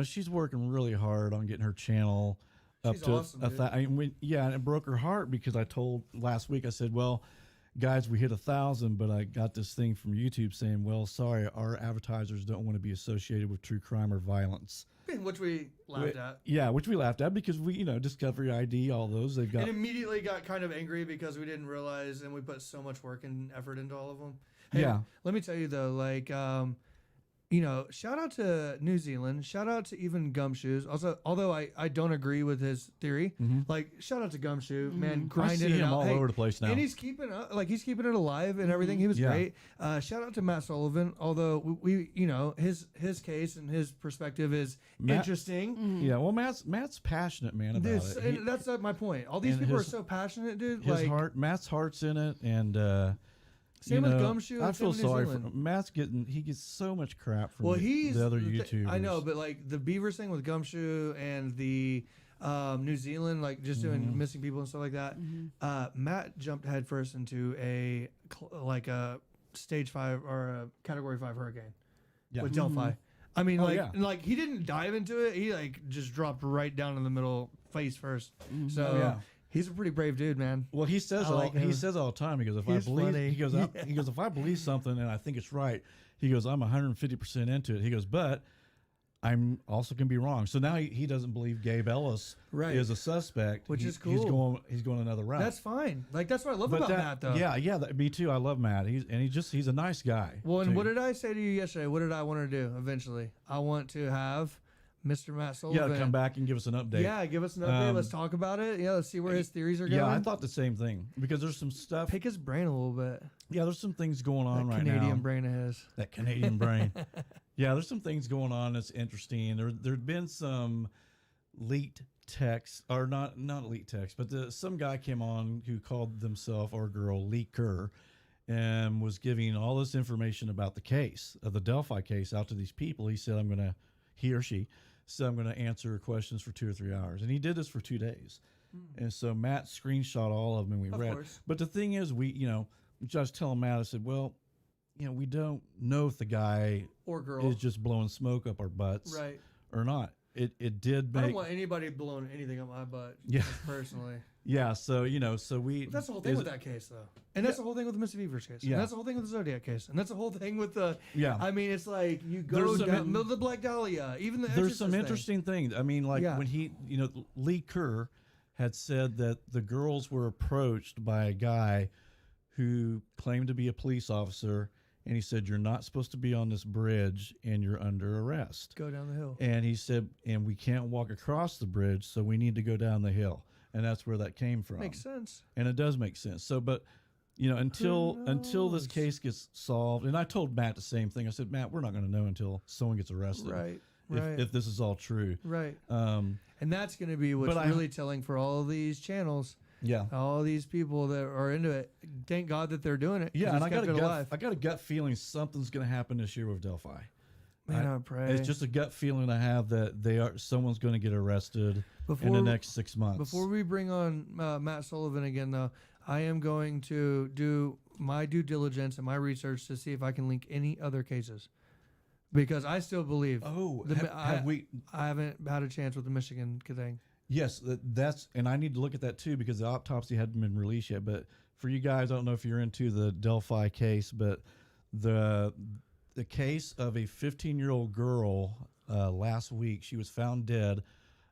she's working really hard on getting her channel up She's to awesome, and it broke her heart because I told last week, I said, well, guys, we hit 1,000, but I got this thing from YouTube saying, well, sorry, our advertisers don't want to be associated with true crime or violence. Which we laughed at. Yeah, which we laughed at because we, Discovery ID, all those they've got. And immediately got kind of angry because we didn't realize, and we put so much work and effort into all of them. Hey, yeah. Let me tell you though, like, shout out to New Zealand. Shout out to even Gumshoes. Also, although I don't agree with his theory, like, shout out to Gumshoe, man, grinding it out all over the place now. And he's keeping it alive and everything. He was great. Shout out to Matt Sullivan. Although we his case and his perspective is interesting. Yeah, well, Matt's passionate, man, about it. And that's my point. All these people are so passionate, dude. Matt's heart's in it, and. Same with Gumshoe. I feel sorry for Matt's he gets so much crap from the other YouTubers. I know, but like the Beavers thing with Gumshoe and the New Zealand, like just doing missing people and stuff like that. Matt jumped headfirst into a stage 5 or a category 5 hurricane with Delphi. I mean, like he didn't dive into it. He like just dropped right down in the middle face first. So he's a pretty brave dude, man. Well, he says all the time. He goes, if I believe something and I think it's right, he goes, I'm 150% into it. He goes, but I'm also can be wrong. So now he doesn't believe Gabe Ellis is a suspect, which is cool. He's going another route. That's fine. Like, that's what I love about Matt, though. Yeah, me too. I love Matt. He's a nice guy. Well, and what did I say to you yesterday? What did I want to do eventually? I want to have Mr. Matt Sullivan. Yeah, come back and give us an update. Yeah, give us an update. Let's talk about it. Yeah, let's see where his theories are going. Yeah, I thought the same thing because there's some stuff. Pick his brain a little bit. Yeah, there's some things going on right now. That Canadian brain of his. That Canadian brain. Yeah, there's some things going on that's interesting. There'd been some leaked text, or not leaked text, but some guy came on who called themselves or girl leaker, and was giving all this information about the case of the Delphi case out to these people. He said, he or she. So I'm going to answer questions for 2 or 3 hours. And he did this for 2 days. And so Matt screenshot all of them and we read. Course. But the thing is, just telling Matt, I said, well, we don't know if the guy or girl is just blowing smoke up our butts or not. It did make. I don't want anybody blowing anything up my butt. Yeah. Personally. Yeah. So, so we. But that's the whole thing with that case, though. And that's the whole thing with the Mr. Beavers case. Yeah. And that's the whole thing with the Zodiac case. And that's the whole thing with the. Yeah. I mean, it's like you go down the Black Dahlia, even the Exorcist There's some interesting things. I mean, like when he, Lee Kerr had said that the girls were approached by a guy who claimed to be a police officer. And he said, you're not supposed to be on this bridge and you're under arrest. Go down the hill. And he said, and we can't walk across the bridge, so we need to go down the hill. And that's where that came from. Makes sense. And it does make sense. So, but, until this case gets solved, and I told Matt the same thing. I said, Matt, we're not going to know until someone gets arrested. Right. If this is all true. Right. And that's going to be what's really telling for all these channels. Yeah, all these people that are into it. Thank God that they're doing it. Yeah, and I got a gut feeling something's going to happen this year with Delphi. Man, I pray. It's just a gut feeling I have that someone's going to get arrested in the next 6 months. Before we bring on Matt Sullivan again, though, I am going to do my due diligence and my research to see if I can link any other cases, because I still believe. Oh, I haven't had a chance with the Michigan thing. Yes, that's, and I need to look at that too because the autopsy hadn't been released yet. But for you guys, I don't know if you're into the Delphi case, but the case of a 15-year-old girl last week, she was found dead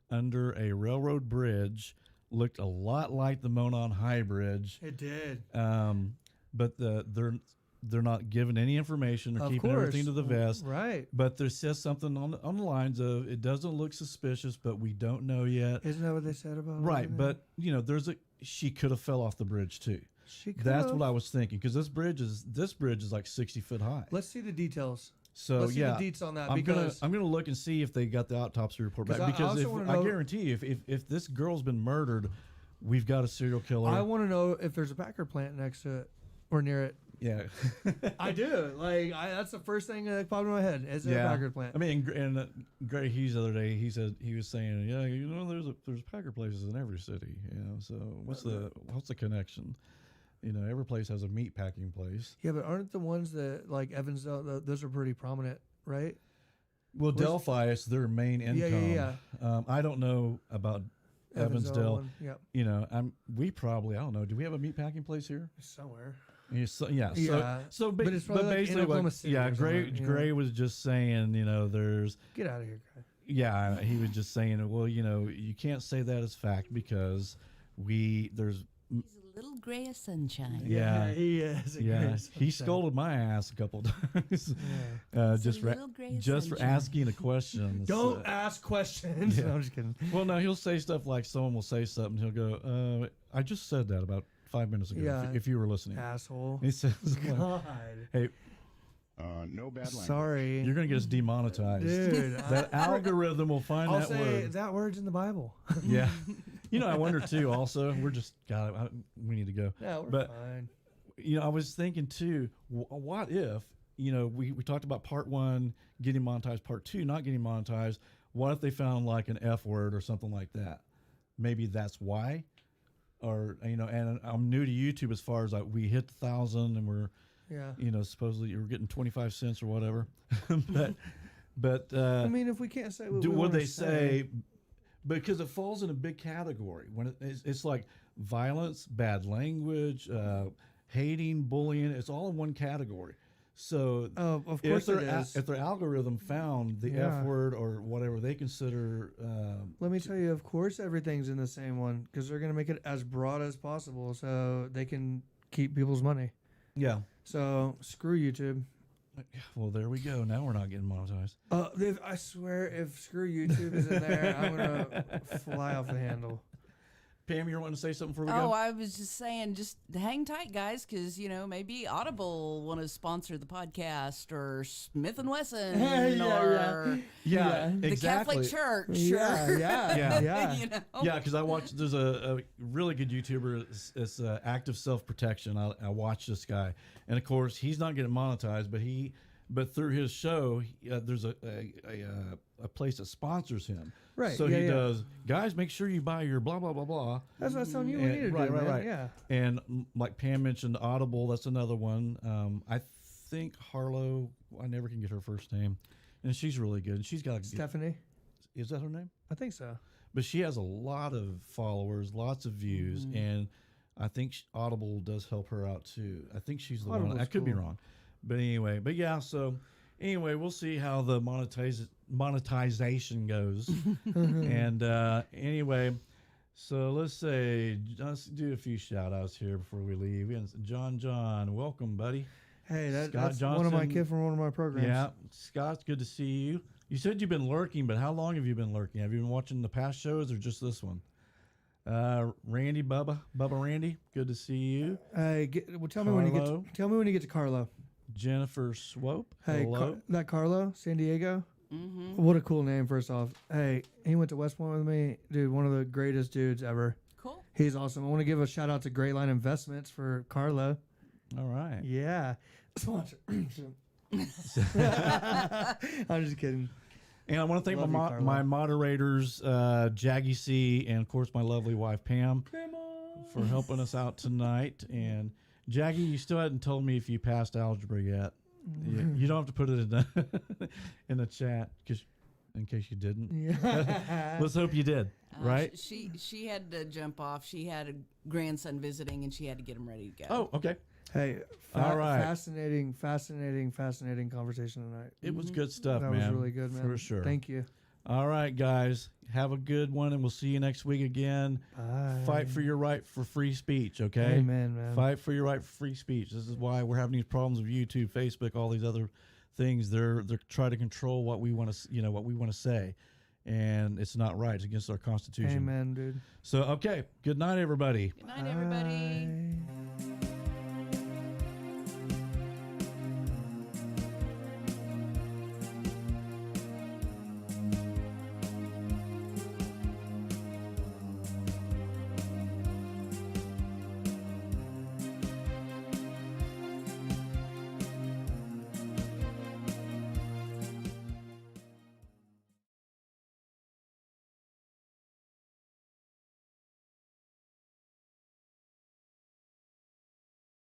under a railroad bridge. Looked a lot like the Monon High Bridge. It did. But they're not giving any information. They're keeping everything to the vest. Right. But there says something on the lines of it doesn't look suspicious, but we don't know yet. Isn't that what they said about it? Right, but she could have fell off the bridge too. She could That's have. what I was thinking because this bridge is like 60 foot high. Let's see the details. So Let's see yeah, the deets on that I'm because gonna look and see if they got the autopsy report back. 'Cause I Because also wanna I know- guarantee you, if this girl's been murdered, we've got a serial killer. I want to know if there's a Packer plant next to it or near it. Yeah, I do. That's the first thing that popped in my head. Is there a Packer plant? I mean, and Gray Hughes the other day, he was saying, yeah, there's Packer places in every city. So what's the connection? Every place has a meat packing place. Yeah, but aren't the ones that like Evansville? Those are pretty prominent, right? Well, Delphi is their main income. Yeah. I don't know about Evansdale. one, yep. We probably, I don't know. Do we have a meat packing place here? Somewhere. Yeah. So, But it's probably like in basically, Oklahoma City or Gray somewhere, Gray was just saying, there's. Get out of here, guy. Yeah, he was just saying, well, you can't say that as fact because there's. He's a little gray of sunshine. Yeah, he is. Yeah, he scolded my ass a couple times, just for asking a question. Don't ask questions. Yeah. No, I'm just kidding. Well, no, he'll say stuff like someone will say something. He'll go, "I just said that about 5 minutes ago. Yeah. If you were listening." Asshole. He says, God. "Hey, No bad language. Sorry. you're gonna get us demonetized. Dude. That algorithm will find I'll that say word." that word's in the Bible. Yeah. I wonder too. Also, we're just we need to go. Yeah, we're But fine. I was thinking too. What if we talked about part 1 getting monetized, part 2 not getting monetized. What if they found like an F word or something like that? Maybe that's why. Or and I'm new to YouTube as far as like we hit 1,000 and we're supposedly you're getting 25 cents or whatever. but I mean, if we can't say what we would want they to say? Because it falls in a big category when it's like violence, bad language, hating, bullying. It's all in one category. So of course it is. If their algorithm found the F word or whatever they consider, Let me tell you, of course everything's in the same one because they're going to make it as broad as possible so they can keep people's money. yeah. So screw YouTube. Well, there we go. Now we're not getting monetized. I swear, if screw YouTube is in there, I'm gonna fly off the handle. Pam, you're wanting to say something before we Oh, go? I was just saying, just hang tight, guys, because maybe Audible want to sponsor the podcast, or Smith and Wesson, or Yeah, the exactly. Catholic Church. Yeah, or, yeah. Yeah, because I watched. There's a really good YouTuber. It's Active Self Protection. I watch this guy, and of course he's not getting monetized, but through his show, there's a place that sponsors him. Right. So he does. Guys, make sure you buy your blah blah blah blah. That's what I was telling you we need to right, do, right, man. right. Yeah. And like Pam mentioned, Audible. That's another one. I think Harlow. I never can get her first name, and she's really good. She's got Stephanie. Is that her name? I think so. But she has a lot of followers, lots of views, and I think Audible does help her out too. I think she's the one. I could be wrong, but anyway. But yeah. So anyway, we'll see how the monetization goes. And anyway, so let's do a few shout outs here before we leave. And John, welcome, buddy. Hey, that's Johnson, one of my kids from one of my programs. Yeah, Scott, good to see you. You said you've been lurking, but how long have you been lurking? Have you been watching the past shows or just this one? Randy, Bubba Randy, good to see you. Hey, tell me when you get to Carlo. Jennifer Swope. Hey, hello. That Carlo, San Diego. Mm-hmm. What a cool name, first off. Hey, he went to West Point with me. Dude, one of the greatest dudes ever. Cool. He's awesome. I want to give a shout out to Great Line Investments for Carlo. All right. Yeah. Sponsor. I'm just kidding. And I want to thank Love you, Carlo. my moderators, Jaggy C, and of course my lovely wife Pam, for helping us out tonight. And Jaggy, you still hadn't told me if you passed algebra yet. You don't have to put it in the chat because in case you didn't. Yeah. Let's hope you did, right? She had to jump off. She had a grandson visiting, and she had to get him ready to go. Oh, okay. Hey, All right. fascinating conversation tonight. It was good stuff, That man. was really good, man. For sure. Thank you. All right, guys. Have a good one, and we'll see you next week again. Bye. Fight for your right for free speech, okay? Amen, man. Fight for your right for free speech. This is why we're having these problems with YouTube, Facebook, all these other things. They're trying to control what we want to, what we want to say, and it's not right. It's against our Constitution. Amen, dude. So, okay. Good night, everybody. Good night, everybody. Bye.